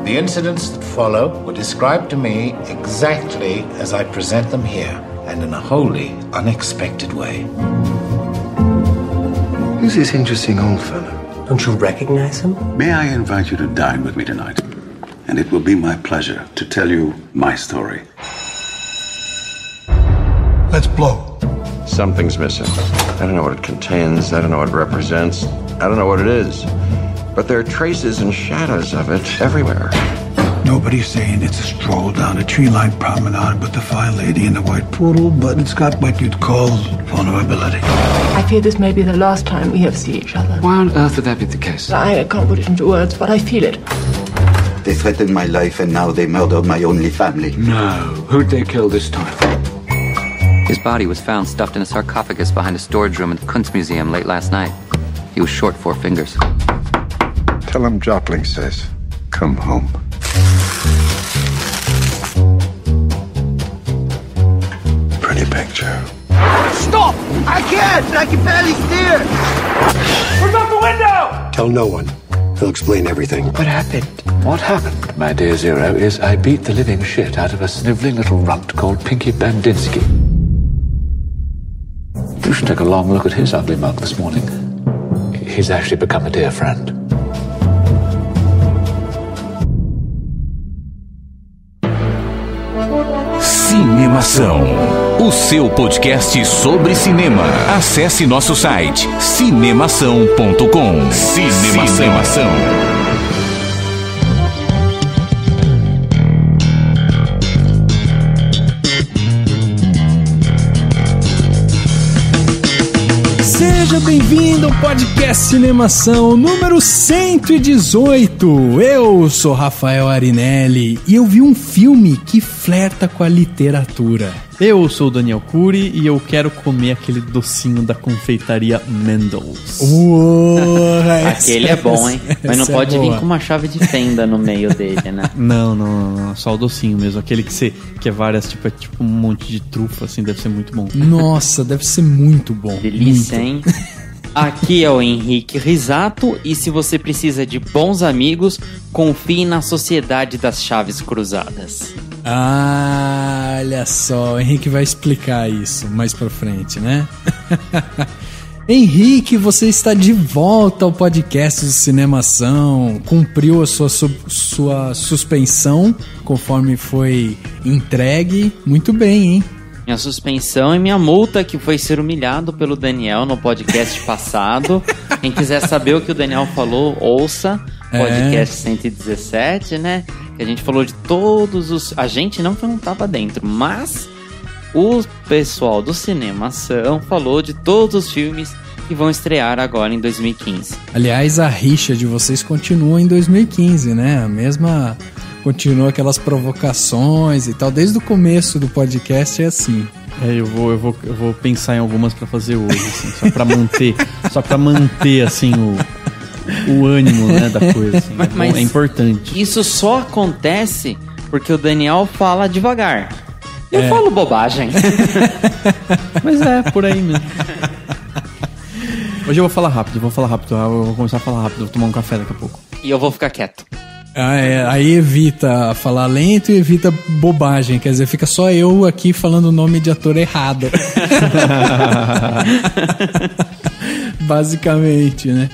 The incidents that follow were described to me exactly as I present them here, and in a wholly unexpected way. Who's this interesting old fellow? Don't you recognize him? May I invite you to dine with me tonight? And it will be my pleasure to tell you my story. Let's blow. Something's missing. I don't know what it contains. I don't know what it represents. I don't know what it is. But there are traces and shadows of it everywhere. Nobody's saying it's a stroll down a tree-lined promenade with the fine lady in the white poodle, but it's got what you'd call vulnerability. I fear this may be the last time we ever see each other. Why on earth would that be the case? I can't put it into words, but I feel it. They threatened my life and now they murdered my only family. No. Who'd they kill this time? His body was found stuffed in a sarcophagus behind a storage room at the Kunstmuseum late last night. He was short 4 fingers. Tell him Joplin says, come home. Pretty picture. Stop! I can't! I can barely steer! Where's out the window? Tell no one. He'll explain everything. What happened? What happened, my dear Zero, is I beat the living shit out of a sniveling little runt called Pinky Bandinsky. You should take a long look at his ugly mug this morning. He's actually become a dear friend. Cinemação, o seu podcast sobre cinema. Acesse nosso site cinemação.com. Cinemação. Seja bem-vindo ao podcast Cinemação número 118. Eu sou Rafael Arinelli e eu vi um filme que flerta com a literatura. Eu sou o Daniel Cury e eu quero comer aquele docinho da confeitaria Mendel's. Aquele é bom, hein? Mas não pode vir com uma chave de fenda no meio dele, né? Não. Só o docinho mesmo. Aquele que é várias, tipo um monte de trufa, assim, deve ser muito bom. Nossa, deve ser muito bom. Delícia, muito. Hein? Aqui é o Henrique Risato e se você precisa de bons amigos, confie na Sociedade das Chaves Cruzadas. Ah, olha só, o Henrique vai explicar isso mais pra frente, né? Henrique, você está de volta ao podcast de Cinemação, cumpriu a sua suspensão conforme foi entregue, muito bem, hein? Minha suspensão e minha multa, que foi ser humilhado pelo Daniel no podcast passado. Quem quiser saber o que o Daniel falou, ouça. Podcast 117, né? Que a gente falou de todos os... A gente não, que eu não tava dentro, mas o pessoal do Cinemação falou de todos os filmes que vão estrear agora em 2015. Aliás, a rixa de vocês continua em 2015, né? A mesma... Continua aquelas provocações e tal. Desde o começo do podcast é assim. Eu vou pensar em algumas pra fazer hoje, assim, só pra manter assim o ânimo, né, da coisa. Assim. Mas é importante. Isso só acontece porque o Daniel fala devagar. Eu falo bobagem. Mas é por aí mesmo. Hoje eu vou falar rápido. Eu vou começar a falar rápido. Vou tomar um café daqui a pouco. E eu vou ficar quieto. Aí evita falar lento e evita bobagem. Quer dizer, fica só eu aqui falando o nome de ator errado. Basicamente, né?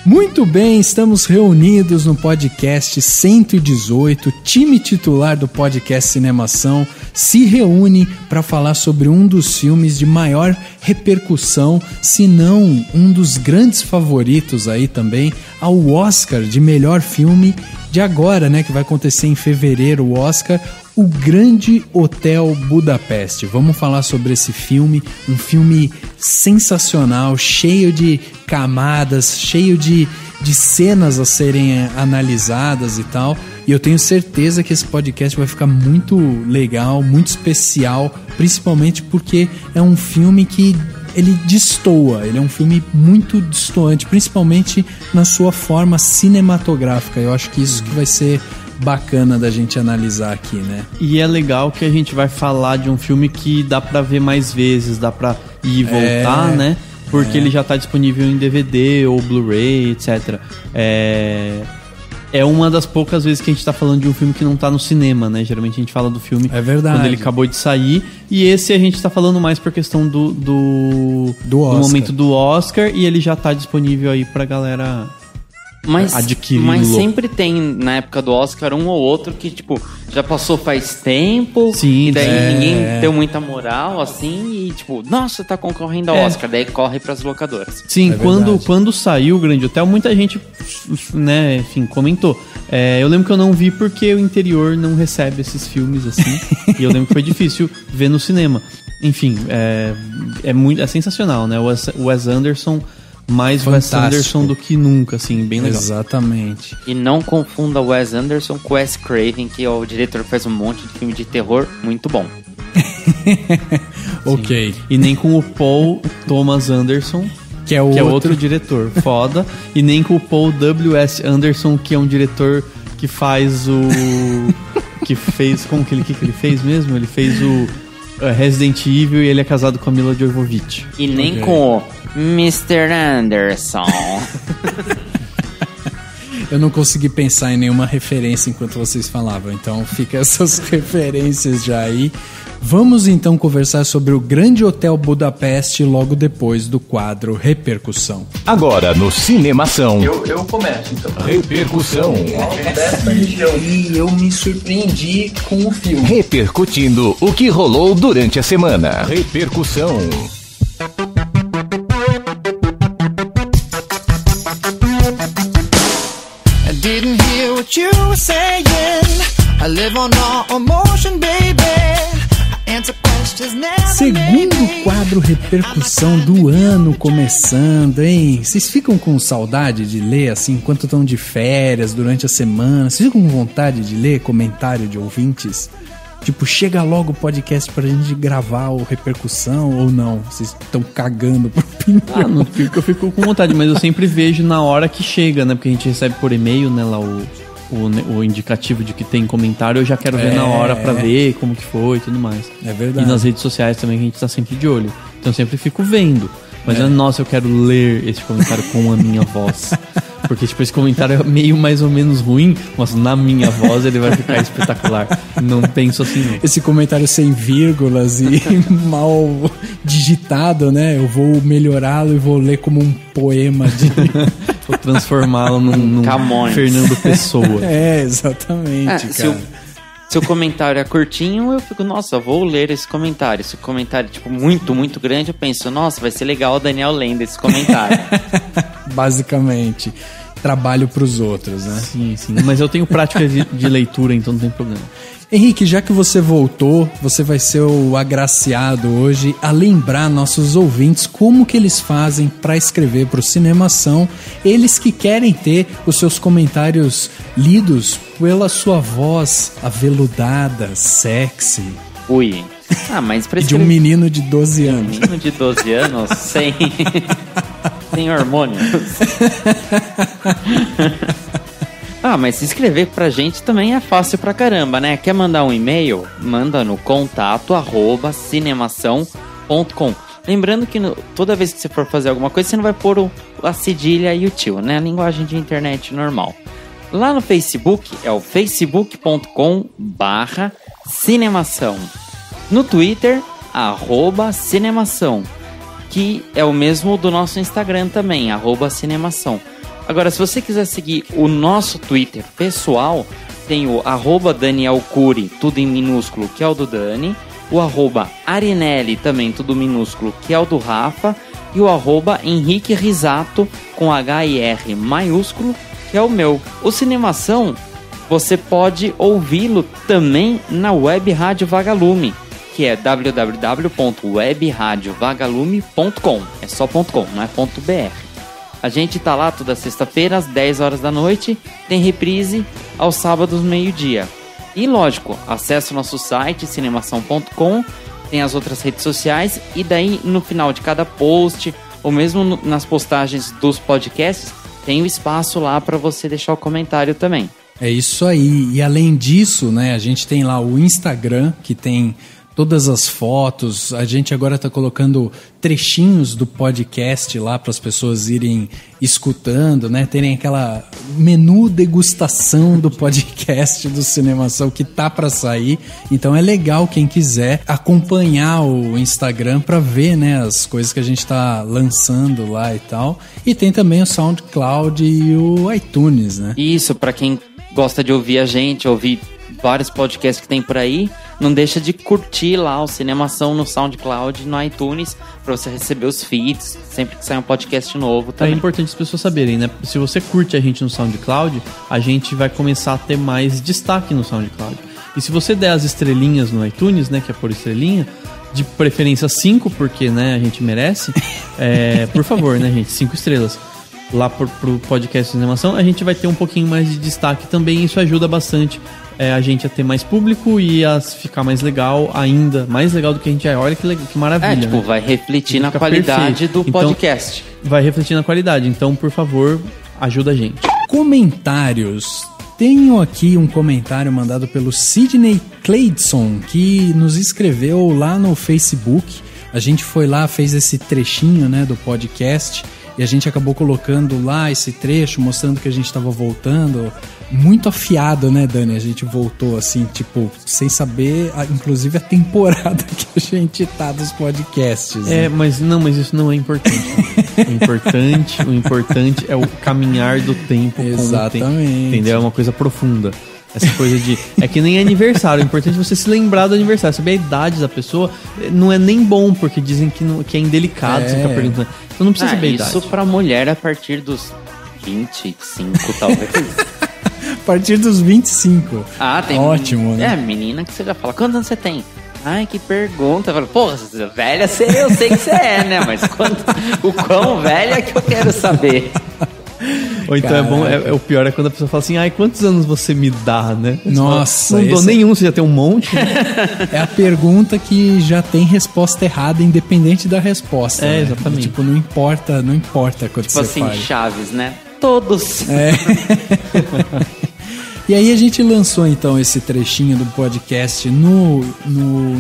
Muito bem, estamos reunidos no podcast 118. O time titular do podcast Cinemação se reúne para falar sobre um dos filmes de maior repercussão, se não um dos grandes favoritos aí também ao Oscar de melhor filme de agora, né, que vai acontecer em fevereiro, o Oscar, O Grande Hotel Budapeste. Vamos falar sobre esse filme, um filme sensacional, cheio de camadas, cheio de cenas a serem analisadas e tal. E eu tenho certeza que esse podcast vai ficar muito legal, muito especial, principalmente porque é um filme que ele destoa, ele é um filme muito destoante, principalmente na sua forma cinematográfica. Eu acho que isso que vai ser bacana da gente analisar aqui, né? E é legal que a gente vai falar de um filme que dá pra ver mais vezes, dá pra ir e voltar, né? Porque ele já tá disponível em DVD ou Blu-ray, etc. é uma das poucas vezes que a gente tá falando de um filme que não tá no cinema, né? Geralmente a gente fala do filme verdade. Quando ele acabou de sair. E esse a gente tá falando mais por questão do momento do Oscar, e ele já tá disponível aí pra galera adquirir. Mas sempre tem, na época do Oscar, um ou outro que, tipo, já passou faz tempo. Sim, e daí ninguém deu muita moral, assim, e tipo, nossa, tá concorrendo ao Oscar. Daí corre pras locadoras. Sim, quando saiu o Grande Hotel, muita gente, né, enfim, comentou. Eu lembro que eu não vi porque o interior não recebe esses filmes, assim. E eu lembro que foi difícil ver no cinema. Enfim, é sensacional, né? O Wes Anderson... mais fantástico. Wes Anderson do que nunca, assim, bem legal. Exatamente. E não confunda o Wes Anderson com o Wes Craven, que é o diretor que faz um monte de filme de terror muito bom. Ok. E nem com o Paul Thomas Anderson, que é outro diretor foda. E nem com o Paul W.S. Anderson, que é um diretor que faz o... que fez... Como que ele fez mesmo? Ele fez o Resident Evil e ele é casado com a Mila Jovovich. E nem com o Mr. Anderson. Eu não consegui pensar em nenhuma referência enquanto vocês falavam, então fica essas referências já aí. Vamos então conversar sobre o Grande Hotel Budapeste logo depois do quadro Repercussão. Agora no Cinemação. Eu começo então. Repercussão. E eu me surpreendi com o filme. Repercutindo o que rolou durante a semana. Repercussão. I didn't hear what you were saying. I live on all emotion, baby. Segundo quadro Repercussão do ano começando, hein? Vocês ficam com saudade de ler, assim, enquanto estão de férias, durante a semana? Vocês ficam com vontade de ler comentário de ouvintes? Tipo, chega logo o podcast pra gente gravar o Repercussão ou não? Vocês estão cagando por opinião? Não fico, eu fico com vontade, mas eu sempre vejo na hora que chega, né? Porque a gente recebe por e-mail, né, lá o indicativo de que tem comentário, eu já quero ver na hora pra ver como que foi e tudo mais. É verdade. E nas redes sociais também a gente tá sempre de olho. Então eu sempre fico vendo. Mas nossa, eu quero ler esse comentário com a minha voz. Porque tipo, esse comentário é meio mais ou menos ruim, mas na minha voz ele vai ficar espetacular. Não penso assim não. Esse comentário sem vírgulas e mal digitado, né? Eu vou melhorá-lo e vou ler como um poema de... Vou transformá-lo num Fernando Pessoa. Exatamente, cara. Se o comentário é curtinho, eu fico, nossa, vou ler esse comentário. Se o comentário é tipo, muito, muito grande, eu penso, nossa, vai ser legal o Daniel lendo esse comentário. Basicamente, trabalho pros outros, né? Sim. Mas eu tenho prática de leitura, então não tem problema. Henrique, já que você voltou, você vai ser o agraciado hoje a lembrar nossos ouvintes como que eles fazem para escrever para o Cinemação, eles que querem ter os seus comentários lidos pela sua voz aveludada, sexy. Ui. Mas pra de um menino de 12 anos. Um menino de 12 anos sem hormônios. Mas se inscrever pra gente também é fácil pra caramba, né? Quer mandar um e-mail? Manda no contato@cinemação.com. Lembrando que toda vez que você for fazer alguma coisa, você não vai pôr a cedilha e o tio, né? A linguagem de internet normal. Lá no Facebook é o facebook.com/cinemação. No Twitter, @cinemação, que é o mesmo do nosso Instagram também, @cinemação. Agora, se você quiser seguir o nosso Twitter pessoal, tem o @Daniel Cury, tudo em minúsculo, que é o do Dani, o @Arinelli, também tudo minúsculo, que é o do Rafa, e o @Henrique Risato, com H-I-R maiúsculo, que é o meu. O Cinemação, você pode ouvi-lo também na Web Rádio Vagalume, que é www.webradiovagalume.com. É só .com, não é .br. A gente tá lá toda sexta-feira, às 10 horas da noite, tem reprise aos sábados, meio-dia. E lógico, acesse o nosso site, cinemação.com, tem as outras redes sociais, e daí no final de cada post, ou mesmo nas postagens dos podcasts, tem o espaço lá para você deixar o comentário também. É isso aí, e além disso, né, a gente tem lá o Instagram, que tem todas as fotos. A gente agora está colocando trechinhos do podcast lá para as pessoas irem escutando, né? Terem aquela menu degustação do podcast do Cinemação que tá para sair. Então é legal quem quiser acompanhar o Instagram para ver, né, as coisas que a gente está lançando lá e tal. E tem também o SoundCloud e o iTunes, né? Isso, para quem gosta de ouvir a gente, ouvir vários podcasts que tem por aí, não deixa de curtir lá o Cinemação no SoundCloud e no iTunes pra você receber os feeds sempre que sair um podcast novo também. É importante as pessoas saberem, né? Se você curte a gente no SoundCloud, a gente vai começar a ter mais destaque no SoundCloud. E se você der as estrelinhas no iTunes, né, que é por estrelinha, de preferência 5, porque, né, a gente merece, por favor, né, gente, 5 estrelas. Lá pro podcast de Cinemação, a gente vai ter um pouquinho mais de destaque também. Isso ajuda bastante a gente a ter mais público e a ficar mais legal ainda, mais legal do que a gente é. Olha que maravilha. Né? Vai refletir na qualidade do podcast. Então, vai refletir na qualidade. Então, por favor, ajuda a gente. Comentários. Tenho aqui um comentário mandado pelo Sidney Cleidson, que nos escreveu lá no Facebook. A gente foi lá, fez esse trechinho, né, do podcast. E a gente acabou colocando lá esse trecho, mostrando que a gente estava voltando. Muito afiado, né, Dani? A gente voltou assim, tipo, sem saber, inclusive, a temporada que a gente tá dos podcasts. Né? Mas isso não é importante. O importante é o caminhar do tempo. Exatamente. Com o tempo, entendeu? É uma coisa profunda. Essa coisa de... É que nem aniversário. O importante é você se lembrar do aniversário. Saber a idade da pessoa não é nem bom, porque dizem que é indelicado você ficar perguntando. Então não precisa saber a idade. Isso pra mulher a partir dos 25, talvez. A partir dos 25. Tem... Ótimo, né? Menina que você já fala. Quantos anos você tem? Ai, que pergunta. Eu falo, porra, velha, eu sei que você é, né? Mas o quão velha que eu quero saber. Ou então é bom, o pior é quando a pessoa fala assim, ai, quantos anos você me dá, né? Nossa, fala, não dou nenhum, você já tem um monte. É a pergunta que já tem resposta errada, independente da resposta. Né? Exatamente. Tipo, não importa quando você assim, fala. Chaves, né? Todos. E aí a gente lançou então esse trechinho do podcast no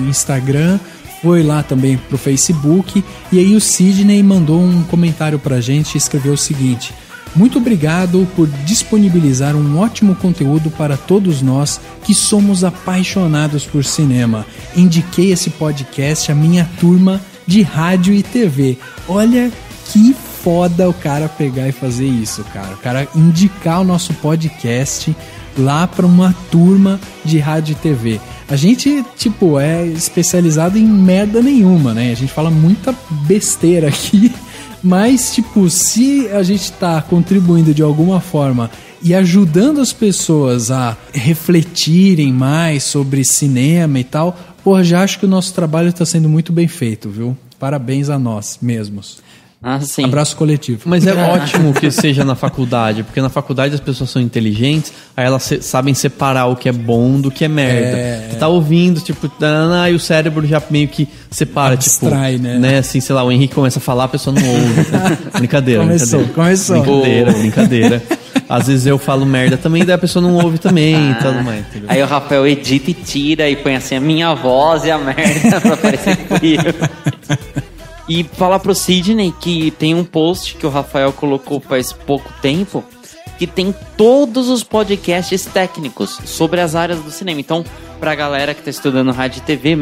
Instagram, foi lá também pro Facebook, e aí o Sidney mandou um comentário pra gente e escreveu o seguinte: muito obrigado por disponibilizar um ótimo conteúdo para todos nós que somos apaixonados por cinema. Indiquei esse podcast à minha turma de rádio e TV. Olha que foda o cara pegar e fazer isso, cara. O cara indicar o nosso podcast lá para uma turma de rádio e TV. A gente, tipo, é especializado em merda nenhuma, né? A gente fala muita besteira aqui, mas, tipo, se a gente tá contribuindo de alguma forma e ajudando as pessoas a refletirem mais sobre cinema e tal, porra, já acho que o nosso trabalho tá sendo muito bem feito, viu? Parabéns a nós mesmos. Sim. Abraço coletivo. Mas é ótimo que seja na faculdade, porque na faculdade as pessoas são inteligentes, aí elas sabem separar o que é bom do que é merda. Você tá ouvindo, tipo, e o cérebro já meio que separa, abstrai, tipo, né? Assim, sei lá, o Henrique começa a falar, a pessoa não ouve. Né? Brincadeira. Começou. Brincadeira. Às vezes eu falo merda também, daí a pessoa não ouve também e tudo mais. Entendeu? Aí o Rafael edita e tira e põe assim a minha voz e a merda pra parecer comigo. E falar pro Sidney que tem um post que o Rafael colocou faz pouco tempo, que tem todos os podcasts técnicos sobre as áreas do cinema. Então, pra galera que tá estudando rádio e TV,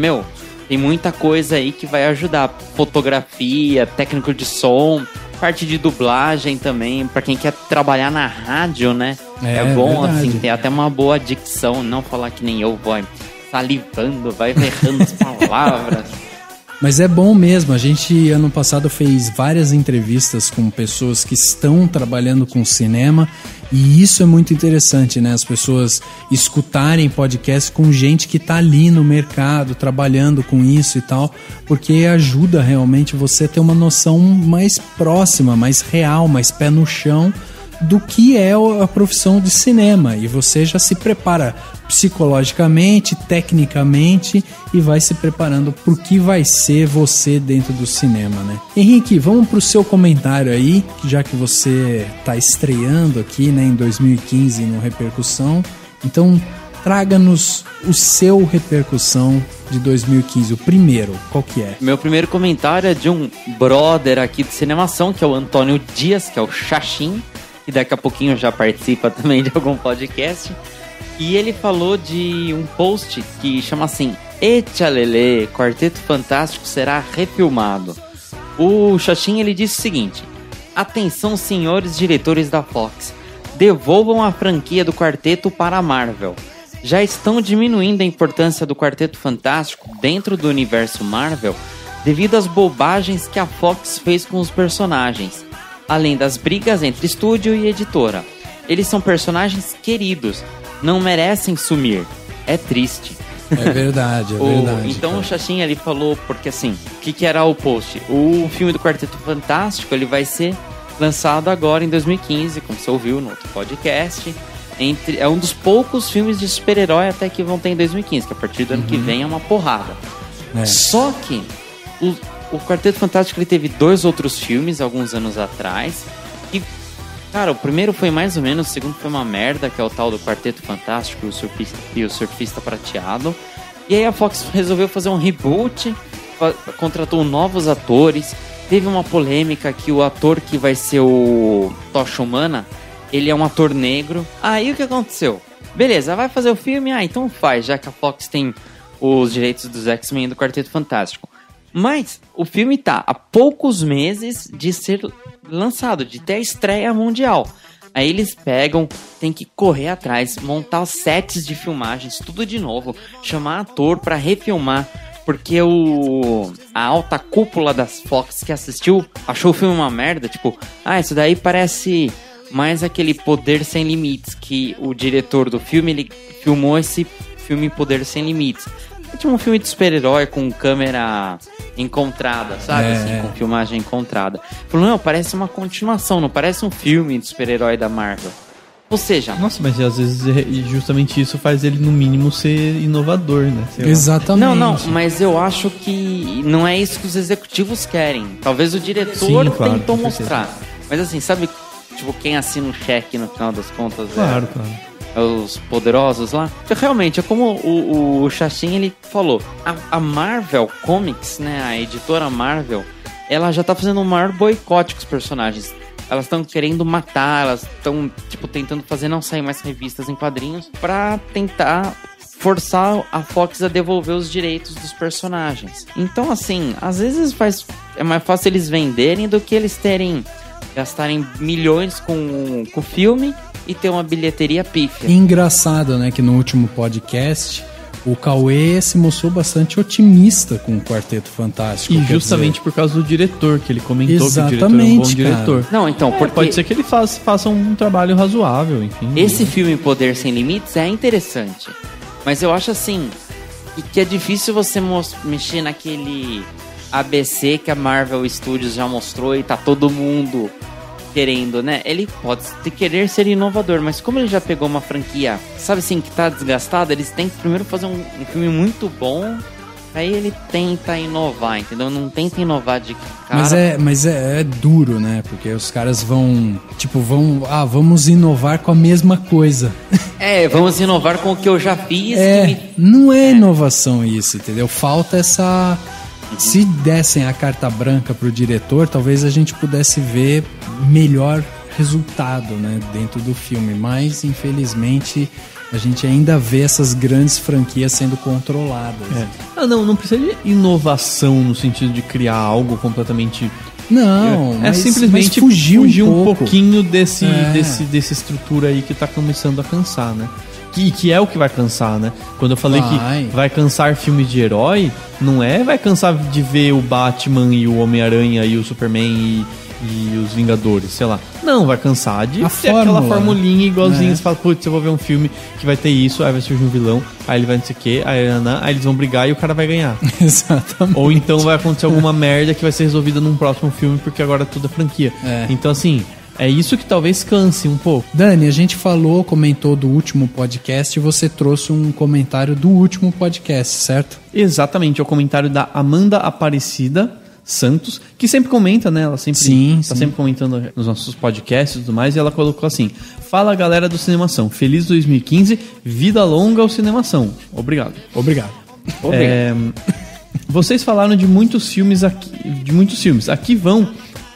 tem muita coisa aí que vai ajudar. Fotografia, técnico de som, parte de dublagem também, pra quem quer trabalhar na rádio, né? É bom, verdade. Assim, ter até uma boa dicção, não falar que nem eu, vai salivando, vai errando as palavras. Mas é bom mesmo, a gente ano passado fez várias entrevistas com pessoas que estão trabalhando com cinema e isso é muito interessante, né? As pessoas escutarem podcast com gente que tá ali no mercado, trabalhando com isso e tal, porque ajuda realmente você a ter uma noção mais próxima, mais real, mais pé no chão do que é a profissão de cinema, e você já se prepara psicologicamente, tecnicamente, e vai se preparando pro que vai ser você dentro do cinema, né? Henrique, vamos pro seu comentário aí, já que você tá estreando aqui, né, em 2015 no Repercussão. Então, traga-nos o seu repercussão de 2015, o primeiro, qual que é? Meu primeiro comentário é de um brother aqui de Cinemação, que é o Antônio Dias, que é o Xaxim, que daqui a pouquinho já participa também de algum podcast. E ele falou de um post que chama assim: Etchalele, Quarteto Fantástico será refilmado. O Xaxim, ele disse o seguinte: atenção, senhores diretores da Fox, devolvam a franquia do Quarteto para a Marvel. Já estão diminuindo a importância do Quarteto Fantástico dentro do universo Marvel devido às bobagens que a Fox fez com os personagens, além das brigas entre estúdio e editora. Eles são personagens queridos, não merecem sumir. É triste. É verdade, é verdade. Então cara. O Xaxim, ele falou, porque assim, o que era o post? O filme do Quarteto Fantástico, ele vai ser lançado agora em 2015, como você ouviu no outro podcast. É um dos poucos filmes de super-herói até que vão ter em 2015, que a partir do ano que vem é uma porrada. Só que o Quarteto Fantástico, ele teve 2 outros filmes alguns anos atrás. E, cara, o primeiro foi mais ou menos, o segundo foi uma merda, que é o tal do Quarteto Fantástico e o Surfista Prateado. E aí a Fox resolveu fazer um reboot, contratou novos atores. Teve uma polêmica que o ator que vai ser o Tocha Humana, ele é um ator negro. Aí o que aconteceu? Beleza, vai fazer o filme? Então faz, já que a Fox tem os direitos dos X-Men e do Quarteto Fantástico. Mas o filme tá há poucos meses de ser lançado, de ter a estreia mundial. Aí eles pegam, tem que correr atrás, montar os sets de filmagens, tudo de novo, chamar ator pra refilmar, porque a alta cúpula das Fox que assistiu achou o filme uma merda, tipo, isso daí parece mais aquele Poder Sem Limites, que o diretor do filme, ele filmou esse filme Poder Sem Limites. É tipo um filme de super-herói com câmera encontrada, sabe? Com filmagem encontrada. Falou, não, parece uma continuação, não parece um filme de super-herói da Marvel. Ou seja... Nossa, mas às vezes justamente isso faz ele, no mínimo, ser inovador, né? Exatamente. Não, mas eu acho que não é isso que os executivos querem. Talvez o diretor tentou mostrar. Mas assim, sabe... Tipo, quem assina o cheque no final das contas claro. É os poderosos lá. Então, realmente, é como o Xaxim, ele falou. A Marvel Comics, né, a editora Marvel, ela já tá fazendo um maior boicote com os personagens. Elas estão querendo matar, elas estão, tipo, tentando fazer não sair mais revistas em quadrinhos pra tentar forçar a Fox a devolver os direitos dos personagens. Então, assim, às vezes é mais fácil eles venderem do que eles gastarem milhões com o filme e ter uma bilheteria pífia. Engraçado, né, que no último podcast o Cauê se mostrou bastante otimista com o Quarteto Fantástico. E justamente por causa do diretor, que ele comentou exatamente, que o diretor é um bom diretor. Não, então, porque... Pode ser que ele faça um trabalho razoável, enfim. Esse filme Poder Sem Limites é interessante, mas eu acho assim, que é difícil você mexer naquele ABC que a Marvel Studios já mostrou e tá todo mundo querendo, né? Ele pode querer ser inovador, mas como ele já pegou uma franquia, sabe assim, que tá desgastada, eles têm que primeiro fazer um filme muito bom, aí ele tenta inovar, entendeu? Não tenta inovar de cara. Mas é duro, né? Porque os caras vamos inovar com a mesma coisa. Vamos inovar com o que eu já fiz. Não é inovação isso, entendeu? Falta essa... Se dessem a carta branca pro diretor, talvez a gente pudesse ver melhor resultado, né, dentro do filme. Mas, infelizmente, a gente ainda vê essas grandes franquias sendo controladas. Não precisa de inovação no sentido de criar algo completamente... Não, mas simplesmente fugir um pouquinho dessa estrutura aí que tá começando a cansar, né? Que é o que vai cansar, né? Quando eu falei que vai cansar filmes de herói, não vai cansar de ver o Batman e o Homem-Aranha e o Superman e os Vingadores, sei lá. Não, vai cansar de ter aquela formulinha igualzinha. Você fala, putz, eu vou ver um filme que vai ter isso, aí vai surgir um vilão, aí ele vai não sei o quê, aí eles vão brigar e o cara vai ganhar. Exatamente. Ou então vai acontecer alguma merda que vai ser resolvida num próximo filme, porque agora tudo é franquia. Então, assim... É isso que talvez canse um pouco. Dani, a gente comentou do último podcast e você trouxe um comentário do último podcast, certo? Exatamente, é o comentário da Amanda Aparecida, Santos, que sempre comenta, né? Ela sempre sempre comentando nos nossos podcasts e tudo mais, e ela colocou assim: fala galera do Cinemação, feliz 2015, vida longa ao Cinemação. Obrigado. Vocês falaram de muitos filmes aqui. Aqui vão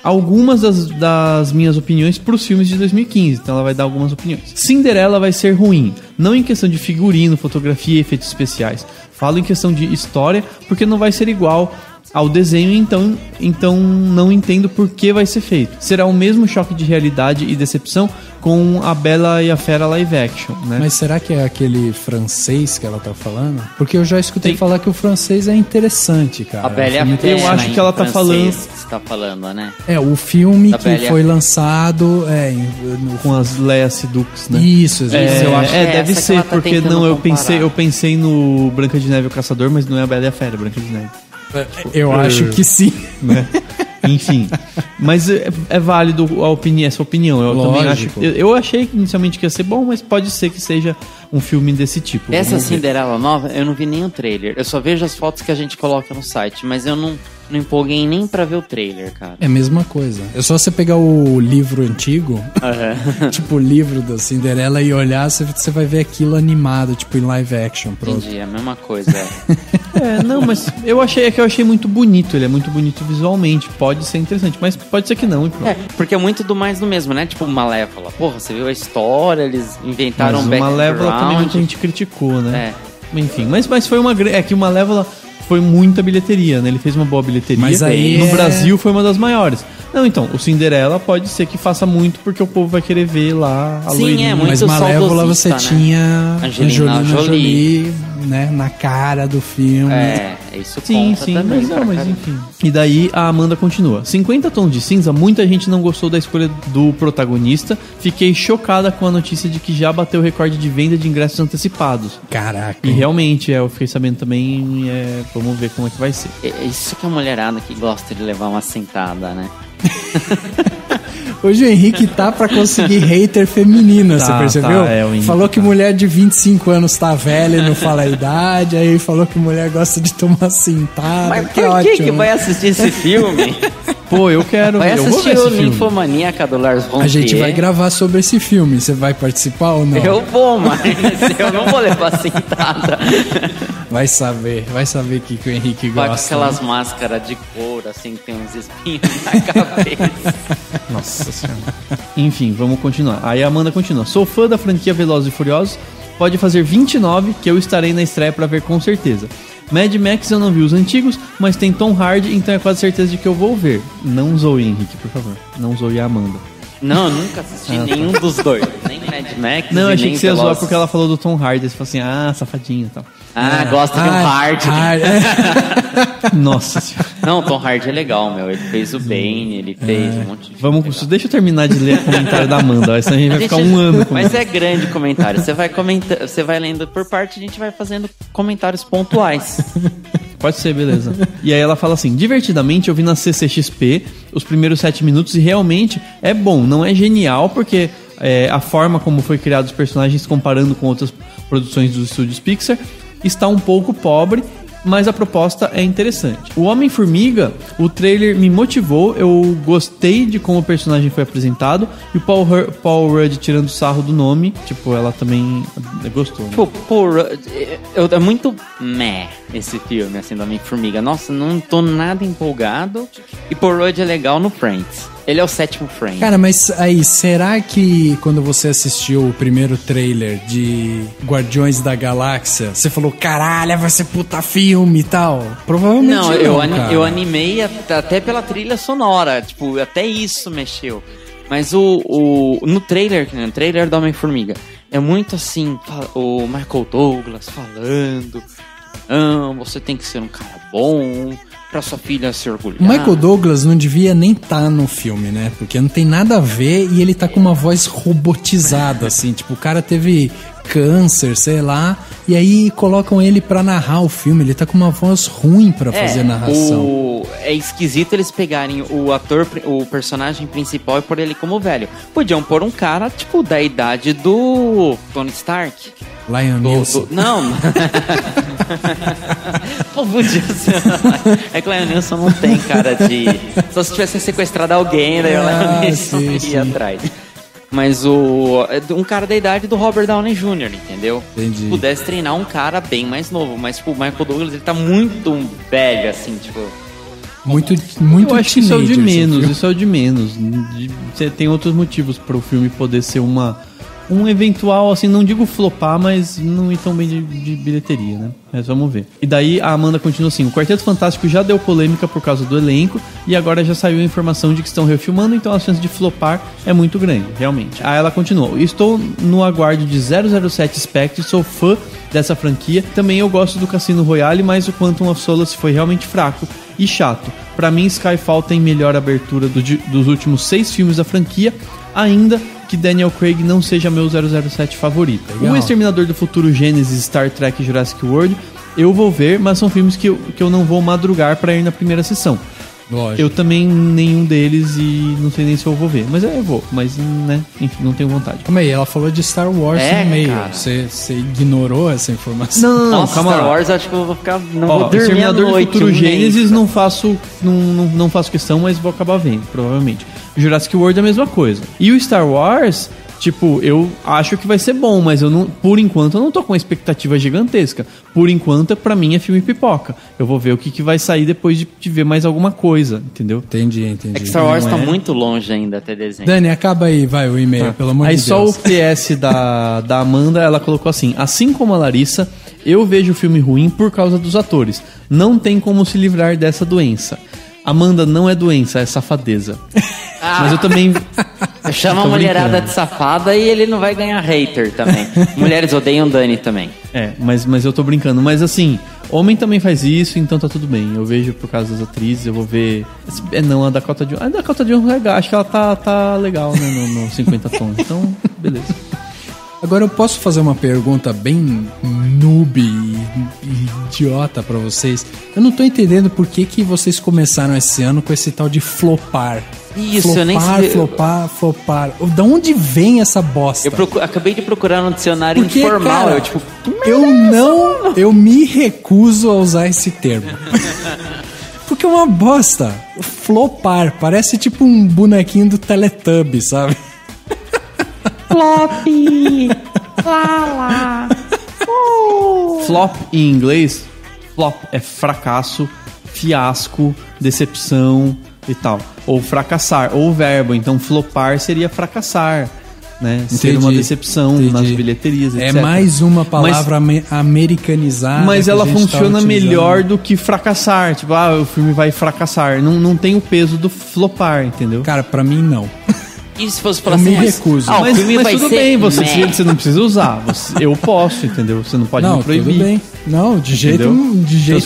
algumas das minhas opiniões para os filmes de 2015. Então ela vai dar algumas opiniões. Cinderela vai ser ruim, não em questão de figurino, fotografia e efeitos especiais. Falo em questão de história, porque não vai ser igual ao desenho, então não entendo por que vai ser feito. Será o mesmo choque de realidade e decepção com a Bela e a Fera live action, né? Mas será que é aquele francês que ela tá falando? Porque eu já escutei falar que o francês é interessante, cara. A Bela e a Fera, eu acho que ela tá falando... Você tá falando, né? É, o filme que foi lançado com as Leia Sedux, né? Isso, exatamente. Eu acho deve ser, porque não, eu pensei no Branca de Neve e o Caçador, mas não é a Bela e a Fera, Branca de Neve. Eu acho que sim. Né? Enfim, mas é válido essa opinião. Eu achei inicialmente que ia ser bom, mas pode ser que seja um filme desse tipo. Essa Cinderela nova, eu não vi nem o trailer. Eu só vejo as fotos que a gente coloca no site, mas eu não empolguei nem pra ver o trailer, cara. É a mesma coisa. É só você pegar o livro antigo, tipo o livro da Cinderela, e olhar, você vai ver aquilo animado, tipo em live action. Pronto. Entendi, é a mesma coisa. Não, mas eu achei muito bonito. Ele é muito bonito visualmente. Pode ser interessante, mas pode ser que não. Porque é muito do mais do mesmo, né? Tipo Malévola. Porra, você viu a história, eles inventaram um background. Malévola também muita gente criticou, né? Enfim, mas foi uma... É que o Malévola foi muita bilheteria, né? Ele fez uma boa bilheteria. Mas aí no Brasil foi uma das maiores. Não, então, o Cinderela pode ser que faça muito, porque o povo vai querer ver lá a loirinha. Mas Malévola você tinha Angelina Jolie, né? Na cara do filme. Isso conta também. Mas enfim. E daí a Amanda continua. 50 Tons de Cinza, muita gente não gostou da escolha do protagonista. Fiquei chocada com a notícia de que já bateu o recorde de venda de ingressos antecipados. Caraca. E realmente, eu fiquei sabendo também, vamos ver como é que vai ser. Isso que é a mulherada que gosta de levar uma sentada, né? Hoje o Henrique tá pra conseguir hater feminina, você percebeu? Falou que mulher de 25 anos tá velha e não fala a idade, aí falou que mulher gosta de tomar sentada. Mas por que vai assistir esse filme? Pô, eu quero ver. Vai assistir o Ninfomaníaca do Lars von Trier. A gente vai gravar sobre esse filme, você vai participar ou não? Eu vou, mas eu não vou levar sentada. Vai saber o que o Henrique gosta. Vai com aquelas máscaras de couro, assim, que tem uns espinhos na cabeça. Nossa senhora. Enfim, vamos continuar. Aí a Amanda continua. Sou fã da franquia Velozes e Furiosos. Pode fazer 29, que eu estarei na estreia pra ver com certeza. Mad Max eu não vi os antigos, mas tem Tom Hardy, então é quase certeza de que eu vou ver. Não zoe, Henrique, por favor. Não zoe a Amanda. Não, eu nunca assisti nenhum dos dois. Nem Mad Max. Não, e achei nem que você ia zoar porque ela falou do Tom Hardy. Você falou assim, safadinho e tal. Gosta de um Hardy. Nossa senhora. Não, o Tom Hardy é legal, meu. Ele fez o Bane, ele fez um monte de... Deixa eu terminar de ler o comentário da Amanda, senão a gente vai ficar um ano com Mas é grande comentário. Você vai lendo por parte, a gente vai fazendo comentários pontuais. Pode ser, beleza. E aí ela fala assim: divertidamente eu vi na CCXP os primeiros 7 minutos e realmente é bom. Não é genial, porque a forma como foi criado os personagens comparando com outras produções dos estúdios Pixar está um pouco pobre, mas a proposta é interessante. O Homem-Formiga, o trailer me motivou, eu gostei de como o personagem foi apresentado, e o Paul Rudd tirando sarro do nome, tipo, ela também gostou. Né? Paul Rudd, é muito meh esse filme, assim, do Homem-Formiga. Nossa, não tô nada empolgado. E Paul Rudd é legal no Friends. Ele é o 7º frame. Cara, mas aí, será que quando você assistiu o primeiro trailer de Guardiões da Galáxia, você falou, caralho, vai ser puta filme e tal? Provavelmente não. Eu animei até pela trilha sonora. Tipo, até isso mexeu. Mas no trailer do Homem-Formiga, é muito assim, o Michael Douglas falando, você tem que ser um cara bom... pra sua filha se orgulhar. O Michael Douglas não devia nem estar no filme, né? Porque não tem nada a ver e ele tá com uma voz robotizada, assim. Tipo, o cara teve câncer, sei lá, e aí colocam ele pra narrar o filme. Ele tá com uma voz ruim pra fazer a narração. É esquisito eles pegarem o personagem principal e pôr ele como velho. Podiam pôr um cara, tipo, da idade do Tony Stark. Liam Neeson. Não. Podia ser. É que o Liam Neeson não tem cara de... Só se tivesse sequestrado alguém, daí o Liam Neeson ia atrás. Mas um cara da idade do Robert Downey Jr., entendeu? Entendi. Se pudesse treinar um cara bem mais novo. Mas, tipo, o Michael Douglas, ele tá muito velho, assim, tipo... Muito eu acho que isso é o de menos, isso é o de menos. Tem outros motivos para o filme poder ser um eventual, assim, não digo flopar, mas não ir tão bem de bilheteria, né? Mas vamos ver. E daí a Amanda continua assim: o Quarteto Fantástico já deu polêmica por causa do elenco e agora já saiu a informação de que estão refilmando, então a chance de flopar é muito grande, realmente. Aí ela continuou: estou no aguardo de 007 Spectre, sou fã dessa franquia. Também eu gosto do Cassino Royale, mas o Quantum of Solace foi realmente fraco e chato. Pra mim, Skyfall tem melhor abertura dos últimos 6 filmes da franquia, ainda que Daniel Craig não seja meu 007 favorito. Legal. O Exterminador do Futuro, Gênesis, Star Trek e Jurassic World eu vou ver, mas são filmes que eu não vou madrugar pra ir na primeira sessão. Lógico. Eu também, nenhum deles, e não sei nem se eu vou ver. Mas eu vou, mas, né, enfim, não tenho vontade. Calma aí, ela falou de Star Wars no meio. Você ignorou essa informação? Não, Nossa, calma Star lá. Wars, acho que eu vou ficar... Não vou dormir Exterminador à noite, do Futuro um Gênesis não faço questão, mas vou acabar vendo, provavelmente. Jurassic World é a mesma coisa. E o Star Wars... Tipo, eu acho que vai ser bom, mas por enquanto eu não tô com uma expectativa gigantesca. Por enquanto, pra mim, é filme pipoca. Eu vou ver o que vai sair depois de ver mais alguma coisa, entendeu? Entendi. É que Star Wars tá muito longe ainda até dezembro. Dani, acaba aí, vai, o e-mail, pelo amor de Deus. Aí só o PS da Amanda, ela colocou assim: assim como a Larissa, eu vejo o filme ruim por causa dos atores. Não tem como se livrar dessa doença. Amanda, não é doença, é safadeza. Mas eu também... Chama a mulherada de safada e ele não vai ganhar hater também. Mulheres odeiam Dani também. Mas eu tô brincando. Mas assim, homem também faz isso, então tá tudo bem. Eu vejo por causa das atrizes, eu vou ver... Não, a Dakota Johnson... A Dakota Johnson é legal, acho que ela tá legal, né, no 50 tons. Então, beleza. Agora eu posso fazer uma pergunta bem noob e idiota pra vocês. Eu não tô entendendo por que vocês começaram esse ano com esse tal de flopar. Isso, flopar, eu nem sei. Flopar. Da onde vem essa bosta? Acabei de procurar no dicionário informal. Cara, eu eu me recuso a usar esse termo. Porque é uma bosta. Flopar, parece tipo um bonequinho do Teletubbies, sabe? Flop! Lá. Flop em inglês, flop é fracasso, fiasco, decepção e tal. Ou fracassar, ou verbo. Então flopar seria fracassar, né? Ser uma decepção nas bilheterias, etc. É mais uma palavra americanizada. Mas ela funciona melhor do que fracassar. Tipo, o filme vai fracassar. Não tem o peso do flopar, entendeu? Cara, pra mim não. E se fosse falar eu assim, me recuso. Mas tudo bem, você não precisa usar. Eu posso, entendeu? Você não pode me proibir. Tudo bem. Não, de jeito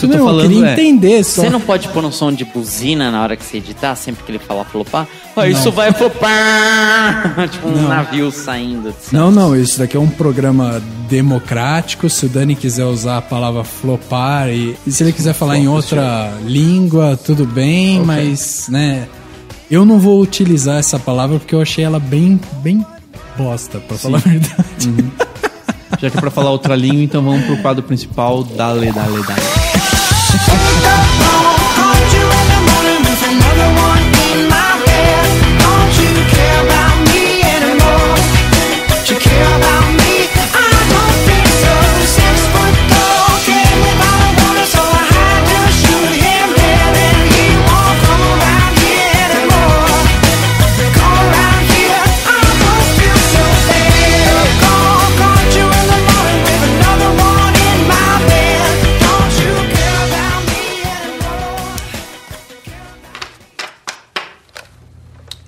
nenhum. Eu queria entender só. Você não pode pôr um som de buzina na hora que você editar, sempre que ele falar flopar? Isso vai flopar! Tipo um navio saindo. Não, isso daqui é um programa democrático. Se o Dani quiser usar a palavra flopar e se ele quiser falar em outra língua, tudo bem, mas, né... Eu não vou utilizar essa palavra porque eu achei ela bem bosta, pra falar a verdade. Uhum. Já que é pra falar outra língua, então vamos pro quadro principal. Dale.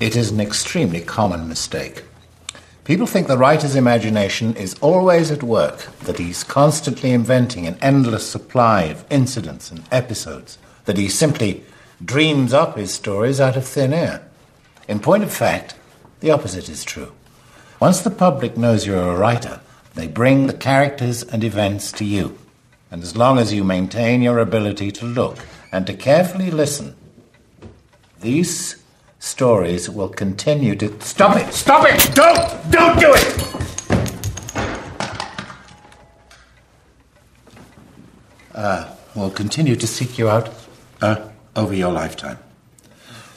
It is an extremely common mistake. People think the writer's imagination is always at work, that he's constantly inventing an endless supply of incidents and episodes, that he simply dreams up his stories out of thin air. In point of fact, the opposite is true. Once the public knows you're a writer, they bring the characters and events to you. And as long as you maintain your ability to look and to carefully listen, these stories will continue to... Stop it! Don't do it! will continue to seek you out over your lifetime.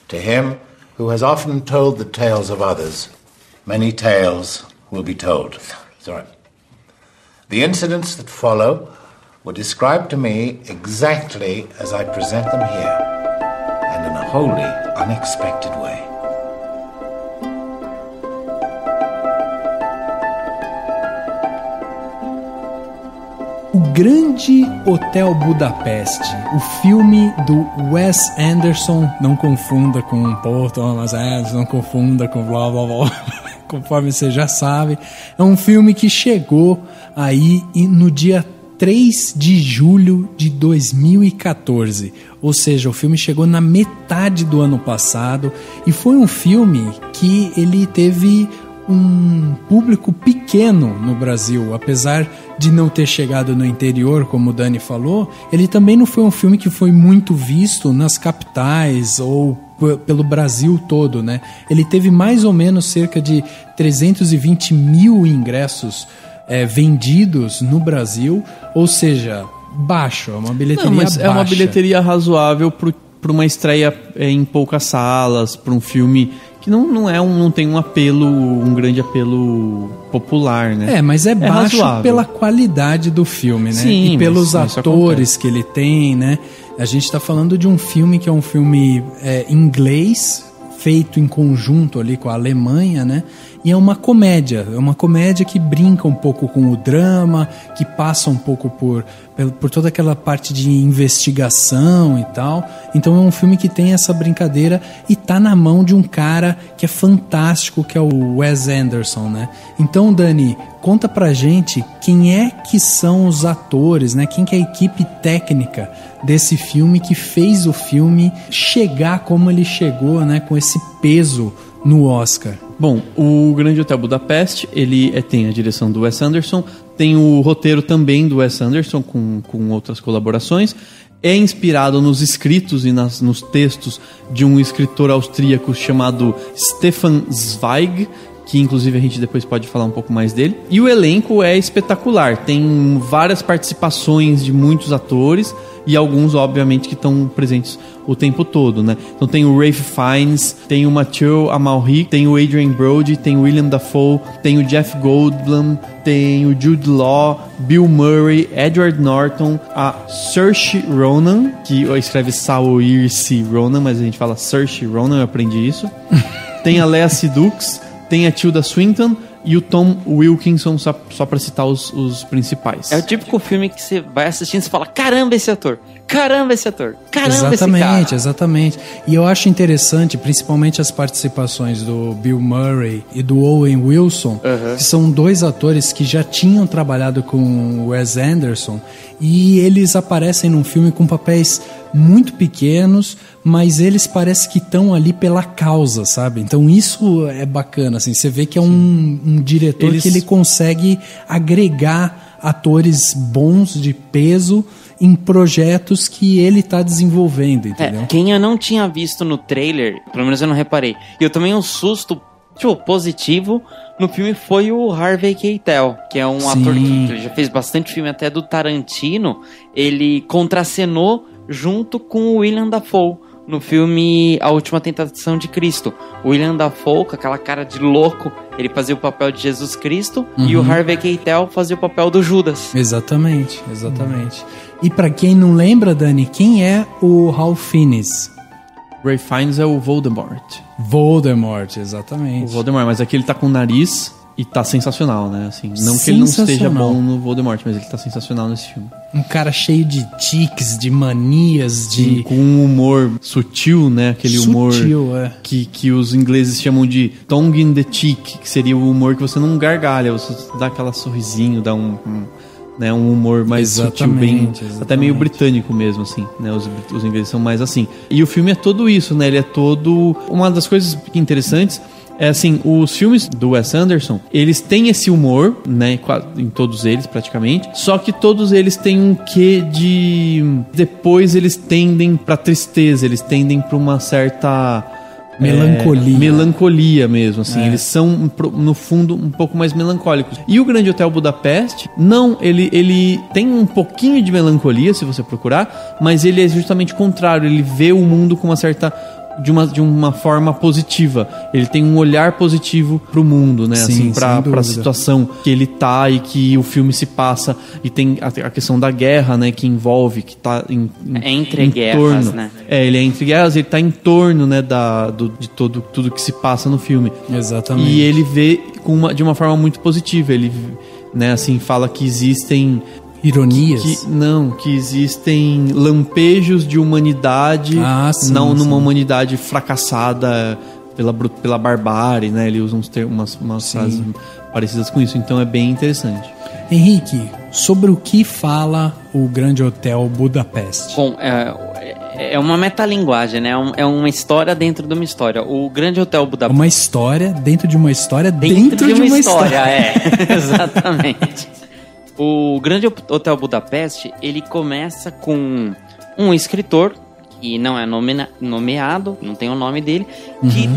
To him who has often told the tales of others, many tales will be told. Sorry. The incidents that follow were described to me exactly as I present them here, and in a wholly unexpected way. O Grande Hotel Budapeste, o filme do Wes Anderson, não confunda com Paul Thomas Anderson, não confunda com blá blá blá, conforme você já sabe, é um filme que chegou aí no dia 3 de julho de 2014, ou seja, o filme chegou na metade do ano passado e foi um filme que ele teve um público pequeno no Brasil, apesar de não ter chegado no interior, como o Dani falou, ele também não foi um filme que foi muito visto nas capitais ou pelo Brasil todo, né? Ele teve mais ou menos cerca de 320 mil ingressos vendidos no Brasil, ou seja, baixo, é uma bilheteria baixa. É uma bilheteria razoável para uma estreia em poucas salas, para um filme que não tem um grande apelo popular, né? Mas é baixo razoável pela qualidade do filme, né? Sim, e pelos atores que ele tem, né? A gente está falando de um filme que é um filme inglês, feito em conjunto ali com a Alemanha, né? E é uma comédia que brinca um pouco com o drama, que passa um pouco por toda aquela parte de investigação e tal. Então é um filme que tem essa brincadeira e tá na mão de um cara que é fantástico, que é o Wes Anderson, né? Então, Dani, conta pra gente quem é que são os atores, né? Quem que é a equipe técnica desse filme que fez o filme chegar como ele chegou, né? Com esse peso no Oscar. Bom, o Grande Hotel Budapeste, ele tem a direção do Wes Anderson, tem o roteiro também do Wes Anderson com outras colaborações, é inspirado nos escritos e nos textos de um escritor austríaco chamado Stefan Zweig, que inclusive a gente depois pode falar um pouco mais dele. E o elenco é espetacular, tem várias participações de muitos atores e alguns, obviamente, que estão presentes o tempo todo, né? Então tem o Ralph Fiennes, tem o Mathieu Amalric, tem o Adrien Brody, tem o William Dafoe, tem o Jeff Goldblum, tem o Jude Law, Bill Murray, Edward Norton, a Saoirse Ronan, que escreve Saoirse Ronan, mas a gente fala Saoirse Ronan, eu aprendi isso. Tem a Lea Seydoux, tem a Tilda Swinton e o Tom Wilkinson, só pra citar os principais. É o típico filme que você vai assistindo e você fala, caramba esse ator, caramba esse ator, caramba esse cara. Exatamente. E eu acho interessante, principalmente as participações do Bill Murray e do Owen Wilson, que são dois atores que já tinham trabalhado com o Wes Anderson, e eles aparecem num filme com papéis muito pequenos, mas eles parecem que estão ali pela causa, sabe? Então isso é bacana, assim, você vê que é um diretor que ele consegue agregar atores bons, de peso, em projetos que ele tá desenvolvendo, entendeu? Quem eu não tinha visto no trailer, pelo menos eu não reparei, e eu tomei um susto positivo no filme, foi o Harvey Keitel, que é um ator que já fez bastante filme até do Tarantino. Ele contracenou junto com o William Dafoe no filme A Última Tentação de Cristo. O William Dafoe, com aquela cara de louco, ele fazia o papel de Jesus Cristo, e o Harvey Keitel fazia o papel do Judas. Exatamente. E pra quem não lembra, Dani, quem é o Ralph Fiennes? Ralph Fiennes é o Voldemort. Exatamente. O Voldemort, mas aqui ele tá com o nariz e tá sensacional, né? Assim, não que ele não esteja bom no Voldemort, mas ele tá sensacional nesse filme. Um cara cheio de tiques, de manias, Sim, com um humor sutil, né? Aquele humor que os ingleses chamam de tongue in the cheek, que seria o humor que você não gargalha, você dá aquela sorrisinho, dá um humor mais sutil, bem, até meio britânico mesmo, assim, né? Os ingleses são mais assim. E o filme é todo isso, né? Ele é todo... Uma das coisas interessantes é assim, os filmes do Wes Anderson, eles têm esse humor, né? Em todos eles, praticamente. Só que todos eles têm um quê de... Depois eles tendem pra tristeza, eles tendem pra uma certa... melancolia mesmo, assim. Eles são, no fundo, um pouco mais melancólicos. E o Grande Hotel Budapeste, não, ele tem um pouquinho de melancolia, se você procurar, mas ele é justamente o contrário. Ele vê o mundo com uma certa... De uma forma positiva. Ele tem um olhar positivo pro mundo, né? Sim, assim, pra situação que ele tá e que o filme se passa. E tem a questão da guerra, né? Que envolve, que tá entre guerras, torno, né? Ele é entre guerras, ele tá em torno, né? De tudo que se passa no filme. Exatamente. E ele vê de uma forma muito positiva. Ele, né? Assim, fala que existem... ironias? Que existem lampejos de humanidade, numa humanidade fracassada pela barbárie, né? Ele usa umas frases parecidas com isso, então é bem interessante. Henrique, sobre o que fala o Grande Hotel Budapeste? Bom, é uma metalinguagem, né? É uma história dentro de uma história. O Grande Hotel Budapeste... Uma história dentro de uma história dentro de uma história. Exatamente. O Grande Hotel Budapeste, ele começa com um escritor, que não é nomeado, não tem o nome dele, que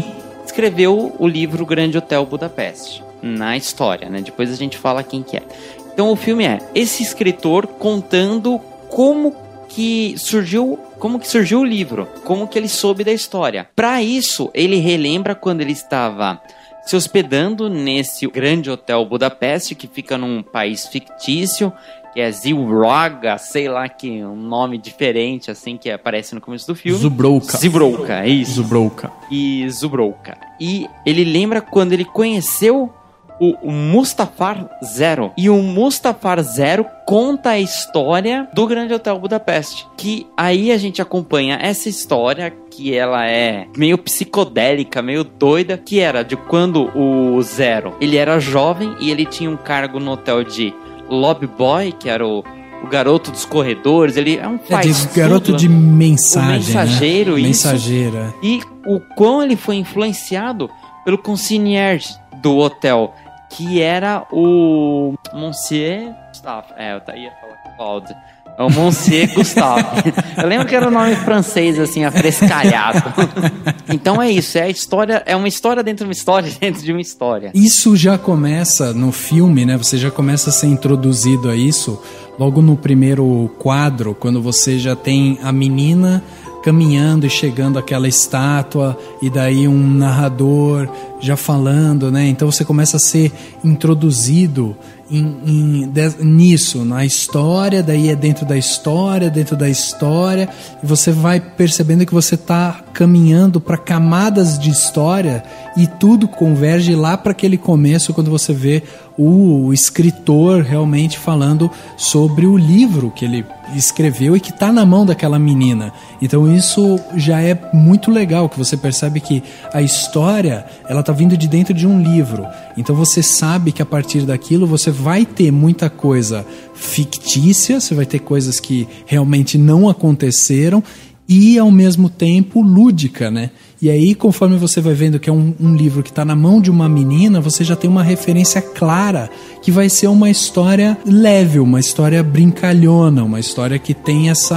escreveu o livro Grande Hotel Budapeste, na história, né? Depois a gente fala quem que é. Então o filme é esse escritor contando como que surgiu o livro, como que ele soube da história. Para isso, ele relembra quando ele estava... se hospedando nesse Grande Hotel Budapeste, que fica num país fictício, que é Zilroga, sei lá, que um nome diferente, assim, que aparece no começo do filme. Zubrovka, isso. Zubrovka. E ele lembra quando ele conheceu o Mustafar Zero. E o Mustafar Zero conta a história do Grande Hotel Budapeste. Que aí a gente acompanha essa história, que ela é meio psicodélica, meio doida, que era de quando o Zero, ele era jovem e ele tinha um cargo no hotel de lobby boy, que era o garoto dos corredores. Ele é um garoto de mensagem, mensageiro, né? Isso. Mensageira. E o quão ele foi influenciado pelo concierge do hotel, que era o Monsieur Gustave. Eu ia falar Claude. É o Monsieur Gustave. Eu lembro que era o nome francês, assim, afrescalhado. Então é isso, é uma história dentro de uma história dentro de uma história. Isso já começa no filme, né? Você já começa a ser introduzido a isso logo no primeiro quadro, quando você já tem a menina caminhando e chegando àquela estátua, e daí um narrador já falando, né? Então você começa a ser introduzido nisso, na história, daí é dentro da história, e você vai percebendo que você está caminhando para camadas de história, e tudo converge lá para aquele começo, quando você vê o escritor realmente falando sobre o livro que ele escreveu e que está na mão daquela menina. Então isso já é muito legal, que você percebe que a história, ela está vindo de dentro de um livro. Então você sabe que a partir daquilo você vai ter muita coisa fictícia, você vai ter coisas que realmente não aconteceram, e ao mesmo tempo lúdica, né? E aí, conforme você vai vendo que é um livro que está na mão de uma menina, você já tem uma referência clara que vai ser uma história leve, uma história brincalhona, uma história que tem esse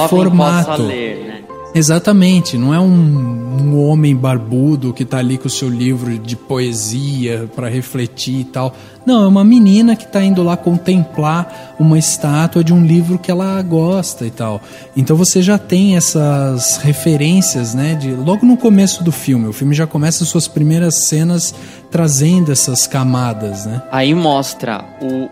formato. Possa ler, né? Exatamente, não é um homem barbudo que está ali com o seu livro de poesia para refletir e tal. Não, é uma menina que está indo lá contemplar uma estátua de um livro que ela gosta e tal. Então você já tem essas referências, né? Logo no começo do filme. O filme já começa as suas primeiras cenas trazendo essas camadas, né? Aí mostra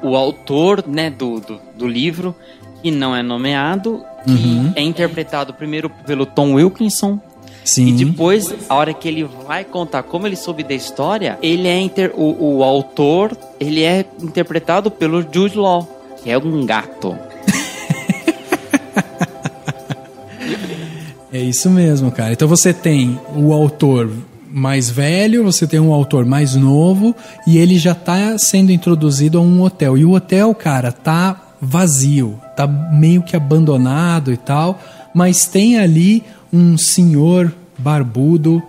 o autor, né, do livro, que não é nomeado, que é interpretado primeiro pelo Tom Wilkinson. Sim. E depois, a hora que ele vai contar como ele soube da história, ele é o autor, ele é interpretado pelo Jude Law, que é um gato. É isso mesmo, cara. Então você tem o autor mais velho, você tem um autor mais novo, e ele já tá sendo introduzido a um hotel. E o hotel, cara, tá vazio, tá meio que abandonado e tal, mas tem ali um senhor barbudo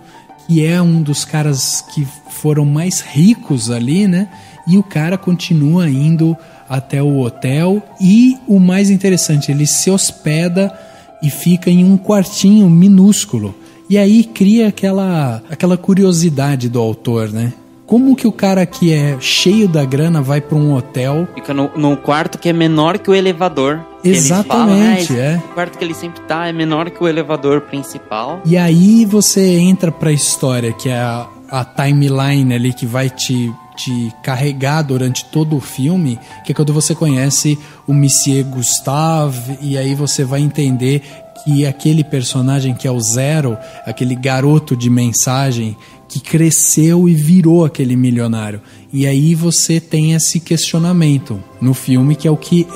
que é um dos caras que foram mais ricos ali, né? E o cara continua indo até o hotel, e o mais interessante, ele se hospeda e fica em um quartinho minúsculo. E aí cria aquela curiosidade do autor, né? Como que o cara que é cheio da grana vai para um hotel... Fica num quarto que é menor que o elevador. Exatamente, O quarto que ele sempre tá é menor que o elevador principal. E aí você entra pra história, que é a timeline ali que vai te carregar durante todo o filme, que é quando você conhece o Monsieur Gustave, e aí você vai entender que aquele personagem que é o Zero, aquele garoto de mensagem que cresceu e virou aquele milionário. E aí você tem esse questionamento no filme, que é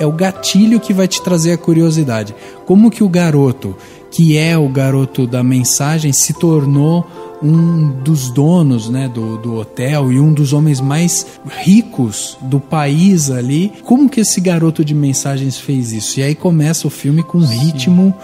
o gatilho que vai te trazer a curiosidade. Como que o garoto, que é o garoto da mensagem, se tornou um dos donos, né, do hotel e um dos homens mais ricos do país ali? Como que esse garoto de mensagens fez isso? E aí começa o filme com um ritmo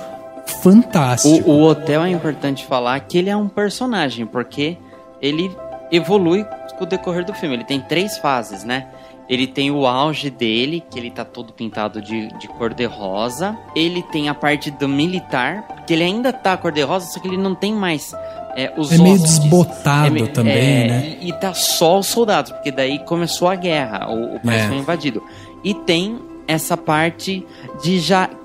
fantástico. O hotel é importante falar que ele é um personagem, porque ele evolui com o decorrer do filme. Ele tem 3 fases, né? Ele tem o auge dele, que ele tá todo pintado de cor de rosa. Ele tem a parte do militar, que ele ainda tá cor de rosa, só que ele não tem mais os ossos. Meio desbotado também, né? E tá só os soldados, porque daí começou a guerra, o país foi invadido. E tem essa parte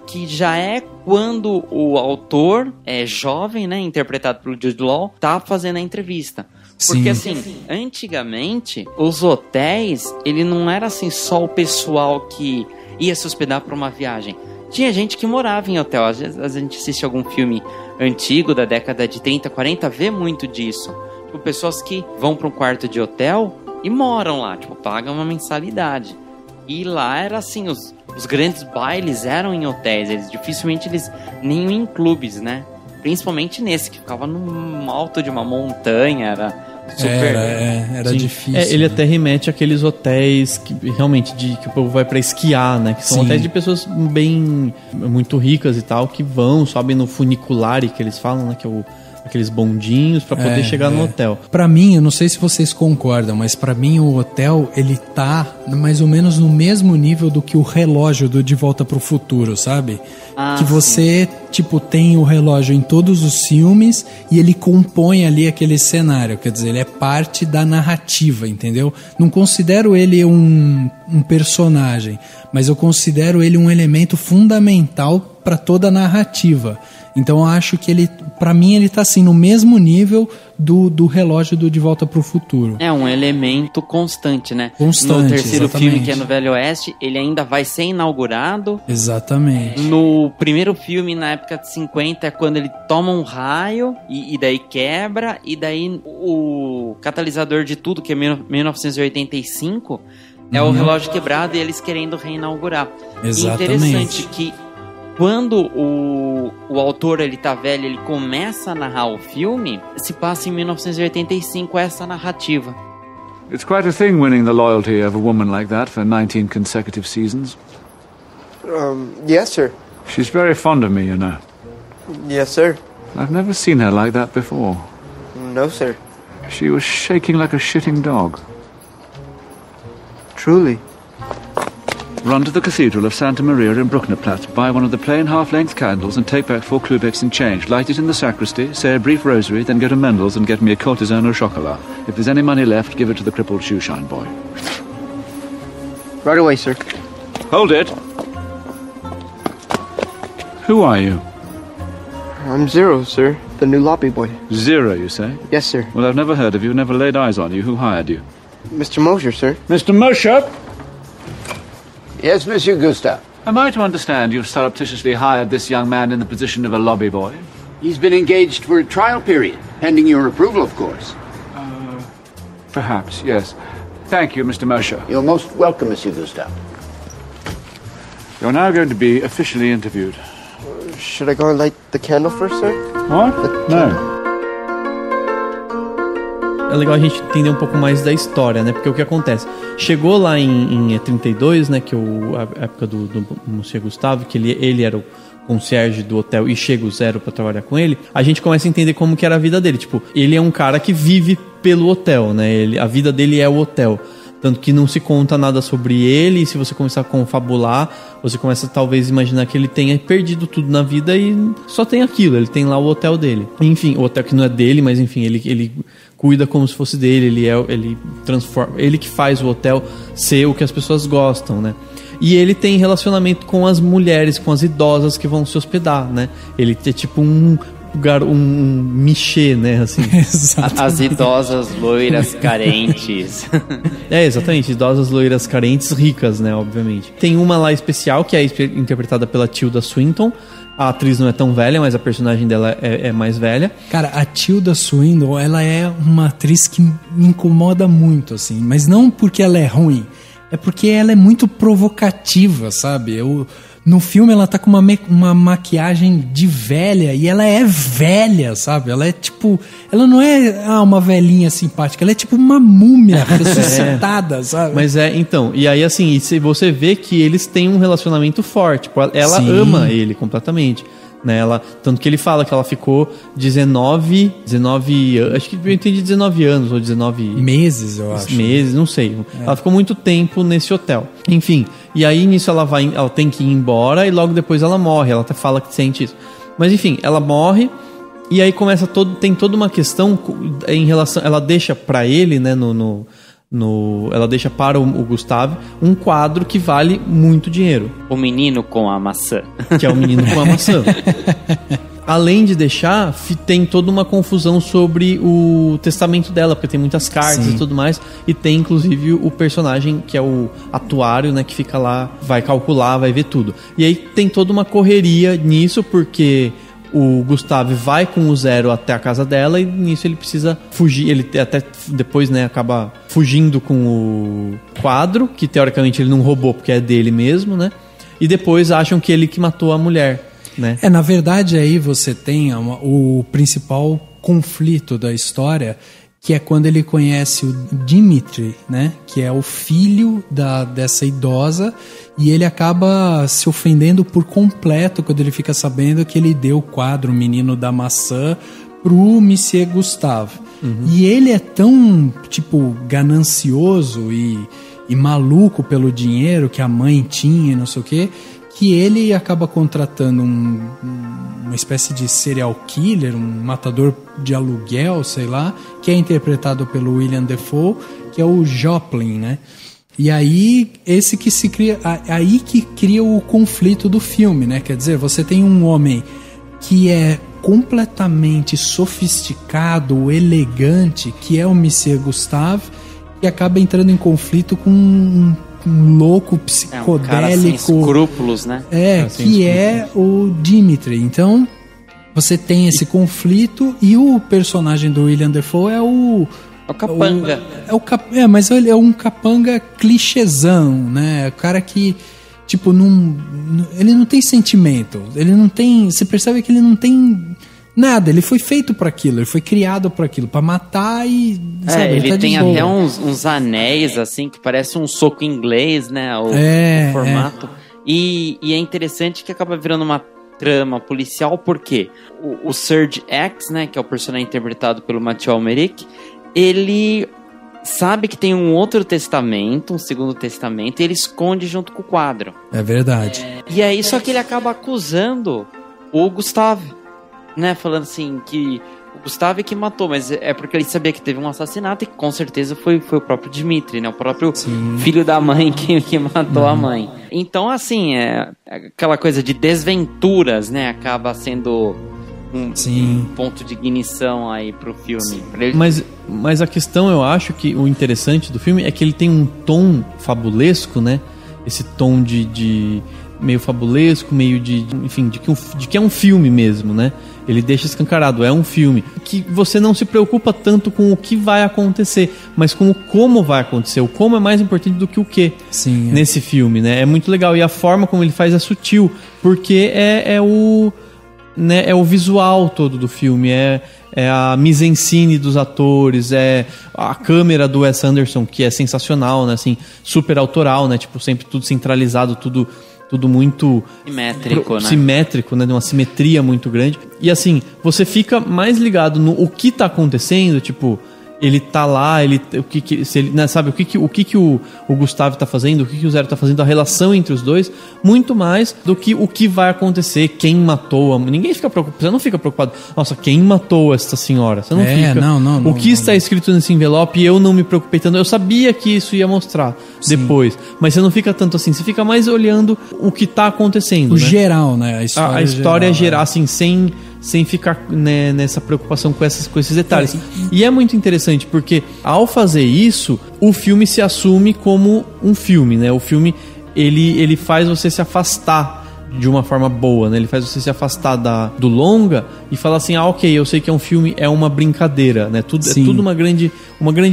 que já é quando o autor é jovem, né, interpretado pelo Jude Law, tá fazendo a entrevista. Porque assim, antigamente, os hotéis, ele não era assim só o pessoal que ia se hospedar para uma viagem. Tinha gente que morava em hotel. Às vezes a gente assiste algum filme antigo da década de 30, 40, vê muito disso. Tipo, pessoas que vão para um quarto de hotel e moram lá, tipo, pagam uma mensalidade. E lá era assim, os grandes bailes eram em hotéis, dificilmente eles nem em clubes, né? Principalmente nesse, que ficava no alto de uma montanha, era super... Era difícil. Ele até remete àqueles hotéis que realmente que o povo vai pra esquiar, né? Que são hotéis de pessoas muito ricas e tal, que sobem no funiculare, que eles falam, né? Que é aqueles bondinhos pra poder chegar no hotel. Pra mim, eu não sei se vocês concordam, mas pra mim o hotel, ele tá mais ou menos no mesmo nível do que o relógio do De Volta pro Futuro, sabe? Que você, tipo, tem o relógio em todos os filmes e ele compõe ali aquele cenário, quer dizer, ele é parte da narrativa, entendeu? Não considero ele um personagem, mas eu considero ele um elemento fundamental pra toda a narrativa. Então eu acho que ele, pra mim, ele tá assim no mesmo nível do relógio do De Volta pro Futuro. É um elemento constante, né? Constante, no terceiro exatamente. filme, que é no Velho Oeste, ele ainda vai ser inaugurado. Exatamente. No primeiro filme, na época de 50, é quando ele toma um raio e daí quebra, e daí o catalisador de tudo, que é 1985, é o relógio quebrado e eles querendo reinaugurar. Exatamente. E interessante que quando o autor ele tá velho, ele começa a narrar o filme, se passa em 1985 essa narrativa. It's quite a thing winning the loyalty of a woman like that for 19 consecutive seasons. Yes, sir. She's very fond of me, you know. Yes, sir. I've never seen her like that before. No, sir. She was shaking like a shitting dog. Truly. Run to the Cathedral of Santa Maria in Brucknerplatz, buy one of the plain half-length candles and take back 4 Klubecks in change. Light it in the sacristy, say a brief rosary, then go to Mendel's and get me a courtesan au chocolat. If there's any money left, give it to the crippled shoeshine boy. Right away, sir. Hold it. Who are you? I'm Zero, sir. The new lobby boy. Zero, you say? Yes, sir. Well, I've never heard of you, never laid eyes on you. Who hired you? Mr. Mosher, sir. Mr. Mosher? Yes, Monsieur Gustave. Am I to understand you've surreptitiously hired this young man in the position of a lobby boy? He's been engaged for a trial period, pending your approval, of course. Perhaps, yes. Thank you, Mr. Mosher. You're most welcome, Monsieur Gustave. You're now going to be officially interviewed. Should I go and light the candle first, sir? What? No. É legal a gente entender um pouco mais da história, né? Porque o que acontece? Chegou lá em 32, né? Que a época do Monsieur Gustave, que ele era o concierge do hotel e chega o Zero pra trabalhar com ele, a gente começa a entender como que era a vida dele. Tipo, ele é um cara que vive pelo hotel, né? A vida dele é o hotel. Tanto que não se conta nada sobre ele, e se você começar a confabular, você começa talvez a imaginar que ele tenha perdido tudo na vida e só tem aquilo, ele tem lá o hotel dele. Enfim, o hotel que não é dele, mas enfim, ele cuida como se fosse dele, ele transforma, ele que faz o hotel ser o que as pessoas gostam, né? E ele tem relacionamento com as mulheres, com as idosas que vão se hospedar, né? Ele é tipo um michê, né, assim. As idosas loiras carentes. Exatamente, idosas loiras carentes ricas, né, obviamente. Tem uma lá especial que é interpretada pela Tilda Swinton. A atriz não é tão velha, mas a personagem dela é mais velha. Cara, a Tilda Swinton, ela é uma atriz que me incomoda muito, assim. Mas não porque ela é ruim, é porque ela é muito provocativa, sabe? No filme ela tá com uma maquiagem de velha, e ela é velha, sabe? Ela é tipo... Ela não é uma velhinha simpática, ela é tipo uma múmia ressuscitada, sabe? Mas então... E aí assim, você vê que eles têm um relacionamento forte. Tipo, ela ama ele completamente. Né? Tanto que ele fala que ela ficou 19 acho que eu entendi 19 anos ou 19 meses, eu acho. Meses, não sei. Ela ficou muito tempo nesse hotel. Enfim, e aí nisso ela tem que ir embora e logo depois ela morre. Ela até fala que sente isso. Mas enfim, ela morre e aí tem toda uma questão em relação... Ela deixa pra ele, né, ela deixa para o Gustave um quadro que vale muito dinheiro. O menino com a maçã. Que é o menino com a maçã. Além de deixar, tem toda uma confusão sobre o testamento dela, porque tem muitas cartas e tudo mais. E tem inclusive o personagem que é o atuário, né, que fica lá, vai calcular, vai ver tudo. E aí tem toda uma correria nisso, porque... O Gustave vai com o Zero até a casa dela e nisso ele precisa fugir. Ele até depois, né, acaba fugindo com o quadro, que teoricamente ele não roubou porque é dele mesmo, né? E depois acham que ele que matou a mulher, né? Na verdade aí você tem o principal conflito da história, que é quando ele conhece o Dimitri, né? Que é o filho dessa idosa, e ele acaba se ofendendo por completo quando ele fica sabendo que ele deu o quadro O Menino da Maçã pro Monsieur Gustave. E ele é tão, tipo, ganancioso e maluco pelo dinheiro que a mãe tinha e não sei o quê, que ele acaba contratando uma espécie de serial killer, um matador de aluguel, sei lá, que é interpretado pelo William Dafoe, que é o Joplin, né? E aí, aí que cria o conflito do filme, né? Quer dizer, você tem um homem que é completamente sofisticado, elegante, que é o Monsieur Gustave, e acaba entrando em conflito com um louco psicodélico. Um cara sem escrúpulos, né? Que é o Dimitri. Então, você tem esse conflito, e o personagem do William Dafoe é o capanga. Mas ele é um capanga clichêzão, né? O cara que, tipo, ele não tem sentimento. Ele não tem... Você percebe que ele não tem nada. Ele foi feito para aquilo. Ele foi criado para aquilo, para matar e... sabe, ele tá tem até uns anéis, assim, que parece um soco inglês, né? O formato. E é interessante que acaba virando uma trama policial, porque o Serge X, né? Que é o personagem interpretado pelo Mathieu Amalric, ele sabe que tem um outro testamento, um segundo testamento, e ele esconde junto com o quadro. É verdade. E aí, só que ele acaba acusando o Gustave, né? Falando assim, que o Gustave que matou, mas é porque ele sabia que teve um assassinato e que com certeza foi o próprio Dimitri, né? O próprio filho da mãe que matou a mãe. Então, assim, aquela coisa de desventuras, né? Acaba sendo... um ponto de ignição aí pro filme. Mas a questão, eu acho que o interessante do filme é que ele tem um tom fabulesco, né? Esse tom de meio fabulesco, meio enfim, de que é um filme mesmo, né? Ele deixa escancarado, é um filme que você não se preocupa tanto com o que vai acontecer, mas com o como vai acontecer. O como é mais importante do que o que nesse filme, né? É muito legal, e a forma como ele faz é sutil, porque é o visual todo do filme, é a mise-en-scène dos atores, é a câmera do Wes Anderson, que é sensacional, né? Assim, super autoral, né? Tipo, sempre tudo centralizado, tudo muito simétrico, né? De uma simetria muito grande. E assim, você fica mais ligado no o que tá acontecendo, tipo, ele tá lá, sabe, o que o Gustavo tá fazendo, o que o Zero tá fazendo, a relação entre os dois, muito mais do que o que vai acontecer, quem matou, ninguém fica preocupado, você não fica preocupado, nossa, quem matou essa senhora? Você não fica. O que está escrito nesse envelope, eu não me preocupei tanto, eu sabia que isso ia mostrar depois, mas você não fica tanto assim, você fica mais olhando o que tá acontecendo, o né? geral, né? A história geral, assim, sem ficar, né, nessa preocupação com esses detalhes. E é muito interessante porque ao fazer isso, o filme se assume como um filme, né? O filme ele faz você se afastar de uma forma boa, né? Ele faz você se afastar do longa e falar assim, ok, eu sei que é um filme, é uma brincadeira, né? É tudo uma grande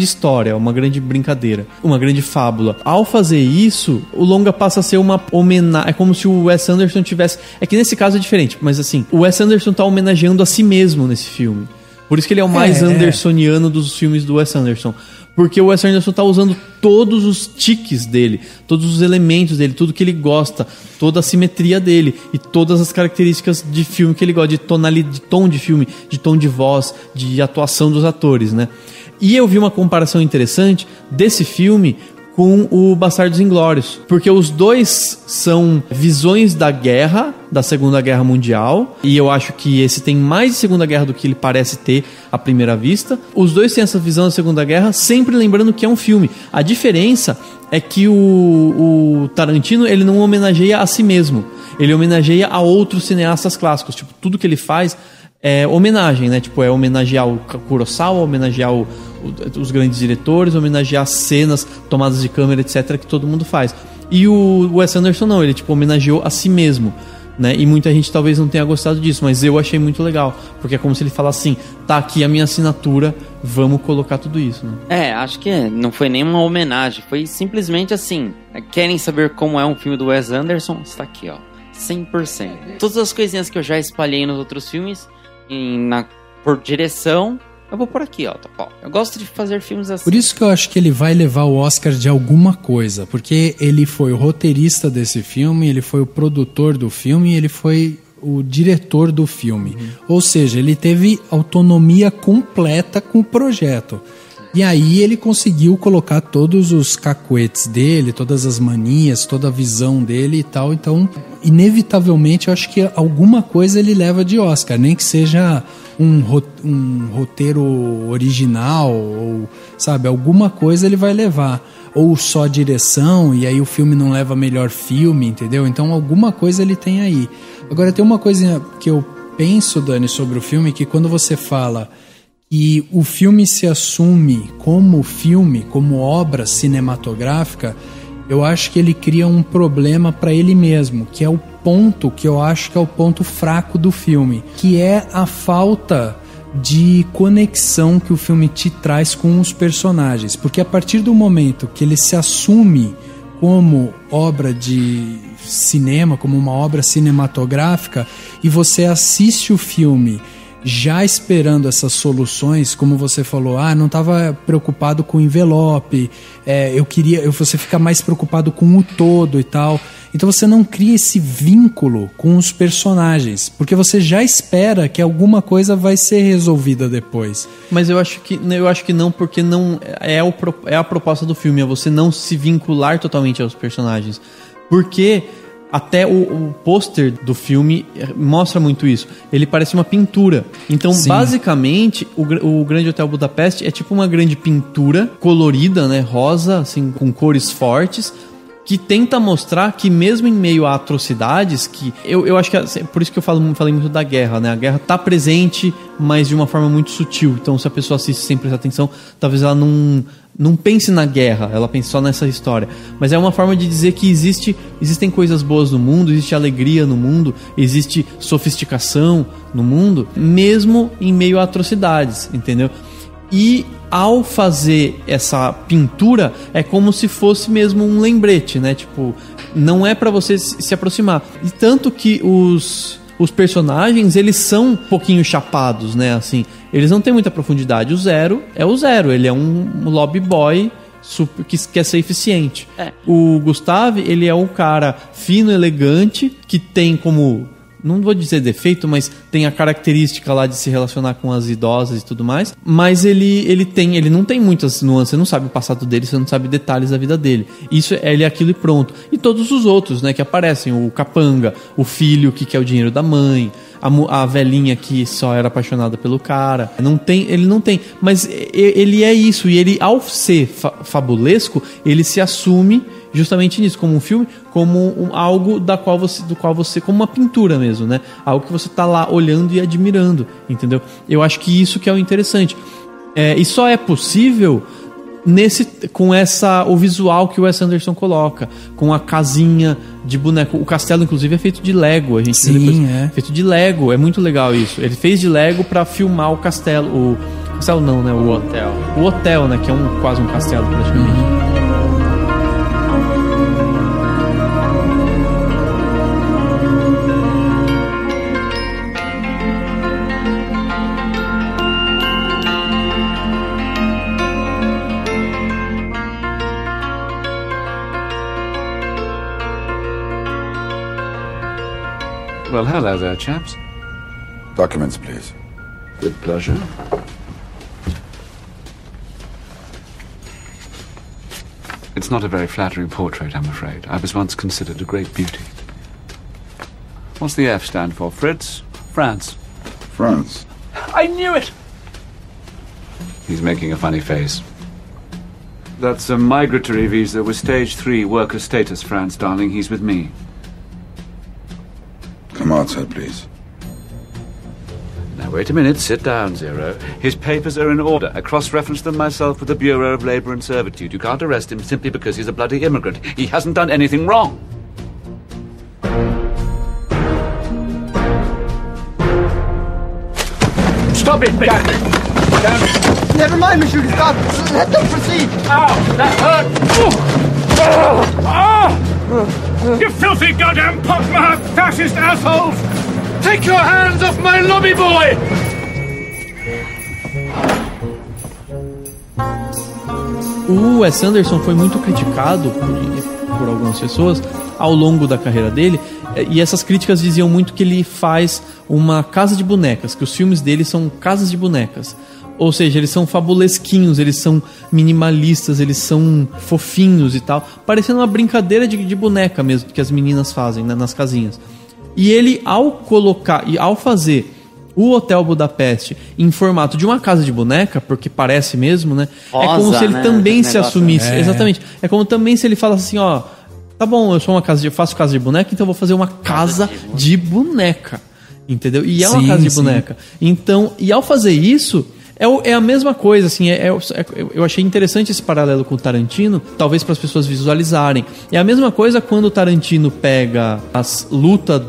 história, uma grande brincadeira, uma grande fábula. Ao fazer isso, o longa passa a ser uma homenagem, é como se o Wes Anderson tivesse... É que nesse caso é diferente, mas assim, o Wes Anderson tá homenageando a si mesmo nesse filme. Por isso que ele é o mais andersoniano dos filmes do Wes Anderson. Porque o Wes Anderson tá usando todos os tiques dele, todos os elementos dele, tudo que ele gosta, toda a simetria dele e todas as características de filme que ele gosta, de tom de filme, de tom de voz, de atuação dos atores, né? E eu vi uma comparação interessante desse filme com o Bastardos Inglórios, porque os dois são visões da guerra, da Segunda Guerra Mundial, e eu acho que esse tem mais de Segunda Guerra do que ele parece ter à primeira vista. Os dois têm essa visão da Segunda Guerra, sempre lembrando que é um filme. A diferença é que o Tarantino, ele não homenageia a si mesmo, ele homenageia a outros cineastas clássicos, tipo, tudo que ele faz é homenagem, né? Tipo, é homenagear o Kurosawa, homenagear os grandes diretores, homenagear cenas, tomadas de câmera, etc, que todo mundo faz. E o Wes Anderson não, ele tipo homenageou a si mesmo, né? E muita gente talvez não tenha gostado disso, mas eu achei muito legal, porque é como se ele falasse assim, tá aqui a minha assinatura, vamos colocar tudo isso, né? Acho que não foi nenhuma homenagem, foi simplesmente assim, querem saber como é um filme do Wes Anderson? Está aqui, ó, 100%. Todas as coisinhas que eu já espalhei nos outros filmes, por direção, eu vou por aqui, ó. Eu gosto de fazer filmes assim. Por isso que eu acho que ele vai levar o Oscar de alguma coisa, porque ele foi o roteirista desse filme, ele foi o produtor do filme, ele foi o diretor do filme. Ou seja, ele teve autonomia completa com o projeto. E aí ele conseguiu colocar todos os cacuetes dele, todas as manias, toda a visão dele e tal. Então, inevitavelmente, eu acho que alguma coisa ele leva de Oscar. Nem que seja um roteiro original, ou, sabe, alguma coisa ele vai levar. Ou só direção, e aí o filme não leva melhor filme, entendeu? Então, alguma coisa ele tem aí. Agora, tem uma coisa que eu penso, Dani, sobre o filme, que quando você fala... E o filme se assume como filme, como obra cinematográfica, eu acho que ele cria um problema para ele mesmo, que é o ponto que eu acho que é o ponto fraco do filme, que é a falta de conexão que o filme te traz com os personagens. Porque a partir do momento que ele se assume como obra de cinema, como uma obra cinematográfica, e você assiste o filme já esperando essas soluções, como você falou, não estava preocupado com o envelope, você fica mais preocupado com o todo e tal. Então você não cria esse vínculo com os personagens, porque você já espera que alguma coisa vai ser resolvida depois. Mas eu acho que não, porque não é a proposta do filme, é você não se vincular totalmente aos personagens. Porque até o pôster do filme mostra muito isso. Ele parece uma pintura. Então, basicamente, o Grande Hotel Budapeste é tipo uma grande pintura colorida, né, rosa, assim, com cores fortes, que tenta mostrar que mesmo em meio a atrocidades, que eu acho que por isso que eu falei muito da guerra, né? A guerra tá presente, mas de uma forma muito sutil. Então, se a pessoa assiste sem prestar atenção, talvez ela não pense na guerra, ela pense só nessa história. Mas é uma forma de dizer que existem coisas boas no mundo, existe alegria no mundo, existe sofisticação no mundo, mesmo em meio a atrocidades, entendeu? E ao fazer essa pintura, é como se fosse mesmo um lembrete, né? Tipo, não é pra você se aproximar. E tanto que os personagens, eles são um pouquinho chapados, né? Assim, eles não têm muita profundidade. O Zero é o Zero, ele é um lobby boy que quer ser eficiente. O Gustavo, ele é um cara fino, elegante, que tem como não vou dizer defeito, mas tem a característica lá de se relacionar com as idosas e tudo mais, mas ele não tem muitas nuances, você não sabe o passado dele, você não sabe detalhes da vida dele. Isso ele é aquilo e pronto. E todos os outros, né, que aparecem, o capanga, o filho que quer o dinheiro da mãe, a velhinha que só era apaixonada pelo cara. Ele não tem, mas ele é isso, e ele, ao ser fabulesco, ele se assume justamente nisso, como um filme, como algo do qual você, como uma pintura mesmo, né? Algo que você tá lá olhando e admirando, entendeu? Eu acho que isso que é o interessante. E só é possível com o visual que o Wes Anderson coloca, com a casinha de boneco. O castelo, inclusive, é feito de Lego. A gente feito de Lego. É muito legal isso. Ele fez de Lego pra filmar o castelo. O castelo não, né? O hotel. O hotel, né? Que é quase um castelo, praticamente. Well, hello there, chaps. Documents, please. With pleasure. It's not a very flattering portrait, I'm afraid. I was once considered a great beauty. What's the F stand for? Fritz? France. France. I knew it! He's making a funny face. That's a migratory visa with stage 3 worker status, France, darling. He's with me. Come outside, please. Now, wait a minute. Sit down, Zero. His papers are in order. I cross-referenced them myself with the Bureau of Labor and Servitude. You can't arrest him simply because he's a bloody immigrant. He hasn't done anything wrong. Stop it, Down. Never mind, Monsieur Gustave. Let them proceed. Ow! That hurt! You filthy goddamn pockmarked fascist assholes! Take your hands off my lobby boy! O Wes Anderson foi muito criticado por algumas pessoas ao longo da carreira dele, e essas críticas diziam muito que ele faz uma casa de bonecas, que os filmes dele são casas de bonecas. Ou seja, eles são fabulesquinhos, eles são minimalistas, eles são fofinhos e tal, parecendo uma brincadeira de boneca mesmo, que as meninas fazem, né, nas casinhas. E ele, ao fazer o Hotel Budapeste em formato de uma casa de boneca, porque parece mesmo, né? Rosa, é como se ele também se assumisse. É. Exatamente. É como também se ele falasse assim, ó, tá bom, eu faço casa de boneca, então eu vou fazer uma casa de boneca. Entendeu? E é uma casa de boneca. Então, e ao fazer isso, é a mesma coisa, assim, eu achei interessante esse paralelo com o Tarantino, talvez para as pessoas visualizarem. É a mesma coisa quando o Tarantino pega as lutas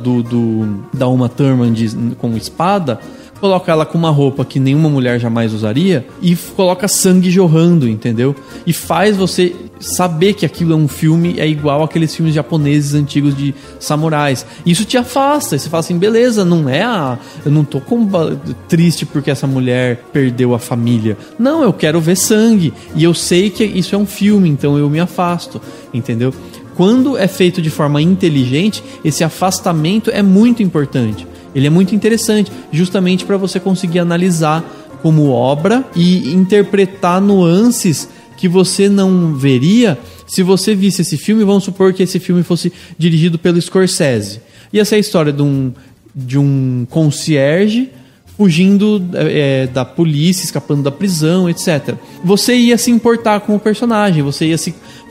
da Uma Thurman com espada, coloca ela com uma roupa que nenhuma mulher jamais usaria e coloca sangue jorrando, entendeu? E faz você saber que aquilo é um filme, é igual aqueles filmes japoneses antigos de samurais. Isso te afasta, e você fala assim, beleza, eu não tô triste porque essa mulher perdeu a família. Não, eu quero ver sangue. E eu sei que isso é um filme, então eu me afasto, entendeu? Quando é feito de forma inteligente, esse afastamento é muito importante. Ele é muito interessante, justamente para você conseguir analisar como obra e interpretar nuances que você não veria se você visse esse filme. Vamos supor que esse filme fosse dirigido pelo Scorsese. Ia ser a história de um concierge fugindo da polícia, escapando da prisão, etc. Você ia se importar com o personagem, você ia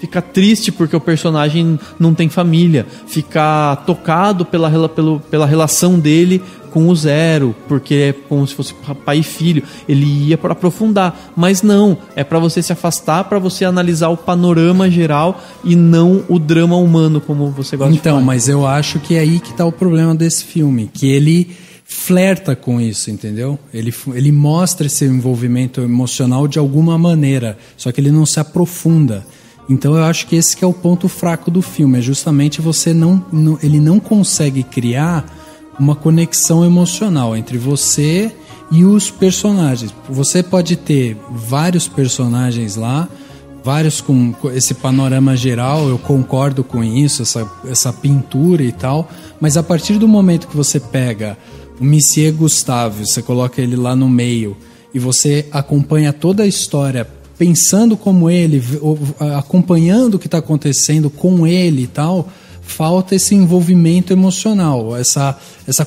ficar triste porque o personagem não tem família, ficar tocado pela relação dele com o Zero, porque é como se fosse pai e filho. Ele ia para aprofundar, mas não, é para você se afastar, para você analisar o panorama geral e não o drama humano, como você gosta de falar. Então, mas eu acho que é aí que tá o problema desse filme, que ele flerta com isso, entendeu? Ele mostra esse envolvimento emocional de alguma maneira, só que ele não se aprofunda. Então eu acho que esse que é o ponto fraco do filme, é justamente ele não consegue criar uma conexão emocional entre você e os personagens. Você pode ter vários personagens lá vários com esse panorama geral, eu concordo com isso, essa pintura e tal, mas a partir do momento que você pega o Monsieur Gustave, você coloca ele lá no meio e você acompanha toda a história pensando como ele, acompanhando o que está acontecendo com ele e tal, falta esse envolvimento emocional, essa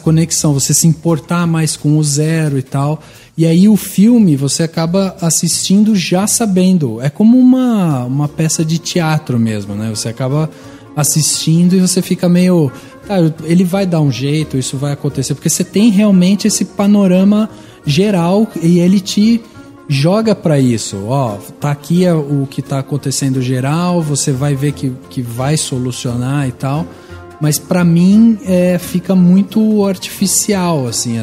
conexão, você se importar mais com o Zero e tal. E aí o filme você acaba assistindo já sabendo. É como uma peça de teatro mesmo, né? Você acaba assistindo e você fica meio... Tá, ele vai dar um jeito, isso vai acontecer. Porque você tem realmente esse panorama geral e ele te joga pra isso. Ó, tá aqui o que tá acontecendo geral, você vai ver que vai solucionar e tal. Mas pra mim fica muito artificial, assim,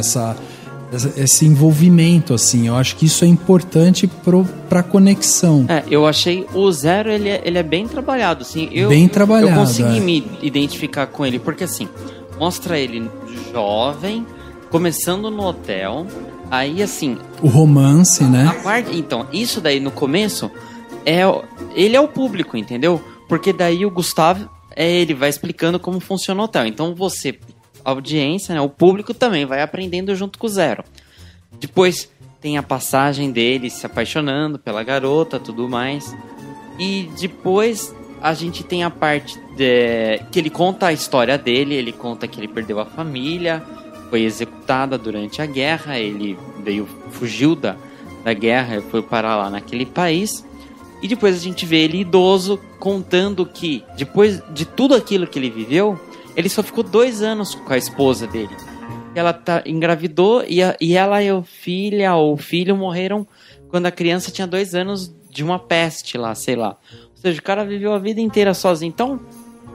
esse envolvimento, assim. Eu acho que isso é importante pra conexão. Eu achei o Zero, ele é bem trabalhado, assim. Bem trabalhado. Eu consegui me identificar com ele, porque assim, mostra ele jovem, começando no hotel, aí assim... O romance, né? Então, isso daí no começo, ele é o público, entendeu? Porque daí o Gustavo, ele vai explicando como funciona o hotel. Então você... A audiência, né, o público também vai aprendendo junto com o Zero. Depois tem a passagem dele se apaixonando pela garota, tudo mais. E depois a gente tem a parte que ele conta a história dele, ele conta que ele perdeu a família, foi executada durante a guerra, ele fugiu da guerra e foi parar lá naquele país. E depois a gente vê ele idoso contando que depois de tudo aquilo que ele viveu, ele só ficou 2 anos com a esposa dele. Ela engravidou e ela e o filho morreram quando a criança tinha 2 anos de uma peste lá, sei lá. Ou seja, o cara viveu a vida inteira sozinho. Então,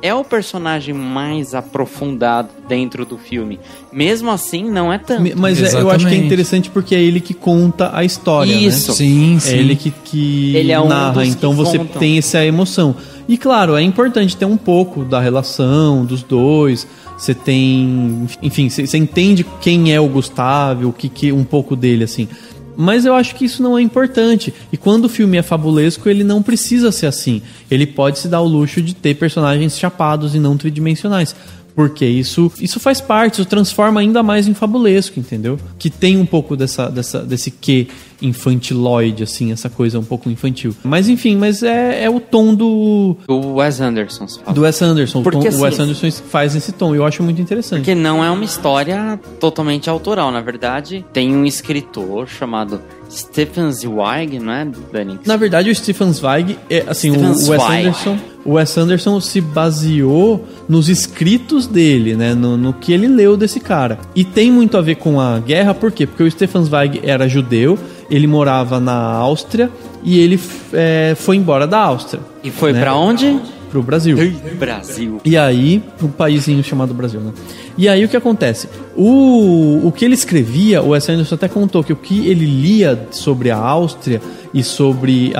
é o personagem mais aprofundado dentro do filme. Mesmo assim, não é tanto. Mas eu acho que é interessante porque é ele que conta a história, isso, né? Sim. É ele que ele é narra, então você tem essa emoção. E claro, é importante ter um pouco da relação dos dois. Você tem... Enfim, você entende quem é o Gustavo, o que um pouco dele, assim. Mas eu acho que isso não é importante. E quando o filme é fabulesco, ele não precisa ser assim. Ele pode se dar o luxo de ter personagens chapados e não tridimensionais. Porque isso faz parte, isso transforma ainda mais em fabulesco, entendeu? Que tem um pouco desse quê infantiloide, assim, essa coisa um pouco infantil. Mas enfim, é o tom do Wes Anderson. Do Wes Anderson. Porque, o Wes Anderson faz esse tom, eu acho muito interessante. Porque não é uma história totalmente autoral. Na verdade, tem um escritor chamado Stefan Zweig, não é, Dani? Na verdade, o Stefan Zweig, o Wes Anderson se baseou nos escritos dele, né? No que ele leu desse cara. E tem muito a ver com a guerra, por quê? Porque o Stefan Zweig era judeu, ele morava na Áustria e ele foi embora da Áustria. E foi, né, pra onde? Pro Brasil. Brasil. E aí, um paísinho chamado Brasil, né? E aí o que acontece? O que ele escrevia, o Wes Anderson até contou que o que ele lia sobre a Áustria e sobre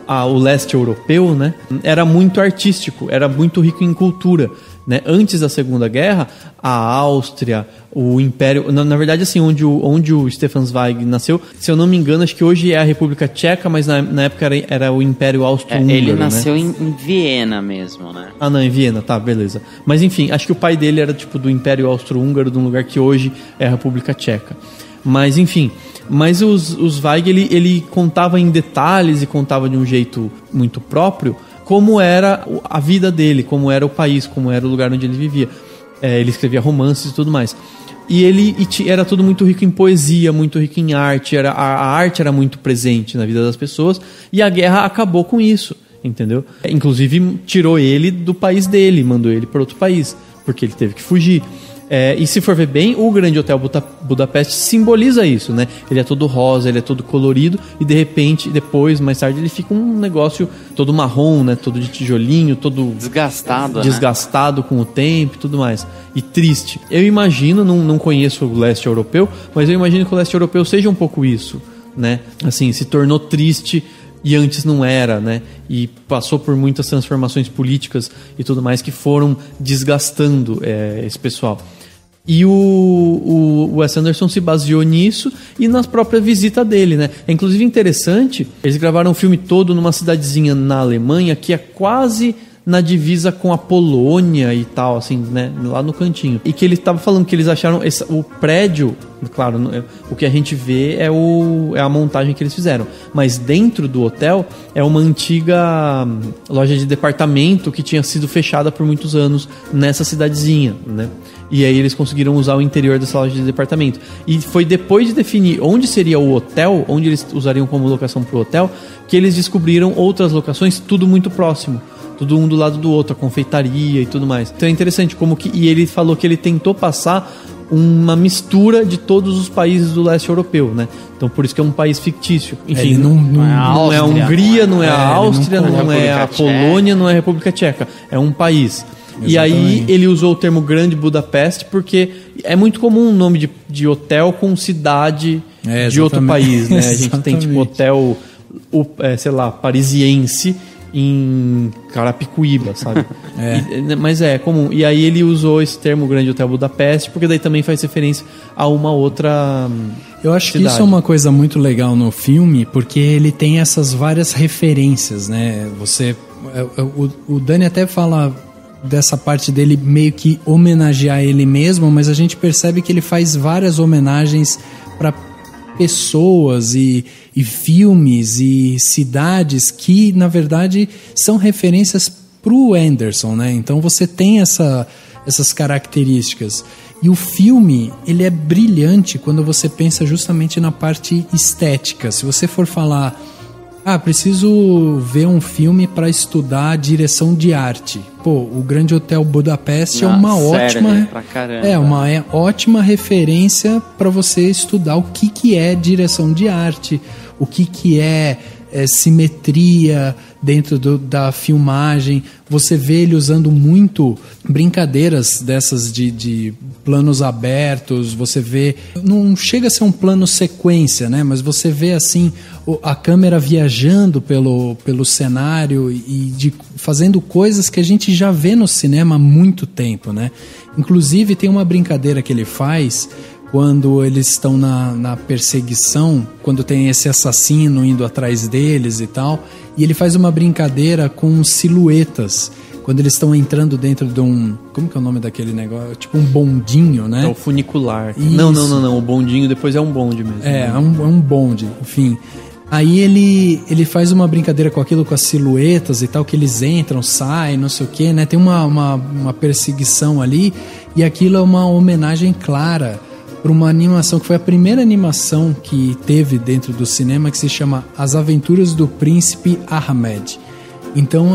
o leste europeu, né, era muito artístico, era muito rico em cultura, né? Antes da Segunda Guerra, a Áustria, o Império... Na verdade, assim, onde o Stefan Zweig nasceu, se eu não me engano, acho que hoje é a República Tcheca, mas na época era o Império Austro-Húngaro, ele nasceu, né, em Viena mesmo, né? Ah, não, em Viena, tá, beleza. Mas enfim, acho que o pai dele era tipo do Império Austro-Húngaro, de um lugar que hoje é a República Tcheca. Mas enfim... Mas o Zweig, ele contava em detalhes e contava de um jeito muito próprio como era a vida dele, como era o país, como era o lugar onde ele vivia. Ele escrevia romances e tudo mais. E era tudo muito rico em poesia, muito rico em arte. A arte era muito presente na vida das pessoas e a guerra acabou com isso, entendeu? Inclusive tirou ele do país dele, mandou ele para outro país, porque ele teve que fugir. E se for ver bem, o Grande Hotel Budapeste simboliza isso, né? Ele é todo rosa, ele é todo colorido e de repente, mais tarde, ele fica um negócio todo marrom, né? Todo de tijolinho, todo desgastado, né? Com o tempo e tudo mais. E triste. Eu imagino, não conheço o leste europeu, mas eu imagino que o leste europeu seja um pouco isso, né? Assim, se tornou triste e antes não era, né? E passou por muitas transformações políticas e tudo mais que foram desgastando esse pessoal. E o Wes Anderson se baseou nisso e na própria visita dele, né? É inclusive interessante, eles gravaram o filme todo numa cidadezinha na Alemanha que é quase na divisa com a Polônia e tal, assim, né? Lá no cantinho. E que ele estava falando que eles acharam o prédio, claro, o que a gente vê é a montagem que eles fizeram. Mas dentro do hotel é uma antiga loja de departamento que tinha sido fechada por muitos anos nessa cidadezinha, né? E aí eles conseguiram usar o interior dessa loja de departamento. E foi depois de definir onde seria o hotel, onde eles usariam como locação para o hotel, que eles descobriram outras locações, tudo muito próximo. Tudo um do lado do outro, a confeitaria e tudo mais. Então é interessante como que... E ele falou que ele tentou passar uma mistura de todos os países do leste europeu, né? Então por isso que é um país fictício. Enfim, não é a Hungria, não é a Áustria, não é a Polônia, não é a República Tcheca. É um país. Exatamente. E aí ele usou o termo Grande Budapeste porque é muito comum o nome de hotel com cidade de outro país, né? A gente tem tipo hotel, sei lá, parisiense em Carapicuíba, sabe? Mas é comum. E aí ele usou esse termo Grande Hotel Budapeste porque daí também faz referência a uma outra Eu acho cidade. Que isso é uma coisa muito legal no filme porque ele tem essas várias referências, né? O Dani até fala dessa parte dele meio que homenagear ele mesmo, mas a gente percebe que ele faz várias homenagens para pessoas e filmes e cidades que, na verdade, são referências pro Anderson, né? Então você tem essas características. E o filme, ele é brilhante quando você pensa justamente na parte estética. Se você for falar, preciso ver um filme para estudar direção de arte. Pô, o Grande Hotel Budapeste é uma ótima... uma ótima referência para você estudar o que é direção de arte, o que é simetria dentro da filmagem. Você vê ele usando muito brincadeiras dessas de planos abertos. Você vê, não chega a ser um plano sequência, né? Mas você vê assim a câmera viajando pelo cenário e fazendo coisas que a gente já vê no cinema há muito tempo, né? Inclusive tem uma brincadeira que ele faz quando eles estão na perseguição, quando tem esse assassino indo atrás deles e tal, e ele faz uma brincadeira com silhuetas, quando eles estão entrando dentro de um... Como que é o nome daquele negócio? Tipo um bondinho, né? É o funicular. Isso. Não, o bondinho depois é um bonde mesmo. É um bonde, enfim. Aí ele faz uma brincadeira com aquilo, com as silhuetas e tal, que eles entram, saem, não sei o quê, né? Tem uma perseguição ali, e aquilo é uma homenagem clara para uma animação que foi a primeira animação que teve dentro do cinema, que se chama As Aventuras do Príncipe Ahmed. Então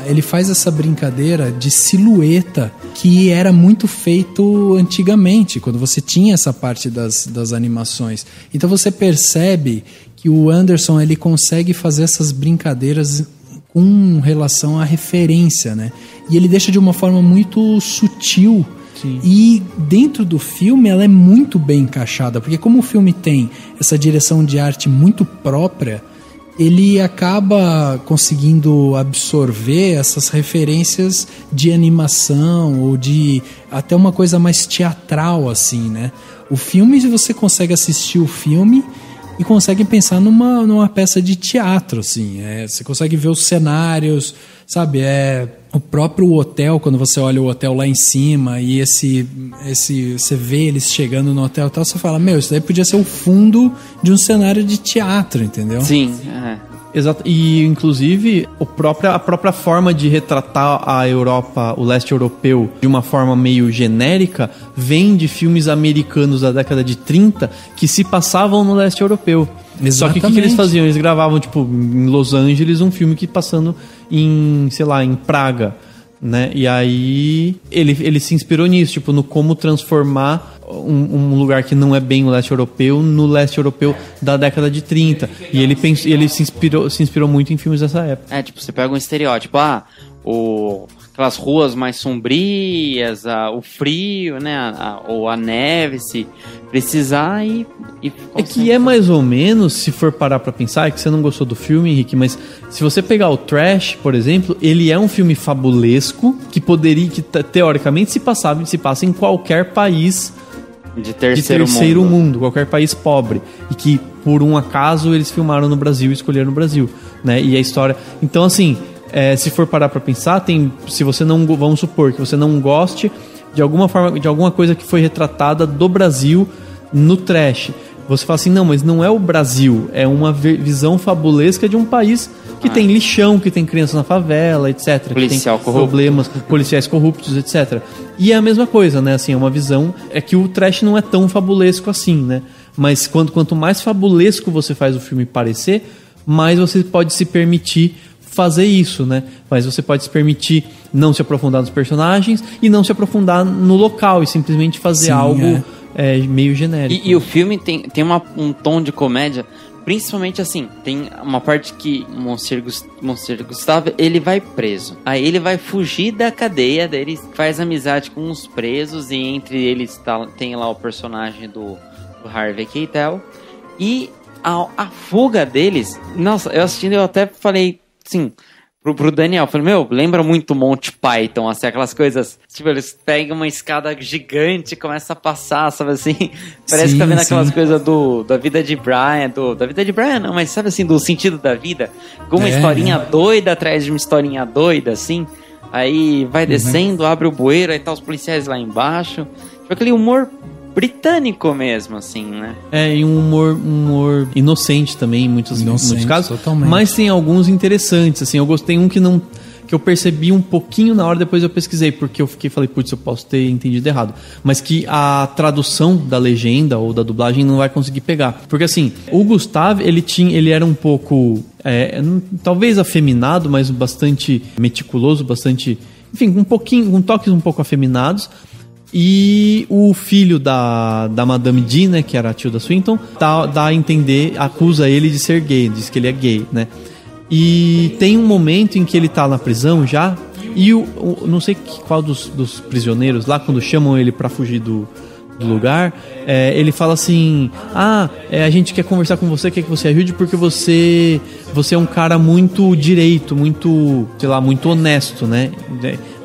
ele faz essa brincadeira de silhueta que era muito feito antigamente, quando você tinha essa parte das animações. Então você percebe que o Anderson ele consegue fazer essas brincadeiras com relação à referência, né? E ele deixa de uma forma muito sutil. Sim. E dentro do filme ela é muito bem encaixada, porque como o filme tem essa direção de arte muito própria, ele acaba conseguindo absorver essas referências de animação ou de até uma coisa mais teatral, assim, né? O filme, você consegue assistir o filme e consegue pensar numa peça de teatro, assim. Você consegue ver os cenários, sabe? O próprio hotel, quando você olha o hotel lá em cima e você vê eles chegando no hotel e tal, você fala, isso daí podia ser o fundo de um cenário de teatro, entendeu? Sim, exato. E inclusive a própria forma de retratar a Europa, o leste europeu, de uma forma meio genérica, vem de filmes americanos da década de 30 que se passavam no leste europeu. Exatamente. Só que o que eles faziam? Eles gravavam, tipo, em Los Angeles, um filme que passando em, sei lá, em Praga, né? E aí ele se inspirou nisso, tipo, no como transformar um lugar que não é bem o leste europeu no leste europeu da década de 30. E ele se inspirou muito em filmes dessa época. Tipo, você pega um estereótipo, aquelas ruas mais sombrias, o frio, né? Ou a neve, se precisar e é que é mais ou menos, se for parar pra pensar, é que você não gostou do filme, Henrique, mas se você pegar o Trash, por exemplo, ele é um filme fabulesco que poderia, que teoricamente se passa em qualquer país de terceiro mundo, qualquer país pobre, e que por um acaso eles filmaram no Brasil e escolheram no Brasil, né? E a história, então assim, se for parar pra pensar, se você não, vamos supor que você não goste de alguma forma, de alguma coisa que foi retratada do Brasil no Trash, você fala assim, não, mas não é o Brasil, é uma visão fabulesca de um país que tem lixão, que tem crianças na favela, etc. Policial que tem problemas, policiais corruptos, etc. E é a mesma coisa, né? Assim, é uma visão, é que o Trash não é tão fabulesco assim, né? Mas quanto mais fabulesco você faz o filme parecer, mais você pode se permitir fazer isso, né? Mas você pode se permitir não se aprofundar nos personagens e não se aprofundar no local e simplesmente fazer algo meio genérico. E o filme tem um tom de comédia, principalmente assim, tem uma parte que Monsieur Gustave, ele vai preso. Aí ele vai fugir da cadeia, daí ele faz amizade com os presos e entre eles tem lá o personagem do Harvey Keitel. E a fuga deles, nossa, eu assistindo eu até falei assim pro Daniel, falei, lembra muito Monty Python, assim, aquelas coisas, tipo, eles pegam uma escada gigante e começam a passar, sabe assim, parece que tá vendo aquelas coisas da vida de Brian, da vida de Brian não, mas sabe assim, do sentido da vida, com uma historinha doida atrás de uma historinha doida, assim, aí vai descendo, abre o bueiro, aí tá os policiais lá embaixo, tipo aquele humor britânico mesmo, assim, né? E um humor inocente também, em muitos casos. Totalmente. Mas tem alguns interessantes, assim. Eu gostei que eu percebi um pouquinho na hora, depois eu pesquisei, porque eu falei, putz, eu posso ter entendido errado. Mas que a tradução da legenda ou da dublagem não vai conseguir pegar. Porque, assim, o Gustave, ele era um pouco, talvez afeminado, mas bastante meticuloso, bastante, enfim, com toques um pouco afeminados. E o filho da Madame D, né, que era a Tilda Swinton, dá a entender, acusa ele de ser gay, diz que ele é gay, né? E tem um momento em que ele tá na prisão já, e não sei qual dos prisioneiros lá, quando chamam ele pra fugir do lugar, ele fala assim, a gente quer conversar com você, quer que você ajude, porque você é um cara muito direito, muito, sei lá, muito honesto, né?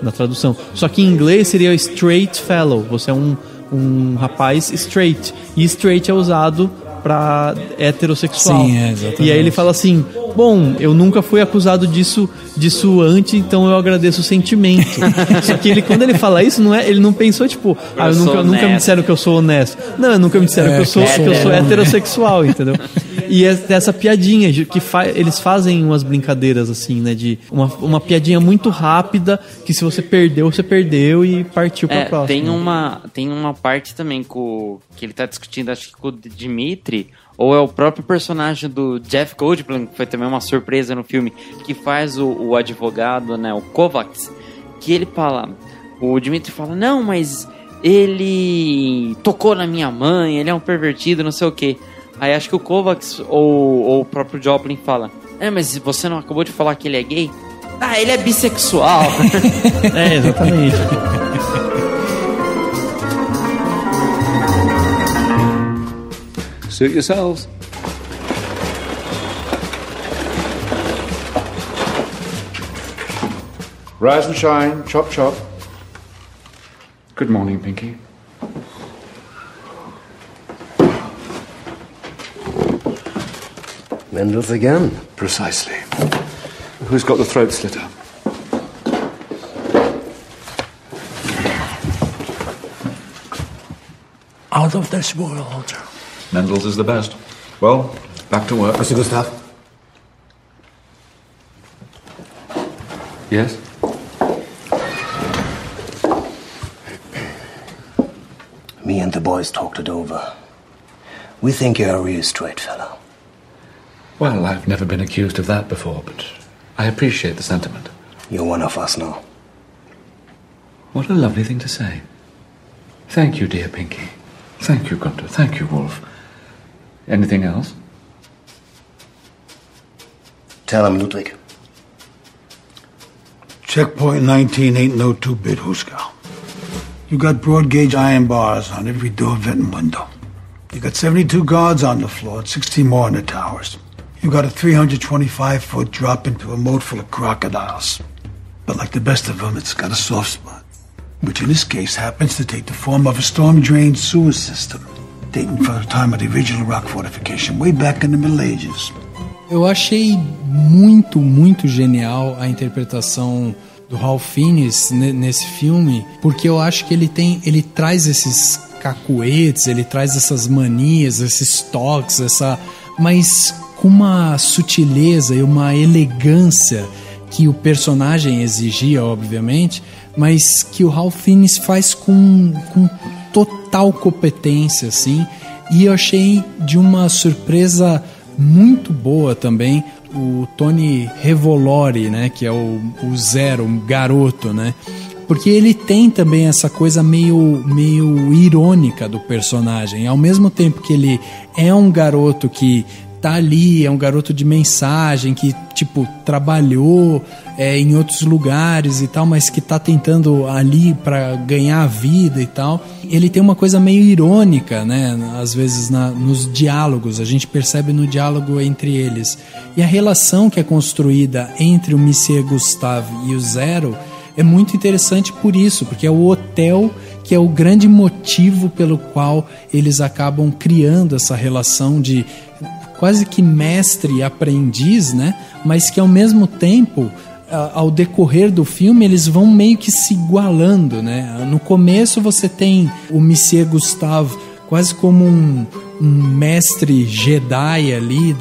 Na tradução. Só que em inglês seria straight fellow. Você é um rapaz straight. E straight é usado pra heterossexual. Sim, exatamente. E aí ele fala assim, bom, eu nunca fui acusado disso antes, então eu agradeço o sentimento. Só que quando ele fala isso, ele não pensou tipo, nunca me disseram que eu sou honesto. Não, nunca me disseram que eu sou heterossexual, entendeu? E essa piadinha que eles fazem umas brincadeiras assim, né, de uma piadinha muito rápida, que se você perdeu, você perdeu e partiu pra próxima. Tem uma parte também que ele tá discutindo, acho que com o Dimitri, ou é o próprio personagem do Jeff Goldblum, que foi também uma surpresa no filme, que faz o advogado, né, o Kovacs, que ele fala, o Dimitri fala, não, mas ele tocou na minha mãe, ele é um pervertido, não sei o quê. Aí acho que o Kovacs ou o próprio Joplin fala, mas você não acabou de falar que ele é gay? Ele é bissexual. Exatamente. Suit yourselves. Rise and shine, chop chop. Good morning, Pinky. Mendel's again. Precisely. Who's got the throat slitter? Out of this world. Mendel's is the best. Well, back to work. Mr. Gustav? Yes? Me and the boys talked it over. We think you're a real straight fellow. Well, I've never been accused of that before, but I appreciate the sentiment. You're one of us now. What a lovely thing to say. Thank you, dear Pinky. Thank you, Gunther. Thank you, Wolf. Anything else? Tell him, Ludwig. Checkpoint 19 ain't no 2-bit, Huskow. You got broad gauge iron bars on every door, vent, and window. You got 72 guards on the floor and 16 more in the towers. You got a 325-foot drop into a moat full of crocodiles. But like the best of them, it's got a soft spot, which in this case happens to take the form of a storm-drained sewer system, dating from the time of the original rock fortification, way back in the Middle Ages. Eu achei muito, muito genial a interpretação do Ralph Fiennes nesse filme, porque eu acho que ele traz esses cacuetes, ele traz essas manias, esses toques, mas com uma sutileza e uma elegância que o personagem exigia, obviamente, mas que o Ralph Fiennes faz com total competência, assim, e eu achei de uma surpresa muito boa também o Tony Revolori, né, que é o Zero, um garoto, né, porque ele tem também essa coisa meio irônica do personagem, ao mesmo tempo que ele é um garoto que tá ali, é um garoto de mensagem, que tipo trabalhou em outros lugares e tal, mas que tá tentando ali para ganhar a vida e tal. Ele tem uma coisa meio irônica, né? Às vezes nos diálogos, a gente percebe no diálogo entre eles. E a relação que é construída entre o Monsieur Gustave e o Zero é muito interessante por isso, porque é o hotel que é o grande motivo pelo qual eles acabam criando essa relação de quase que mestre e aprendiz, né? Mas que ao mesmo tempo, ao decorrer do filme, eles vão meio que se igualando, né? No começo você tem o Monsieur Gustave quase como um mestre Jedi ali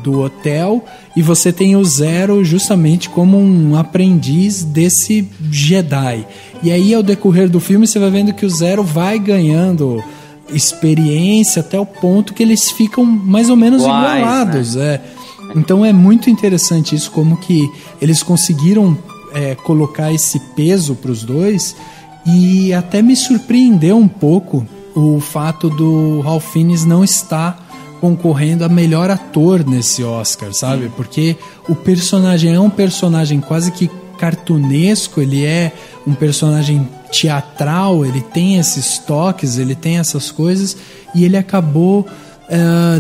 do hotel, e você tem o Zero justamente como um aprendiz desse Jedi. E aí ao decorrer do filme você vai vendo que o Zero vai ganhando experiência até o ponto que eles ficam mais ou menos igualados, né? Então é muito interessante isso, como que eles conseguiram colocar esse peso para os dois, e até me surpreendeu um pouco o fato do Ralph Fiennes não estar concorrendo a melhor ator nesse Oscar, sabe? Porque o personagem é um personagem quase que cartunesco, ele é um personagem teatral, ele tem esses toques, ele tem essas coisas, e ele acabou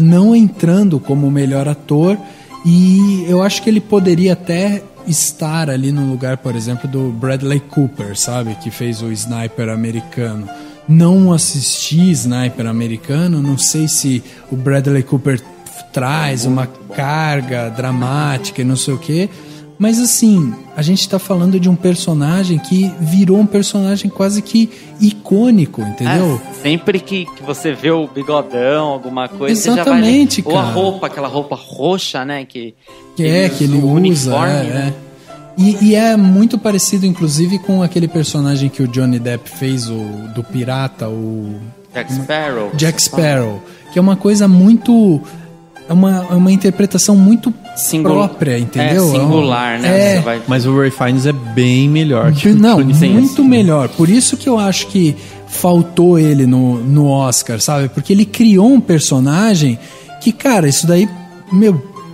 não entrando como melhor ator, e eu acho que ele poderia até estar ali no lugar, por exemplo, do Bradley Cooper, sabe? Que fez o Sniper Americano. Não assisti Sniper Americano, não sei se o Bradley Cooper traz uma carga dramática e não sei o quê, mas assim, a gente tá falando de um personagem que virou um personagem quase que icônico, entendeu? Sempre que você vê o bigodão, alguma coisa, exatamente, você já vai... Ou a roupa, aquela roupa roxa, né? Que ele usa, uniforme, né? E é muito parecido, inclusive, com aquele personagem que o Johnny Depp fez, do pirata, o... Jack Sparrow, que é uma coisa muito... É uma interpretação muito própria, entendeu? Singular, né? Mas o Ray Fiennes é bem melhor que Não, muito melhor. Por isso que eu acho que faltou ele no Oscar, sabe? Porque ele criou um personagem que, cara, isso daí,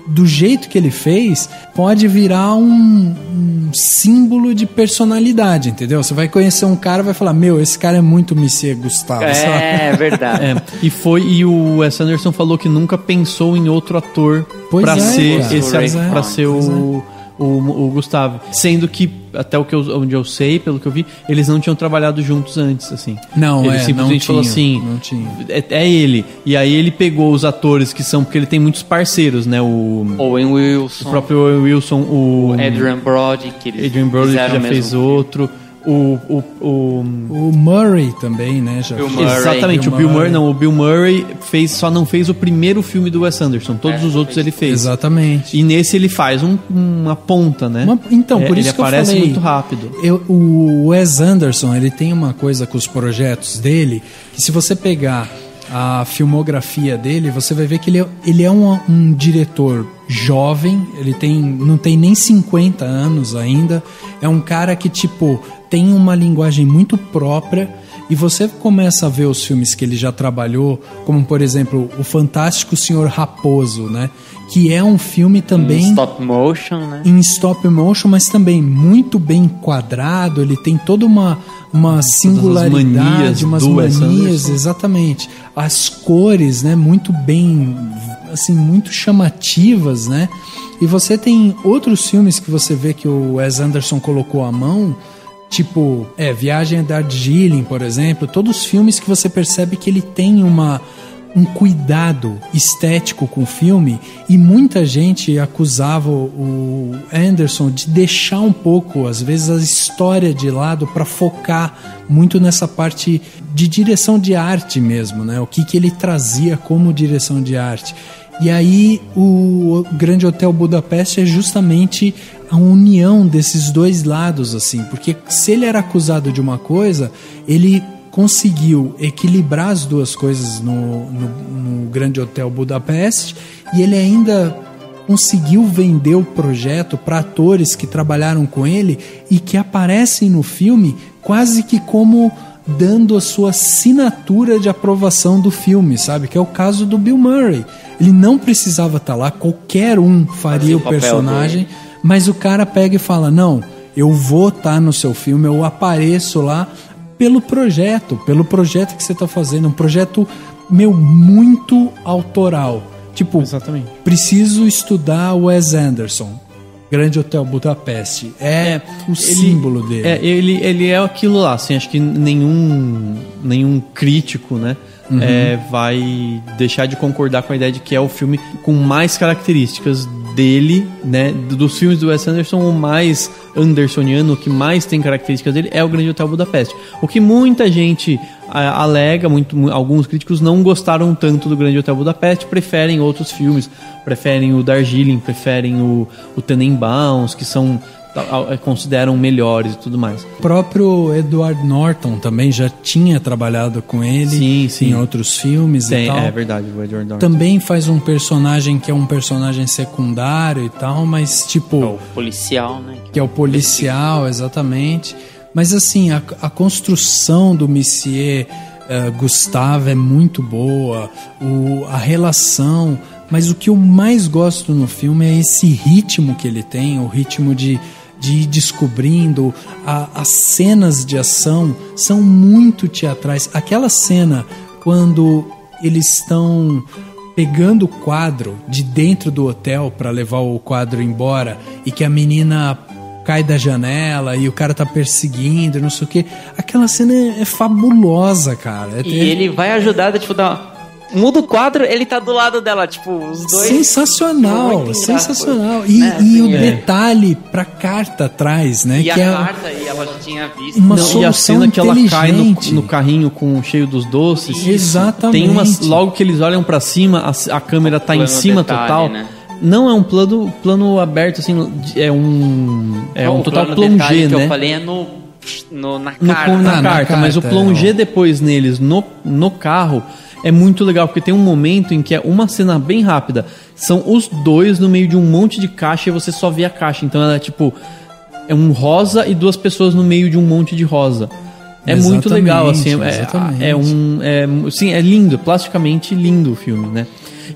do jeito que ele fez, pode virar um símbolo de personalidade, entendeu? Você vai conhecer um cara e vai falar, esse cara é muito Monsieur Gustave, sabe? É verdade. E o Wes Anderson falou que nunca pensou em outro ator pra ser o Gustavo, sendo que até onde eu sei, pelo que eu vi, eles não tinham trabalhado juntos antes, assim. Não, ele simplesmente falou assim, não tinha. É ele. E aí ele pegou os atores que são, porque ele tem muitos parceiros, né? O Owen Wilson, o próprio Owen Wilson, o Adrian Brody, que já fez outro. O Murray também, né? Exatamente, o Bill Murray. Não, o Bill Murray só não fez o primeiro filme do Wes Anderson. Todos os outros ele fez. Exatamente. E nesse ele faz uma ponta, né? Então, por isso ele que eu aparece falei, muito rápido. O Wes Anderson, ele tem uma coisa com os projetos dele, que se você pegar a filmografia dele, você vai ver que ele é um diretor jovem, ele não tem nem 50 anos ainda, é um cara que, tipo, tem uma linguagem muito própria, E você começa a ver os filmes que ele já trabalhou, como por exemplo O Fantástico Senhor Raposo, né? Que é um filme também... Em stop motion, né? Em stop motion, mas também muito bem enquadrado. Ele tem toda uma singularidade, umas manias, exatamente. As cores, né? Muito bem, assim, muito chamativas, né? E você tem outros filmes que você vê que o Wes Anderson colocou à mão, tipo, Viagem a Darjeeling, por exemplo. Todos os filmes que você percebe que ele tem um cuidado estético com o filme, e muita gente acusava o Anderson de deixar um pouco, às vezes, a história de lado para focar muito nessa parte de direção de arte mesmo, né? O que ele trazia como direção de arte. E aí o Grande Hotel Budapeste é justamente a união desses dois lados, assim, porque se ele era acusado de uma coisa, ele conseguiu equilibrar as duas coisas no Grande Hotel Budapeste, e ele ainda conseguiu vender o projeto para atores que trabalharam com ele e que aparecem no filme quase que como dando a sua assinatura de aprovação do filme, sabe? Que é o caso do Bill Murray. Ele não precisava estar lá, qualquer um faria o personagem, mas o cara pega e fala, não, eu vou estar no seu filme, eu apareço lá pelo projeto que você está fazendo, um projeto, muito autoral. Tipo, exatamente. Preciso estudar o Wes Anderson. Grande Hotel Budapeste. O símbolo dele. Ele é aquilo lá, assim, acho que nenhum crítico, né, vai deixar de concordar com a ideia de que é o filme com mais características dele, né, dos filmes do Wes Anderson, o mais andersoniano, o que mais tem características dele é o Grande Hotel Budapeste. O que muita gente alega, alguns críticos não gostaram tanto do Grande Hotel Budapeste, preferem outros filmes, preferem o Darjeeling, preferem o Tenenbaums, que consideram melhores e tudo mais. O próprio Edward Norton também já tinha trabalhado com ele em outros filmes e tal. É verdade, o Edward Norton. Também faz um personagem que é um personagem secundário e tal, mas tipo... É o policial, né? Que é o policial, exatamente. Mas assim, a construção do Monsieur Gustave é muito boa, a relação... Mas o que eu mais gosto no filme é esse ritmo que ele tem, o ritmo de ir descobrindo. As cenas de ação são muito teatrais. Aquela cena quando eles estão pegando o quadro de dentro do hotel para levar o quadro embora e que a menina cai da janela e o cara tá perseguindo, não sei o que. Aquela cena é fabulosa, cara. E ele vai ajudar, tipo, muda o quadro, ele tá do lado dela, tipo, os dois. Sensacional, sensacional. E o detalhe pra carta atrás, né? E que a carta, e ela já tinha visto. E a cena que ela cai no carrinho cheio dos doces. Isso. Exatamente. Tem logo que eles olham pra cima, a câmera tá em cima detalhe, total. Né? Não é um plano aberto, assim, é um total plongé, né? Que eu falei na carta, mas o plongé depois neles, no carro, é muito legal, porque tem um momento em que é uma cena bem rápida. São os dois no meio de um monte de caixa e você só vê a caixa. Então ela é tipo... É um rosa e duas pessoas no meio de um monte de rosa. É muito legal, assim. É lindo, plasticamente lindo o filme, né?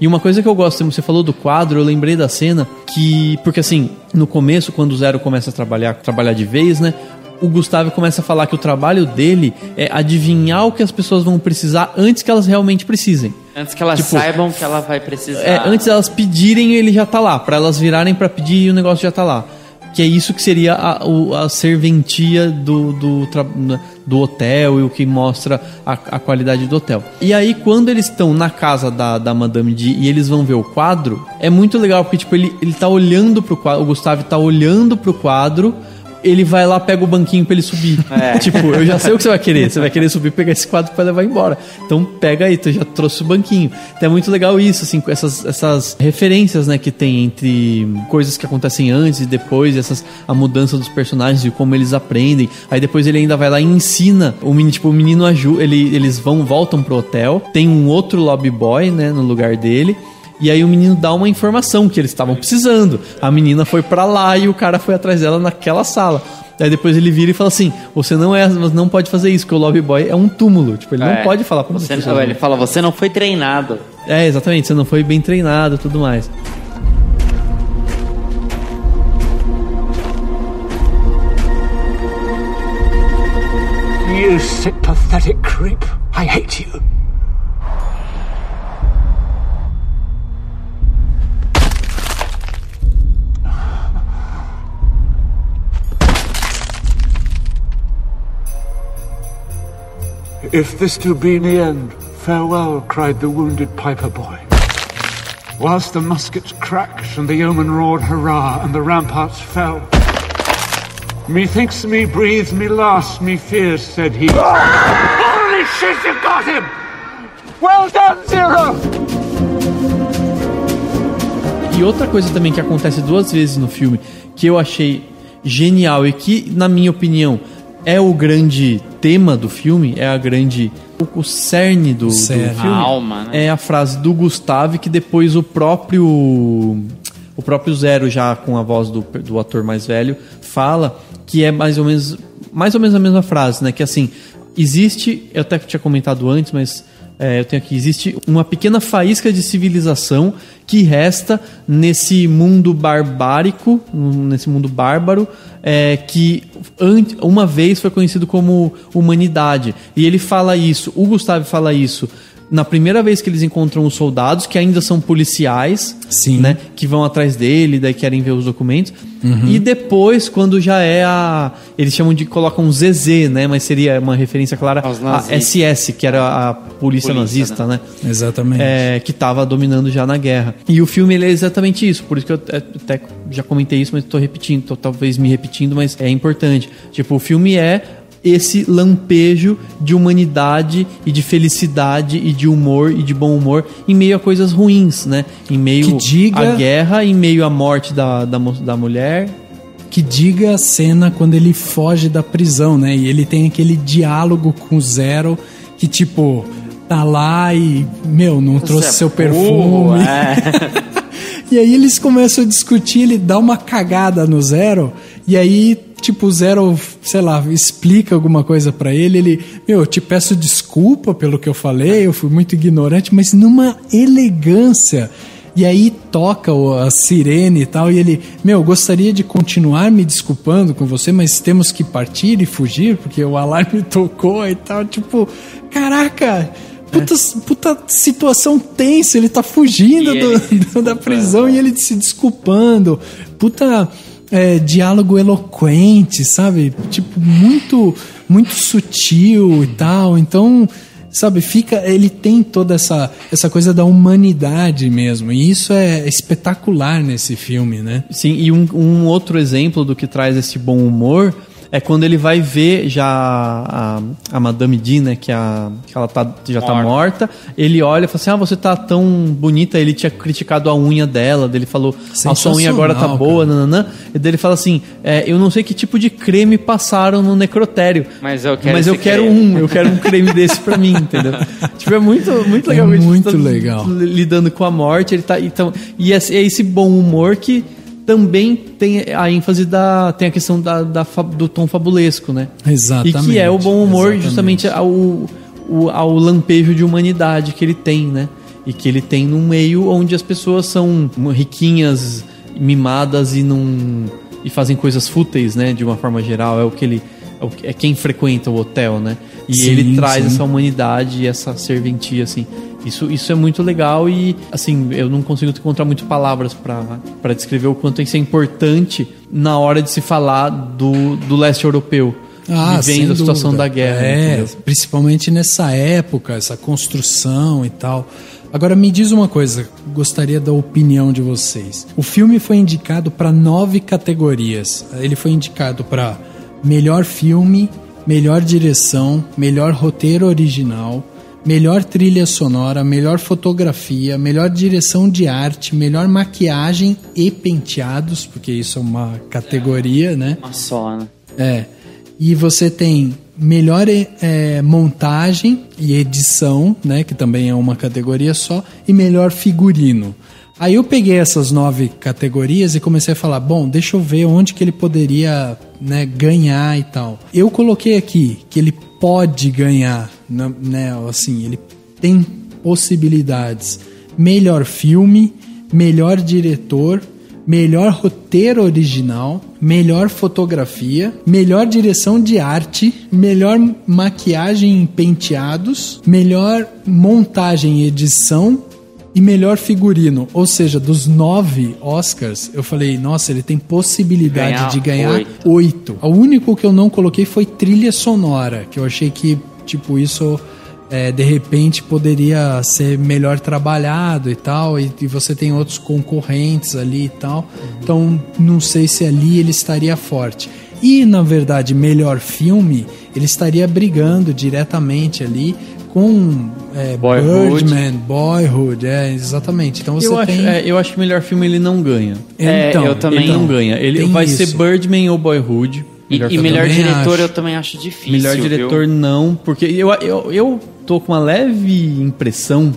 E uma coisa que eu gosto, você falou do quadro, eu lembrei da cena que... Porque assim, no começo, quando o Zero começa a trabalhar de vez, né? O Gustavo começa a falar que o trabalho dele é adivinhar o que as pessoas vão precisar antes que elas realmente precisem. Antes que elas saibam que ela vai precisar. Antes delas pedirem, ele já tá lá. Pra elas virarem pra pedir e o negócio já tá lá. Que é isso que seria a serventia do hotel e o que mostra a qualidade do hotel. E aí, quando eles estão na casa da Madame D e eles vão ver o quadro, é muito legal, porque tipo, ele tá olhando pro quadro, o Gustavo tá olhando pro quadro, ele vai lá, pega o banquinho pra ele subir. Tipo, eu já sei o que você vai querer. Você vai querer subir, pegar esse quadro pra levar embora. Então pega aí, tu já trouxe o banquinho. Então é muito legal isso, assim, com essas referências, né, que tem entre coisas que acontecem antes e depois, a mudança dos personagens e como eles aprendem. Aí depois ele ainda vai lá e ensina o menino ajuda, eles voltam pro hotel. Tem um outro lobby boy, né, no lugar dele. E aí o menino dá uma informação que eles estavam precisando. A menina foi pra lá e o cara foi atrás dela naquela sala. Daí depois ele vira e fala assim, você não pode fazer isso, porque o lobby boy é um túmulo. Tipo, ele não pode falar como você. Ele fala, você não foi treinado. É, exatamente, você não foi bem treinado e tudo mais. You sick, pathetic creep. I hate you. If this too be the end, farewell, cried the wounded piper boy. Whilst the muskets cracked and the yeomen roared hurrah and the ramparts fell. Methinks me breathes me last, me fears, said he. Holy shit, you got him! Well done, Zero! E outra coisa também que acontece 2 vezes no filme, que eu achei genial e que, na minha opinião, é o grande tema do filme, é o cerne do filme, a alma, né? É a frase do Gustave que depois o próprio Zero, já com a voz do ator mais velho, fala, que é mais ou menos a mesma frase, né? Que assim, existe, eu até tinha comentado antes, mas eu tenho aqui, existe uma pequena faísca de civilização que resta nesse mundo barbárico, nesse mundo bárbaro, que uma vez foi conhecido como humanidade. E ele fala isso, o Gustavo fala isso na primeira vez que eles encontram os soldados, que ainda são policiais, sim, né, que vão atrás dele, daí querem ver os documentos. E depois, quando já é eles colocam ZZ, né, mas seria uma referência clara a SS, que era a polícia nazista, né? Exatamente. Que estava dominando já na guerra. E o filme, ele é exatamente isso, por isso que eu até já comentei isso, mas estou repetindo, tô talvez me repetindo, mas é importante. Tipo, o filme é esse lampejo de humanidade e de felicidade e de humor e de bom humor em meio a coisas ruins, né? Em meio à guerra, em meio à morte da mulher. Que diga a cena quando ele foge da prisão, né? E ele tem aquele diálogo com o Zero que, tipo, tá lá e, não trouxe seu perfume. E aí eles começam a discutir, ele dá uma cagada no Zero, e aí, tipo, o Zero, sei lá, explica alguma coisa pra ele, eu te peço desculpa pelo que eu falei, eu fui muito ignorante, mas numa elegância. E aí toca a sirene e tal, e ele, gostaria de continuar me desculpando com você, mas temos que partir e fugir, porque o alarme tocou e tal, tipo, caraca... Puta situação tensa, ele tá fugindo da prisão e ele se desculpando. Puta diálogo eloquente, sabe? Tipo, muito, muito sutil e tal. Então, sabe, ele tem toda essa coisa da humanidade mesmo. E isso é espetacular nesse filme, né? Sim, e um outro exemplo do que traz esse bom humor é quando ele vai ver já a Madame D, né, que ela já tá morta. Ele olha e fala assim, você tá tão bonita. Ele tinha criticado a unha dela, ele falou, a sua unha agora tá boa, nananã. E daí ele fala assim, eu não sei que tipo de creme passaram no necrotério, mas eu quero um creme desse pra mim, entendeu? Tipo, é muito, muito legal. Muito legal. Lidando com a morte, ele tá, então, e é esse bom humor que também tem a ênfase tem a questão do tom fabulesco, né? Exatamente. E que é o bom humor justamente ao lampejo de humanidade que ele tem, né? E que ele tem num meio onde as pessoas são riquinhas, mimadas e fazem coisas fúteis, né? De uma forma geral, é quem frequenta o hotel, né? E ele traz essa humanidade e essa serventia, assim. Isso é muito legal e, assim, eu não consigo encontrar muitas palavras para descrever o quanto isso é importante na hora de se falar do leste europeu. Vivendo a situação da guerra. Principalmente nessa época, essa construção e tal. Agora, me diz uma coisa, gostaria da opinião de vocês. O filme foi indicado para 9 categorias. Ele foi indicado para melhor filme, melhor direção, melhor roteiro original, melhor trilha sonora, melhor fotografia, melhor direção de arte, melhor maquiagem e penteados, porque isso é uma categoria, né? Uma só, né? E você tem melhor montagem e edição, né? Que também é uma categoria só, e melhor figurino. Aí eu peguei essas 9 categorias e comecei a falar, bom, deixa eu ver onde que ele poderia, né, ganhar e tal. Eu coloquei aqui que ele pode ganhar, né, assim, ele tem possibilidades. Melhor filme, melhor diretor, melhor roteiro original, melhor fotografia, melhor direção de arte, melhor maquiagem em penteados, melhor montagem e edição e melhor figurino. Ou seja, dos 9 Oscars, eu falei, nossa, ele tem possibilidade de ganhar 8. O único que eu não coloquei foi trilha sonora, que eu achei que, tipo, isso... de repente poderia ser melhor trabalhado e tal, e você tem outros concorrentes ali e tal, então não sei se ali ele estaria forte. E na verdade, melhor filme, ele estaria brigando diretamente ali com Birdman, Boyhood, exatamente. Então você eu acho que melhor filme ele não ganha. Eu também ele não ganha. Ele vai ser Birdman ou Boyhood. E melhor diretor eu também acho difícil. Melhor diretor não, porque eu tô com uma leve impressão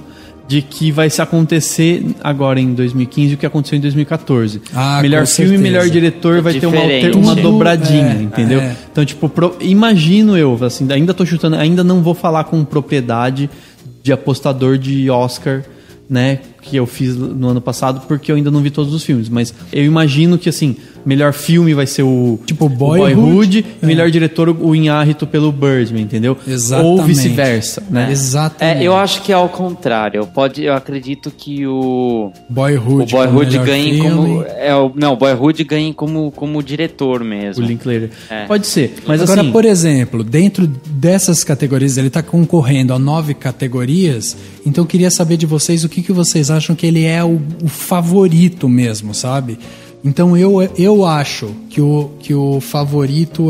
de que vai se acontecer agora em 2015 o que aconteceu em 2014. Melhor filme e melhor diretor vai ter uma dobradinha, entendeu? Então, tipo, imagino eu, assim, ainda tô chutando, ainda não vou falar com propriedade de apostador de Oscar, né, que eu fiz no ano passado, porque eu ainda não vi todos os filmes, mas eu imagino que, assim, melhor filme vai ser o Boyhood e melhor diretor o Inhárrito pelo Birdman, entendeu? Exatamente. Ou vice-versa, né? Exatamente. Eu acho que é ao contrário. Eu acredito que o Boyhood ganhe como... o Boyhood ganhe como diretor mesmo. O Linklater. Pode ser, mas agora, assim... por exemplo, dentro dessas categorias, ele está concorrendo a 9 categorias, então eu queria saber de vocês o que vocês acham que ele é o favorito mesmo, sabe? Então eu acho que o favorito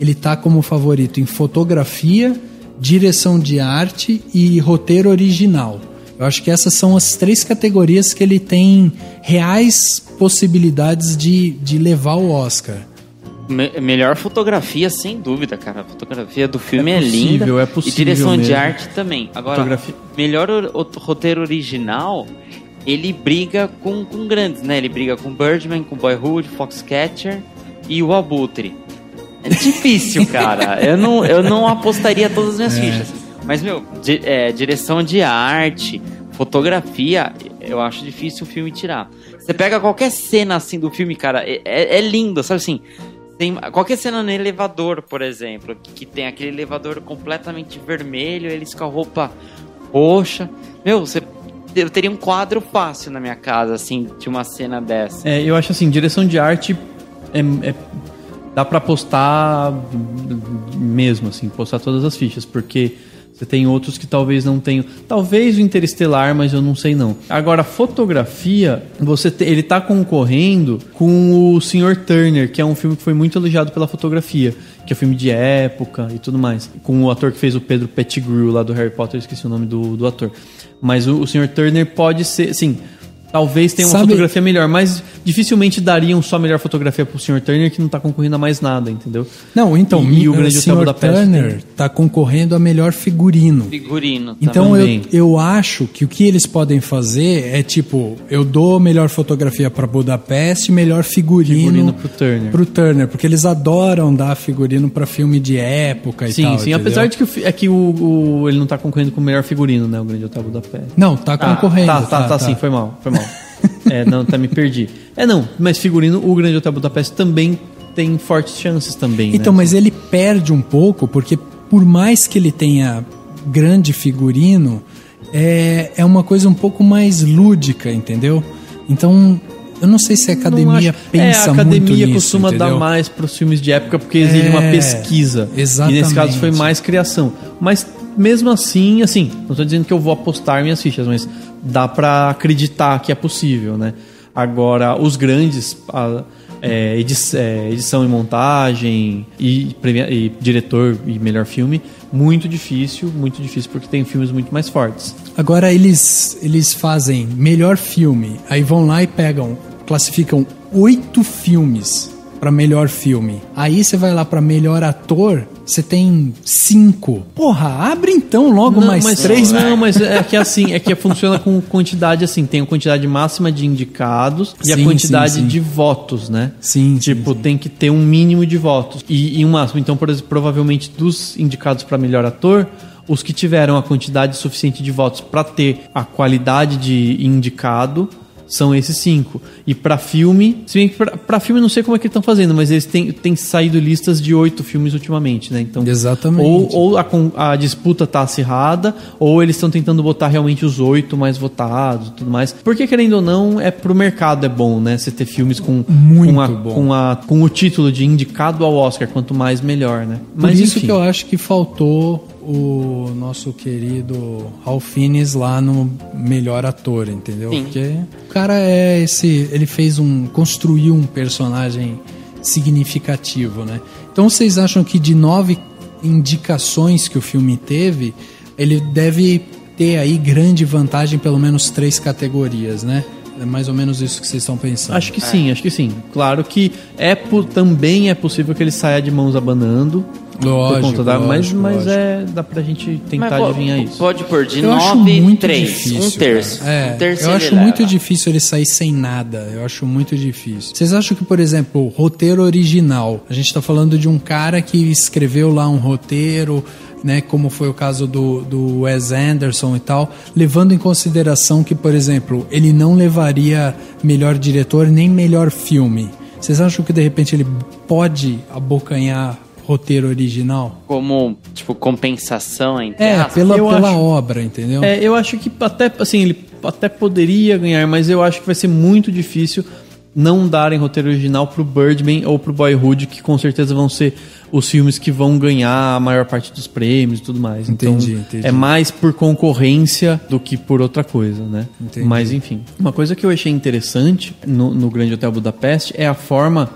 ele tá como favorito em fotografia, direção de arte e roteiro original. Eu acho que essas são as 3 categorias que ele tem reais possibilidades de levar o Oscar. Melhor fotografia, sem dúvida, cara. A fotografia do filme é linda. É possível. E direção mesmo. de arte também. Agora, melhor roteiro original... Ele briga com grandes, né? Ele briga com Birdman, com Boyhood, Foxcatcher e o Abutre. É difícil, cara. Eu não apostaria todas as minhas fichas. Mas, direção de arte, fotografia, eu acho difícil o filme tirar. Você pega qualquer cena assim do filme, cara, é lindo, sabe assim? Tem qualquer cena no elevador, por exemplo, que tem aquele elevador completamente vermelho, eles com a roupa roxa. Eu teria um quadro fácil na minha casa, assim, de uma cena dessa. Eu acho assim, direção de arte dá pra postar mesmo, assim, postar todas as fichas, porque você tem outros que talvez não tenham. Talvez o Interestelar, mas eu não sei não. Agora, fotografia, ele tá concorrendo com o Sr. Turner, que é um filme que foi muito elogiado pela fotografia, que é um filme de época e tudo mais. Com o ator que fez o Pedro Pettigrew lá do Harry Potter, eu esqueci o nome do ator. Mas o Sr. Turner pode ser, sim, talvez tenha uma fotografia melhor, mas dificilmente dariam só a melhor fotografia pro Sr. Turner, que não tá concorrendo a mais nada, entendeu? Não, então, e o Grande Hotel Budapeste Turner tá concorrendo a melhor figurino. Então eu acho que o que eles podem fazer é tipo, eu dou melhor fotografia para Budapeste, melhor figurino pro Turner, porque eles adoram dar figurino para filme de época e tal. Sim, apesar de que ele não tá concorrendo com o melhor figurino, né, o Grande Hotel Budapeste. Não, tá concorrendo. Tá, sim, foi mal. Me perdi. Mas figurino, o Grande Hotel Budapeste também tem fortes chances também. Então, né? Mas ele perde um pouco, porque por mais que ele tenha grande figurino, é uma coisa um pouco mais lúdica, entendeu? Então, eu não sei se a academia pensa muito nisso. A academia costuma dar mais para os filmes de época, porque exige uma pesquisa. Exatamente. E nesse caso foi mais criação. Mas mesmo assim, não estou dizendo que eu vou apostar minhas fichas, mas dá para acreditar que é possível, né? Agora, os grandes, edição e montagem e diretor e melhor filme, muito difícil, porque tem filmes muito mais fortes. Agora eles fazem melhor filme, aí vão lá e classificam 8 filmes pra melhor filme. Aí você vai lá pra melhor ator, você tem 5. Porra, abre então logo mais 3. Não, mas é que assim, funciona com quantidade assim, tem a quantidade máxima de indicados e a quantidade de votos, né? Sim. Tem que ter um mínimo de votos e um máximo. Então, por exemplo, provavelmente dos indicados pra melhor ator, os que tiveram a quantidade suficiente de votos pra ter a qualidade de indicado são esses 5. E pra filme, se bem que pra filme eu não sei como é que eles estão fazendo, mas eles têm saído listas de 8 filmes ultimamente, né? Então, exatamente. Ou a disputa tá acirrada, ou eles estão tentando botar realmente os 8 mais votados e tudo mais. Porque, querendo ou não, pro mercado é bom, né? Você ter filmes com o título de indicado ao Oscar, quanto mais melhor, né? Mas por isso enfim, que eu acho que faltou o nosso querido Ralph Fiennes lá no melhor ator, entendeu? Sim. Porque o cara ele construiu um personagem significativo, né? Então vocês acham que de 9 indicações que o filme teve, ele deve ter aí grande vantagem, pelo menos 3 categorias, né? É mais ou menos isso que vocês estão pensando. Acho que sim. Claro que também é possível que ele saia de mãos abanando. Lógico, mas dá pra gente tentar adivinhar isso. Pode pôr de 9, 3, um terço. Eu acho muito difícil ele sair sem nada. Eu acho muito difícil. Vocês acham que, por exemplo, o roteiro original, a gente tá falando de um cara que escreveu lá um roteiro, né, como foi o caso do Wes Anderson e tal, levando em consideração que, por exemplo, ele não levaria melhor diretor nem melhor filme. Vocês acham que de repente ele pode abocanhar roteiro original? Como, compensação, entre aspas? Pela obra, entendeu? Eu acho que até, assim, ele até poderia ganhar, mas eu acho que vai ser muito difícil não darem roteiro original pro Birdman ou pro Boyhood, que com certeza vão ser os filmes que vão ganhar a maior parte dos prêmios e tudo mais. Entendi. É mais por concorrência do que por outra coisa, né? Entendi. Mas, enfim. Uma coisa que eu achei interessante no Grande Hotel Budapeste é a forma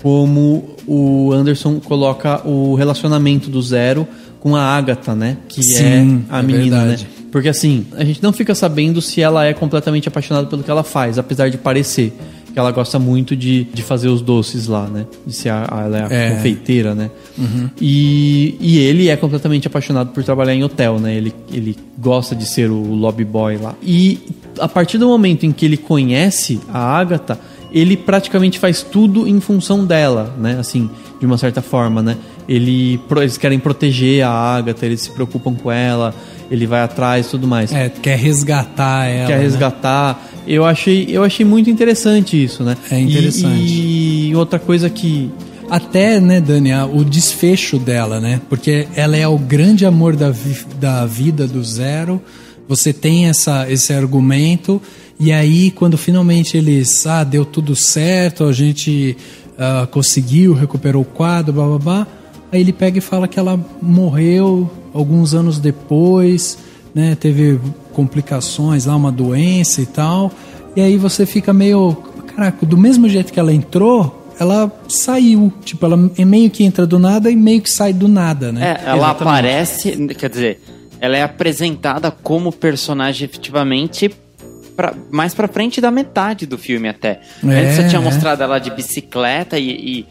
como o Anderson coloca o relacionamento do Zero com a Agatha, né? Que Sim, é a menina, verdade, né? Porque assim, a gente não fica sabendo se ela é completamente apaixonada pelo que ela faz, apesar de parecer que ela gosta muito de fazer os doces lá, né? De ser ela é a confeiteira, né? Uhum. E ele é completamente apaixonado por trabalhar em hotel, né? Ele gosta de ser o lobby boy lá. E a partir do momento em que ele conhece a Agatha, ele praticamente faz tudo em função dela, né? Assim, de uma certa forma, né? Eles querem proteger a Agatha, eles se preocupam com ela, ele vai atrás e tudo mais. Quer resgatar ela. Quer resgatar. Né? Eu achei muito interessante isso, né? É interessante. E outra coisa que... Até, né, Dani, o desfecho dela, né? Porque ela é o grande amor da vida do Zero. Você tem esse argumento... E aí, quando finalmente eles... deu tudo certo, a gente conseguiu, recuperou o quadro, blá, blá, blá. Aí ele pega e fala que ela morreu alguns anos depois, né? Teve complicações lá, uma doença e tal. E aí você fica meio... Caraca, do mesmo jeito que ela entrou, ela saiu. Tipo, ela meio que entra do nada e meio que sai do nada, né? Ela aparece... Quer dizer, ela é apresentada como personagem efetivamente... mais pra frente da metade do filme até. Antes você tinha mostrado ela de bicicleta e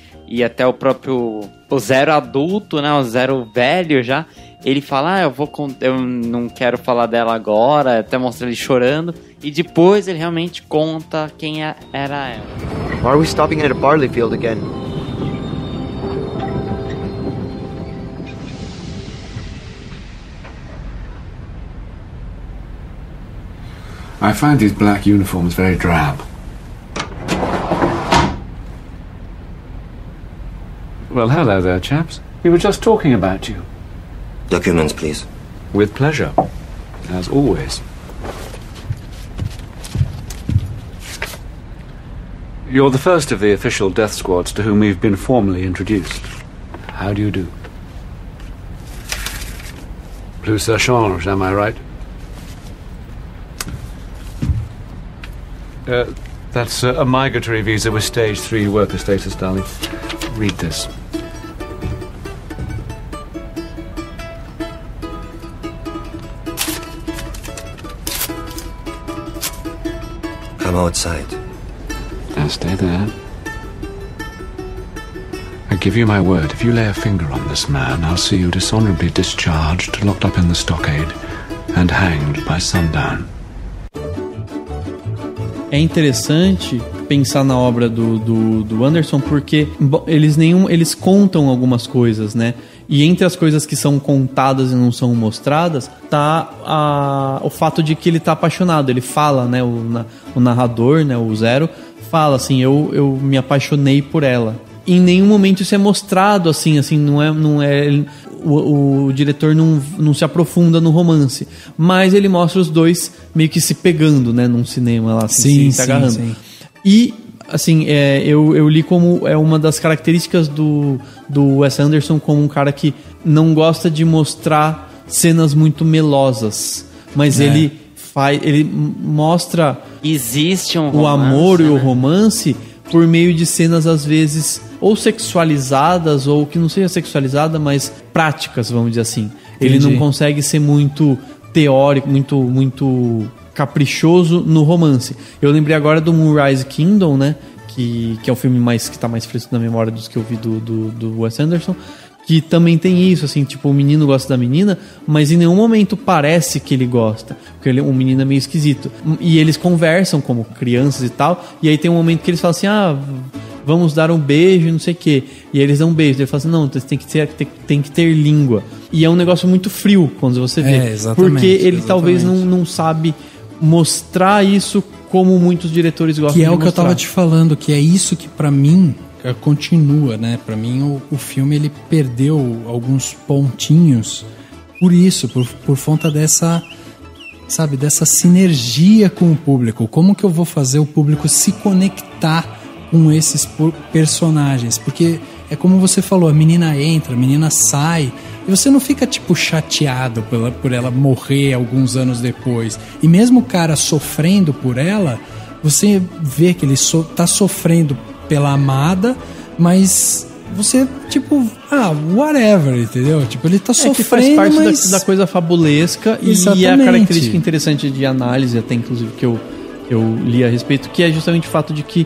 até o próprio... O Zero adulto, né? O Zero velho já. Ele fala, eu não quero falar dela agora. Até mostra ele chorando. E depois ele realmente conta quem era ela. Why are we stopping at a barley field again? I find these black uniforms very drab. Well, hello there, chaps. We were just talking about you. Documents, please. With pleasure, as always. You're the first of the official death squads to whom we've been formally introduced. How do you do? Plus ça change, am I right? That's a migratory visa with stage 3 worker status, darling. Read this. Come outside. Now stay there. I give you my word, if you lay a finger on this man, I'll see you dishonorably discharged, locked up in the stockade, and hanged by sundown. É interessante pensar na obra do Anderson porque eles contam algumas coisas, né? E entre as coisas que são contadas e não são mostradas tá o fato de que ele tá apaixonado. Ele fala, né? O narrador, né? O Zero fala assim, eu me apaixonei por ela. Em nenhum momento isso é mostrado assim não é o diretor não se aprofunda no romance, mas ele mostra os dois meio que se pegando, né, num cinema lá, assim, se agarrando. Sim. E assim, eu li como uma das características do Wes Anderson como um cara que não gosta de mostrar cenas muito melosas, mas ele mostra existe um romance, o amor, né? E o né? romance por meio de cenas às vezes ou sexualizadas ou que não seja sexualizada, mas práticas, vamos dizer assim. Entendi. Ele não consegue ser muito teórico, muito caprichoso no romance. Eu lembrei agora do Moonrise Kingdom, né? Que é o filme que tá mais fresco na memória dos que eu vi do Wes Anderson, que também tem isso, assim, tipo, o menino gosta da menina, mas em nenhum momento parece que ele gosta, porque o menino é meio esquisito. E eles conversam como crianças e tal, e aí tem um momento que eles falam assim, vamos dar um beijo e não sei o quê. E aí eles dão um beijo, ele fala assim, não, tem que ter língua. E é um negócio muito frio quando você vê, porque ele talvez não sabe mostrar isso como muitos diretores gostam de mostrar. Que é o que eu tava te falando, que é isso que pra mim continua, né? Pra mim o filme ele perdeu alguns pontinhos por isso, por conta dessa, sabe, dessa sinergia com o público. Como que eu vou fazer o público se conectar com esses personagens? Porque é como você falou, a menina entra, a menina sai, e você não fica tipo chateado por ela morrer alguns anos depois. E mesmo o cara sofrendo por ela, você vê que ele tá sofrendo pela amada, mas você, tipo, whatever, entendeu? Tipo, ele tá sofrendo, que faz parte mas da coisa fabulesca. Exatamente. E a característica interessante de análise, até inclusive que eu li a respeito, que é justamente o fato de que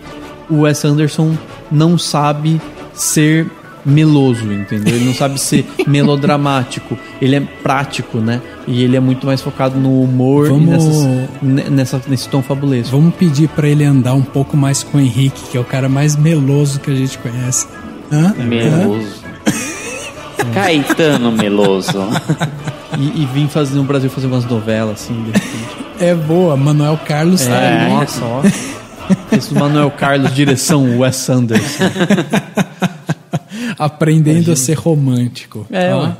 o Wes Anderson não sabe ser meloso, entendeu? Ele não sabe ser melodramático, ele é prático, né? E ele é muito mais focado no humor e nesse tom fabulesco. Vamos pedir pra ele andar um pouco mais com o Henrique, que é o cara mais meloso que a gente conhece. Meloso. Caetano Meloso. E vim no Brasil fazer umas novelas, assim, de repente. É boa, Manuel Carlos tá aí. Nossa, ó. Esse Manuel Carlos, direção Wes Anderson. Aprendendo a ser romântico.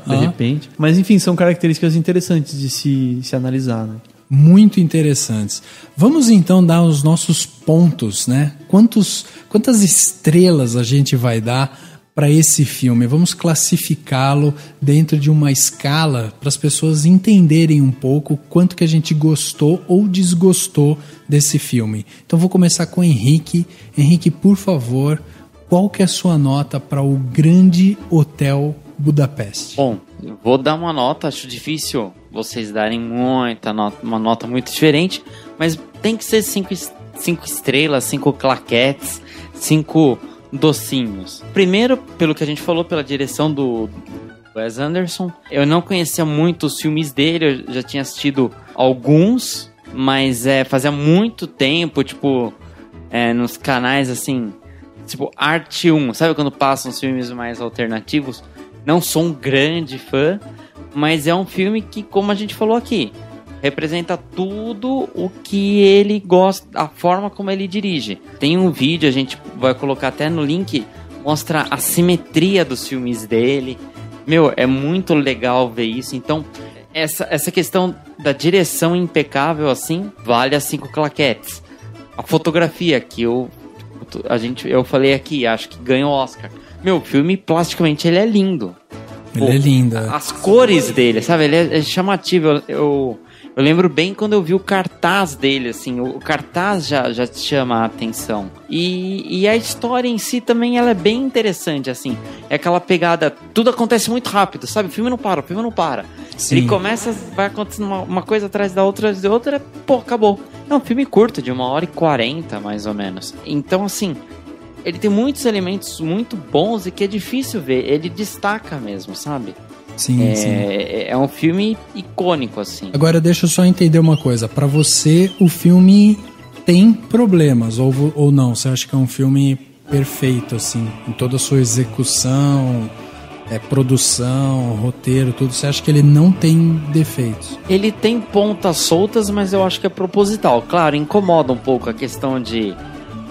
De repente. Mas enfim, são características interessantes de se analisar, né? Muito interessantes. Vamos então dar os nossos pontos, né? Quantas estrelas a gente vai dar para esse filme? Vamos classificá-lo dentro de uma escala para as pessoas entenderem um pouco quanto que a gente gostou ou desgostou desse filme. Então vou começar com o Henrique. Henrique, por favor, qual que é a sua nota para o Grande Hotel Budapeste? Bom, eu vou dar uma nota, acho difícil vocês darem uma nota muito diferente, mas tem que ser 5 estrelas, 5 claquetes, 5 docinhos. Primeiro, pelo que a gente falou, pela direção do Wes Anderson. Eu não conhecia muito os filmes dele, eu já tinha assistido alguns, mas fazia muito tempo, tipo, nos canais assim, tipo Arte 1, sabe quando passam os filmes mais alternativos? Não sou um grande fã, mas é um filme que, como a gente falou aqui, representa tudo o que ele gosta, a forma como ele dirige. Tem um vídeo, a gente vai colocar até no link, mostra a simetria dos filmes dele. Meu, é muito legal ver isso. Então, essa questão da direção impecável, assim, vale as 5 claquetes. A fotografia, que eu falei aqui, acho que ganha o Oscar. Meu, o filme, plasticamente, ele é lindo. Ele é lindo. As cores dele, sabe? Ele é chamativo. Eu lembro bem quando eu vi o cartaz dele, assim. O cartaz já te chama a atenção. E a história em si também, ela é bem interessante, assim. É aquela pegada... Tudo acontece muito rápido, sabe? O filme não para. Sim. Ele começa, vai acontecendo uma coisa atrás da outra, acabou. É um filme curto, de 1h40, mais ou menos. Então, assim... ele tem muitos elementos muito bons e que é difícil ver. Ele destaca mesmo, sabe? Sim, sim. É um filme icônico, assim. Agora, deixa eu só entender uma coisa. Pra você, o filme tem problemas ou não? Você acha que é um filme perfeito, assim, em toda a sua execução, produção, roteiro, tudo? Você acha que ele não tem defeitos? Ele tem pontas soltas, mas eu acho que é proposital. Claro, incomoda um pouco a questão de,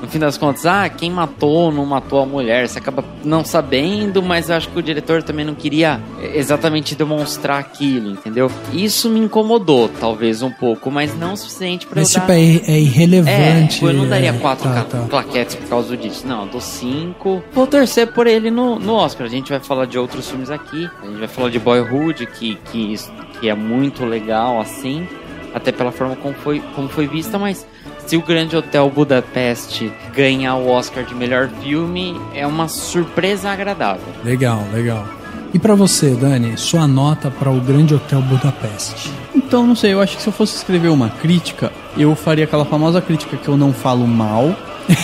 no fim das contas, quem matou ou não matou a mulher, você acaba não sabendo, mas eu acho que o diretor também não queria exatamente demonstrar aquilo, entendeu? Isso me incomodou, talvez, um pouco, mas não o suficiente pra mas eu dar... é irrelevante. Eu não daria 4 claquetes por causa disso, não, eu dou 5. Vou torcer por ele no Oscar. A gente vai falar de outros filmes aqui, a gente vai falar de Boyhood, que é muito legal, assim, até pela forma como foi vista, mas... Se o Grande Hotel Budapeste ganhar o Oscar de melhor filme, é uma surpresa agradável. Legal, legal. E pra você, Dani, sua nota para o Grande Hotel Budapeste? Então, não sei, eu acho que se eu fosse escrever uma crítica, eu faria aquela famosa crítica que eu não falo mal,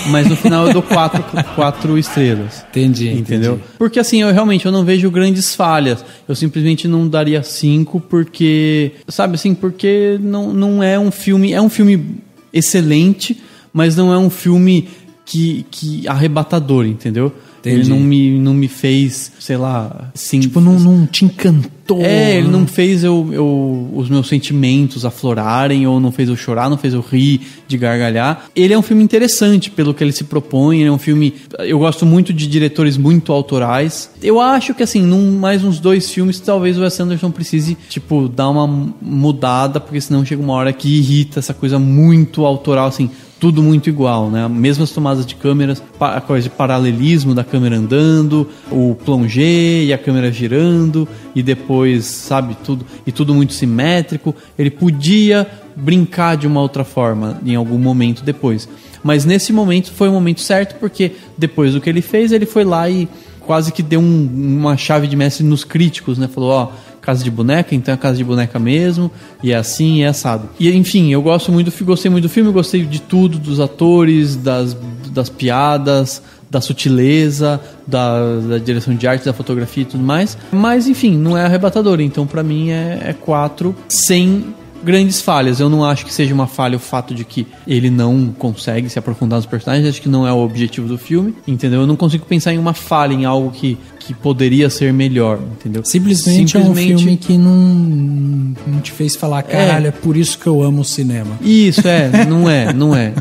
mas no final eu dou 4 estrelas. Entendeu? Entendi. Porque assim, eu realmente não vejo grandes falhas. Eu simplesmente não daria 5 porque, sabe assim, porque não é um filme... É um filme excelente, mas não é um filme que arrebatador, entendeu? Entendi. Ele não me fez, sei lá... Assim, tipo, não te encantou. Ele não fez os meus sentimentos aflorarem, ou não fez eu chorar, não fez eu rir, de gargalhar. Ele é um filme interessante pelo que ele se propõe, ele é um filme... Eu gosto muito de diretores muito autorais. Eu acho que, assim, mais uns 2 filmes, talvez o Wes Anderson precise, tipo, dar uma mudada, porque senão chega uma hora que irrita essa coisa muito autoral, assim... Tudo muito igual, né? Mesmas tomadas de câmeras, a coisa de paralelismo da câmera andando, o plongé e a câmera girando, e depois, sabe, tudo muito simétrico. Ele podia brincar de uma outra forma em algum momento depois. Mas nesse momento foi o momento certo, porque depois do que ele fez, ele foi lá e quase que deu uma chave de mestre nos críticos, né? Falou, Casa de Boneca, então é Casa de Boneca mesmo, e é assim, é assado. E enfim, eu gostei muito do filme, gostei de tudo, dos atores, das piadas, da sutileza, da direção de arte, da fotografia e tudo mais. Mas enfim, não é arrebatador, então pra mim é 4, sem grandes falhas. Eu não acho que seja uma falha o fato de que ele não consegue se aprofundar nos personagens, acho que não é o objetivo do filme, entendeu? Eu não consigo pensar em uma falha, em algo que poderia ser melhor, entendeu? Simplesmente é um filme que não te fez falar, caralho, é por isso que eu amo o cinema. Isso, não é.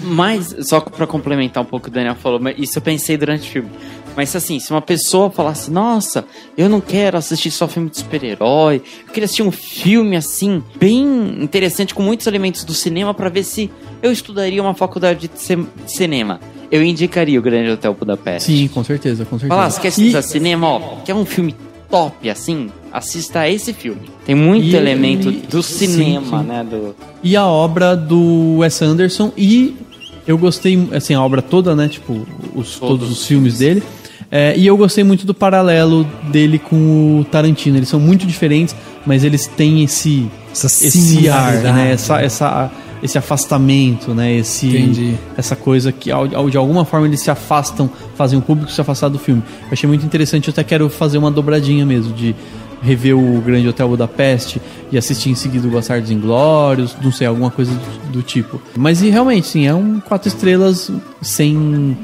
Mas, só pra complementar um pouco o que o Daniel falou, isso eu pensei durante o filme. Mas assim, se uma pessoa falasse, nossa, eu não quero assistir só filme de super-herói, eu queria assistir um filme assim, bem interessante, com muitos elementos do cinema, pra ver se eu estudaria uma faculdade de cinema, eu indicaria o Grande Hotel Budapeste. Sim, com certeza. Falar, se quer assistir cinema, quer um filme top, assim, assista a esse filme. Tem muito elemento do cinema, sim. Né? E a obra do Wes Anderson, e eu gostei, assim, a obra toda, né? Tipo, todos os filmes dele. E eu gostei muito do paralelo dele com o Tarantino. Eles são muito diferentes, mas eles têm esse ar, né? Esse afastamento, né? Essa coisa que de alguma forma eles se afastam, fazem o público se afastar do filme. Eu achei muito interessante, eu até quero fazer uma dobradinha mesmo, de rever o Grande Hotel Budapeste e assistir em seguida o Bastardos Inglórios, não sei, alguma coisa do tipo. Mas realmente, sim, é um 4 estrelas sem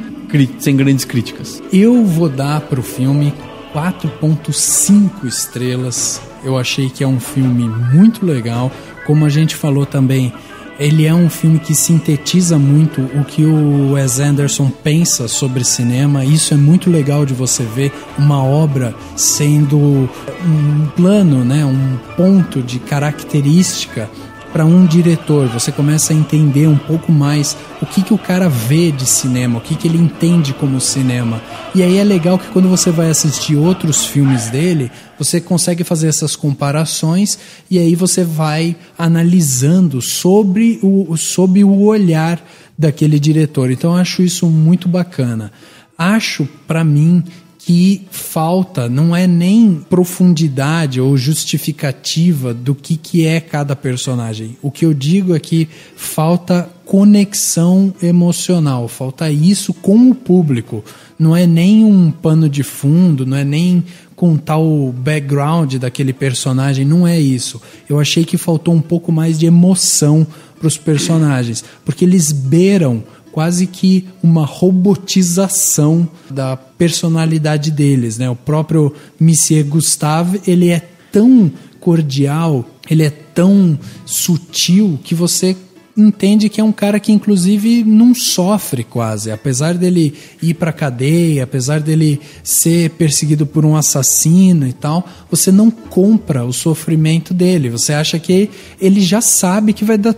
grandes críticas. Eu vou dar pro filme 4.5 estrelas. Eu achei que é um filme muito legal. Como a gente falou também, ele é um filme que sintetiza muito o que o Wes Anderson pensa sobre cinema. Isso é muito legal de você ver uma obra sendo um plano, né, um ponto de característica para um diretor. Você começa a entender um pouco mais o que o cara vê de cinema, o que ele entende como cinema. E aí é legal que quando você vai assistir outros filmes dele, você consegue fazer essas comparações e aí você vai analisando sob o olhar daquele diretor. Então eu acho isso muito bacana. Acho, para mim, que falta, não é nem profundidade ou justificativa do que é cada personagem. O que eu digo é que falta conexão emocional, falta isso com o público. Não é nem um pano de fundo, não é nem contar o background daquele personagem, não é isso. Eu achei que faltou um pouco mais de emoção para os personagens, porque eles beiram quase que uma robotização da personalidade deles, né? O próprio Monsieur Gustave, ele é tão cordial, ele é tão sutil que você entende que é um cara que inclusive não sofre quase, apesar dele ir pra cadeia, apesar dele ser perseguido por um assassino e tal, você não compra o sofrimento dele, você acha que ele já sabe que vai dar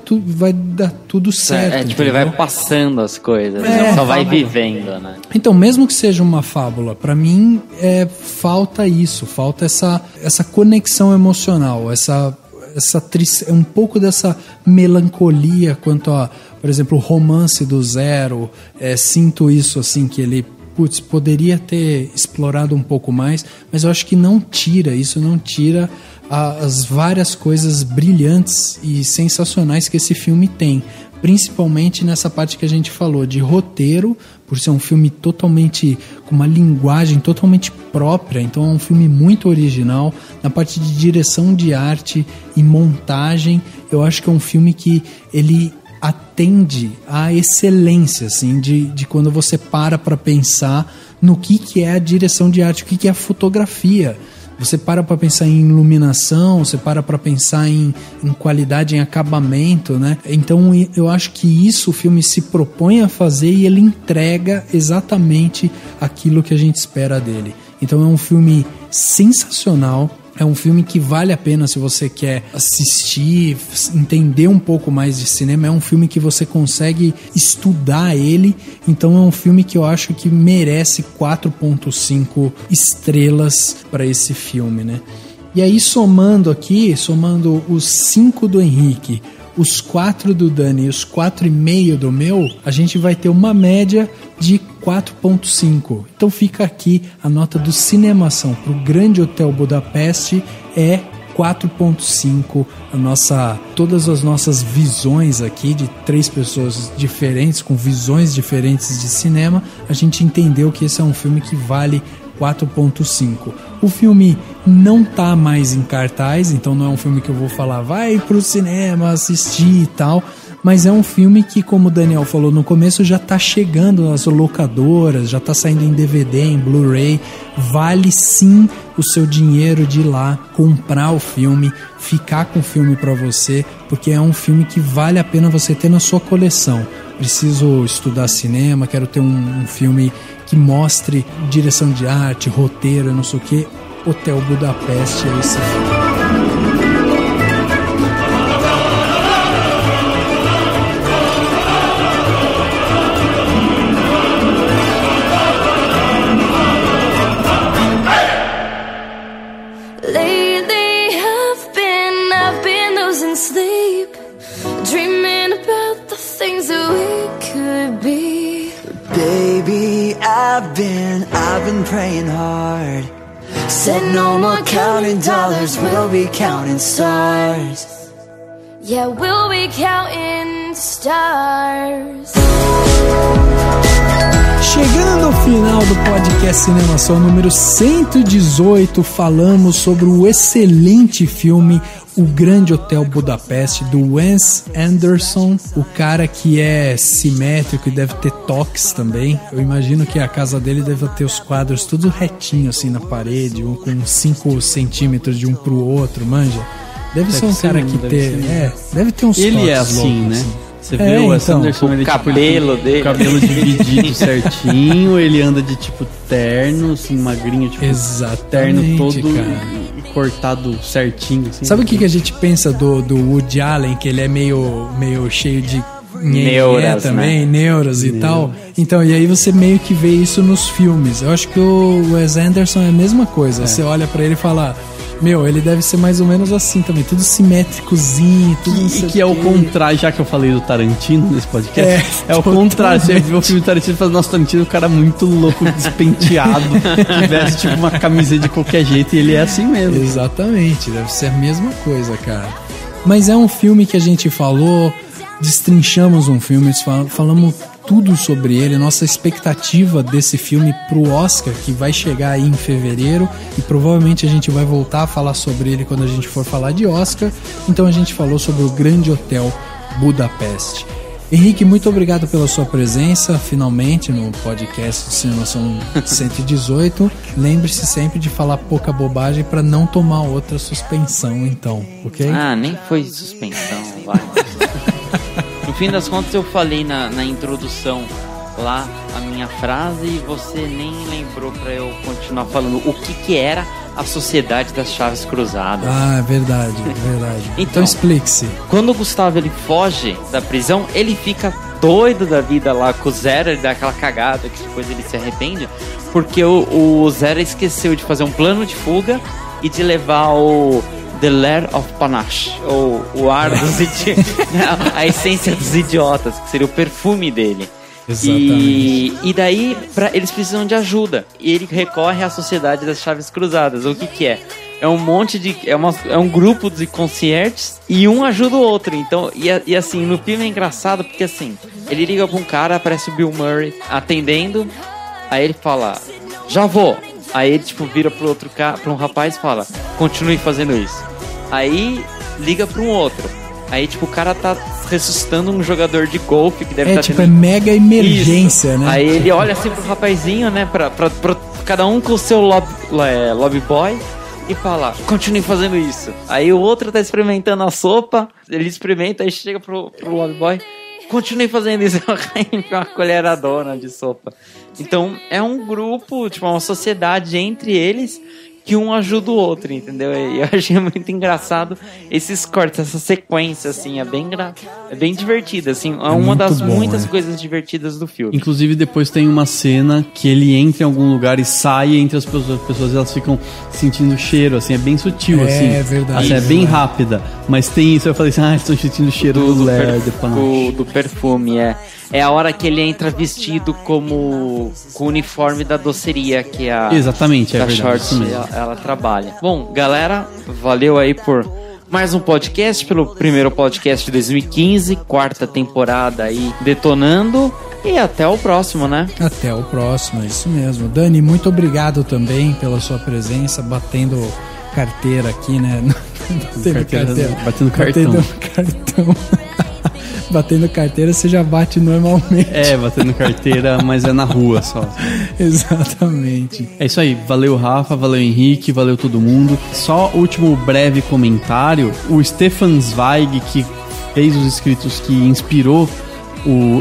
tudo certo. Tipo, ele vai passando as coisas, só vai vivendo, né? Então, mesmo que seja uma fábula, pra mim falta isso, falta essa conexão emocional, um pouco dessa melancolia quanto a, por exemplo, o Romance do Zero. Sinto isso, assim, que ele poderia ter explorado um pouco mais, mas eu acho que não tira as várias coisas brilhantes e sensacionais que esse filme tem, principalmente nessa parte que a gente falou de roteiro, por ser um filme totalmente com uma linguagem totalmente própria, então é um filme muito original. Na parte de direção de arte e montagem, eu acho que é um filme que ele atende à excelência, assim, de quando você para pensar no que é a direção de arte, o que é a fotografia. Você para pensar em iluminação, você para pensar em qualidade, em acabamento, né? Então eu acho que isso o filme se propõe a fazer e ele entrega exatamente aquilo que a gente espera dele. Então é um filme sensacional. É um filme que vale a pena se você quer assistir, entender um pouco mais de cinema. É um filme que você consegue estudar ele. Então é um filme que eu acho que merece 4.5 estrelas para esse filme, né? E aí somando os 5 do Henrique, os 4 do Dani e os 4,5 do meu, a gente vai ter uma média de 4.5. Então fica aqui a nota do Cinemação para o Grande Hotel Budapeste é 4.5. Todas as nossas visões aqui de 3 pessoas diferentes, com visões diferentes de cinema, a gente entendeu que esse é um filme que vale 4.5. O filme não tá mais em cartaz, então não é um filme que eu vou falar vai pro cinema assistir e tal, mas é um filme que, como o Daniel falou no começo, já tá chegando nas locadoras, já tá saindo em DVD, em Blu-ray. Vale sim o seu dinheiro de ir lá comprar o filme, ficar com o filme para você, porque é um filme que vale a pena você ter na sua coleção. Preciso estudar cinema, quero ter um filme que mostre direção de arte, roteiro, não sei o que. Hotel Budapeste é esse filme. I've been losing sleep, dreaming about the things that we could be. Baby, I've been praying hard. Said no more counting dollars, we'll be counting stars. Yeah, we'll be counting stars. Chegando ao final do podcast Cinemação número 118, falamos sobre o excelente filme O Grande Hotel Budapeste, do Wes Anderson, o cara que é simétrico e deve ter toques também. Eu imagino que a casa dele deve ter os quadros tudo retinho assim na parede, um com 5 centímetros de um pro outro, manja. Deve ser um cara que deve ter uns toques. Ele é assim, loucos, né? assim. Você vê o Wes Anderson, ele, cabelo dele. O cabelo dividido certinho, ele anda de tipo terno, assim, magrinho, tipo terno todo cortado certinho. Assim. Sabe o que a gente pensa do Woody Allen, que ele é meio cheio de neuras também, né? Neuras e tal. Então, e aí você meio que vê isso nos filmes. Eu acho que o Wes Anderson é a mesma coisa. Você olha pra ele e fala, Meu, ele deve ser mais ou menos assim também, tudo simétricozinho, tudo não sei que é o contrário, já que eu falei do Tarantino nesse podcast, é o contrário. Você vê o filme do Tarantino e fala, nossa, Tarantino é um cara muito louco, despenteado, que veste tipo uma camiseta de qualquer jeito, e ele é assim mesmo. Exatamente, deve ser a mesma coisa, cara. Mas é um filme que a gente falou, destrinchamos um filme, falamos tudo sobre ele, nossa expectativa desse filme pro Oscar, que vai chegar aí em fevereiro, e provavelmente a gente vai voltar a falar sobre ele quando a gente for falar de Oscar. Então a gente falou sobre o Grande Hotel Budapeste. Henrique, muito obrigado pela sua presença, finalmente, no podcast de Cinemação 118. Lembre-se sempre de falar pouca bobagem para não tomar outra suspensão, então, ok? Ah, nem foi suspensão, vai. No fim das contas, eu falei na introdução lá a minha frase e você nem lembrou pra eu continuar falando o que era a Sociedade das Chaves Cruzadas. Ah, é verdade. Então explique-se. Quando o Gustavo ele foge da prisão, ele fica doido da vida lá com o Zera, ele dá aquela cagada que depois ele se arrepende, porque o Zera esqueceu de fazer um plano de fuga e de levar o The Lair of Panache, ou o ar dos a essência dos idiotas, que seria o perfume dele. Exatamente. E daí eles precisam de ajuda. E ele recorre à Sociedade das Chaves Cruzadas. O que é? É um monte de... É um grupo de concierges e um ajuda o outro. Então, e assim, no filme é engraçado porque assim, ele liga pra um cara, aparece o Bill Murray atendendo, aí ele fala, já vou. Aí ele tipo vira pro outro cara, pra um rapaz e fala, continue fazendo isso. Aí liga pra um outro. Aí tipo o cara tá ressuscitando um jogador de golfe que deve estar tipo, é mega emergência, isso, né? Aí ele olha assim pro rapazinho, né, pra cada um com o seu lobby boy e fala, continue fazendo isso. Aí o outro tá experimentando a sopa, ele experimenta, aí chega pro lobby boy, continue fazendo isso, uma colheradona de sopa. Então é um grupo, tipo uma sociedade entre eles que um ajuda o outro, entendeu? E eu achei muito engraçado esses cortes, essa sequência, assim, é bem divertida, assim, é uma das muitas coisas divertidas do filme. Inclusive, depois tem uma cena que ele entra em algum lugar e sai entre as pessoas elas ficam sentindo o cheiro, assim, é bem sutil, assim. É verdade. Assim, é bem rápida, mas tem isso, eu falei assim, eles estão sentindo o cheiro do perfume, É a hora que ele entra vestido com o uniforme da doceria, que é a... Exatamente, é da verdade, Short, ela trabalha. Bom, galera, valeu aí por mais um podcast, pelo primeiro podcast de 2015, quarta temporada aí detonando, e até o próximo, né? Até o próximo, é isso mesmo. Dani, muito obrigado também pela sua presença, batendo carteira aqui, né? Batendo cartão. Batendo carteira você já bate normalmente. Batendo carteira, mas é na rua só. Exatamente. É isso aí, valeu Rafa, valeu Henrique, valeu todo mundo. Só último breve comentário, o Stefan Zweig, que fez os escritos que inspirou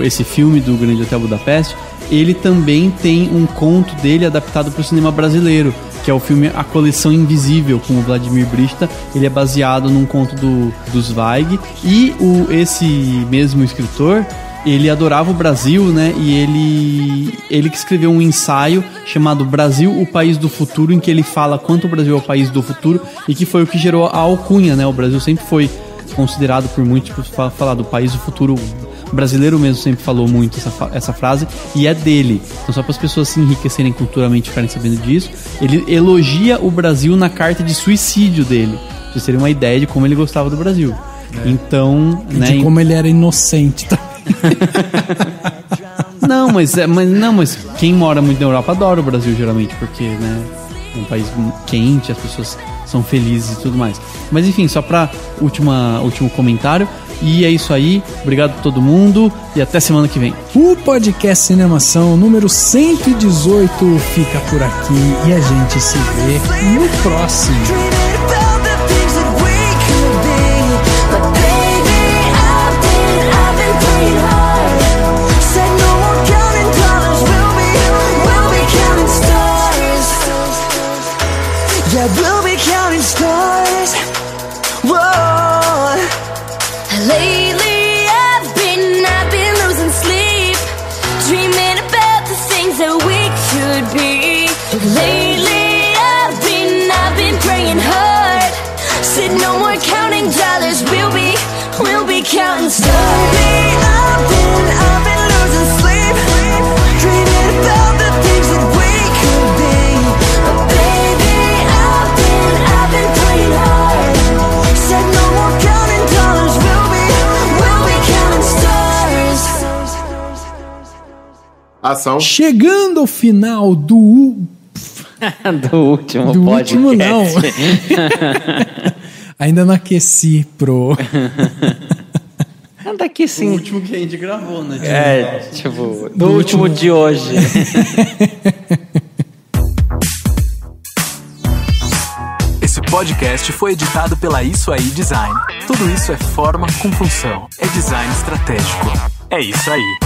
esse filme do Grande Hotel Budapeste, ele também tem um conto dele adaptado para o cinema brasileiro, que é o filme A Coleção Invisível, com o Vladimir Brista. Ele é baseado num conto do Zweig. E esse mesmo escritor, ele adorava o Brasil, né? E ele que escreveu um ensaio chamado Brasil, o País do Futuro, em que ele fala quanto o Brasil é o país do futuro, e que foi o que gerou a alcunha, né? O Brasil sempre foi considerado por muitos, por falar do país do futuro. O brasileiro mesmo sempre falou muito essa frase, e é dele. Então, só para as pessoas se enriquecerem culturalmente e ficarem sabendo disso, ele elogia o Brasil na carta de suicídio dele. Pra vocês terem uma ideia de como ele gostava do Brasil. Então, e de como ele era inocente também. Mas quem mora muito na Europa adora o Brasil, geralmente, porque, né, é um país quente, as pessoas são felizes e tudo mais. Mas enfim, só para último comentário. E é isso aí, obrigado a todo mundo e até semana que vem. O podcast Cinemação número 118 fica por aqui e a gente se vê no próximo. Lately I've been losing sleep, dreaming about the things that we could be. Lately I've been praying hard. counting stars. I've been losing sleep, dreaming about the things that we could be. But baby, I've been playing hard. Said no more counting dollars, we'll be counting stars. Ação. Chegando ao final do último do podcast. último não. Ainda não aqueci pro... Daqui sim. O último que a gente gravou, né? Tipo, do último de hoje. Esse podcast foi editado pela Isso Aí Design. Tudo isso é forma com função. É design estratégico. É isso aí.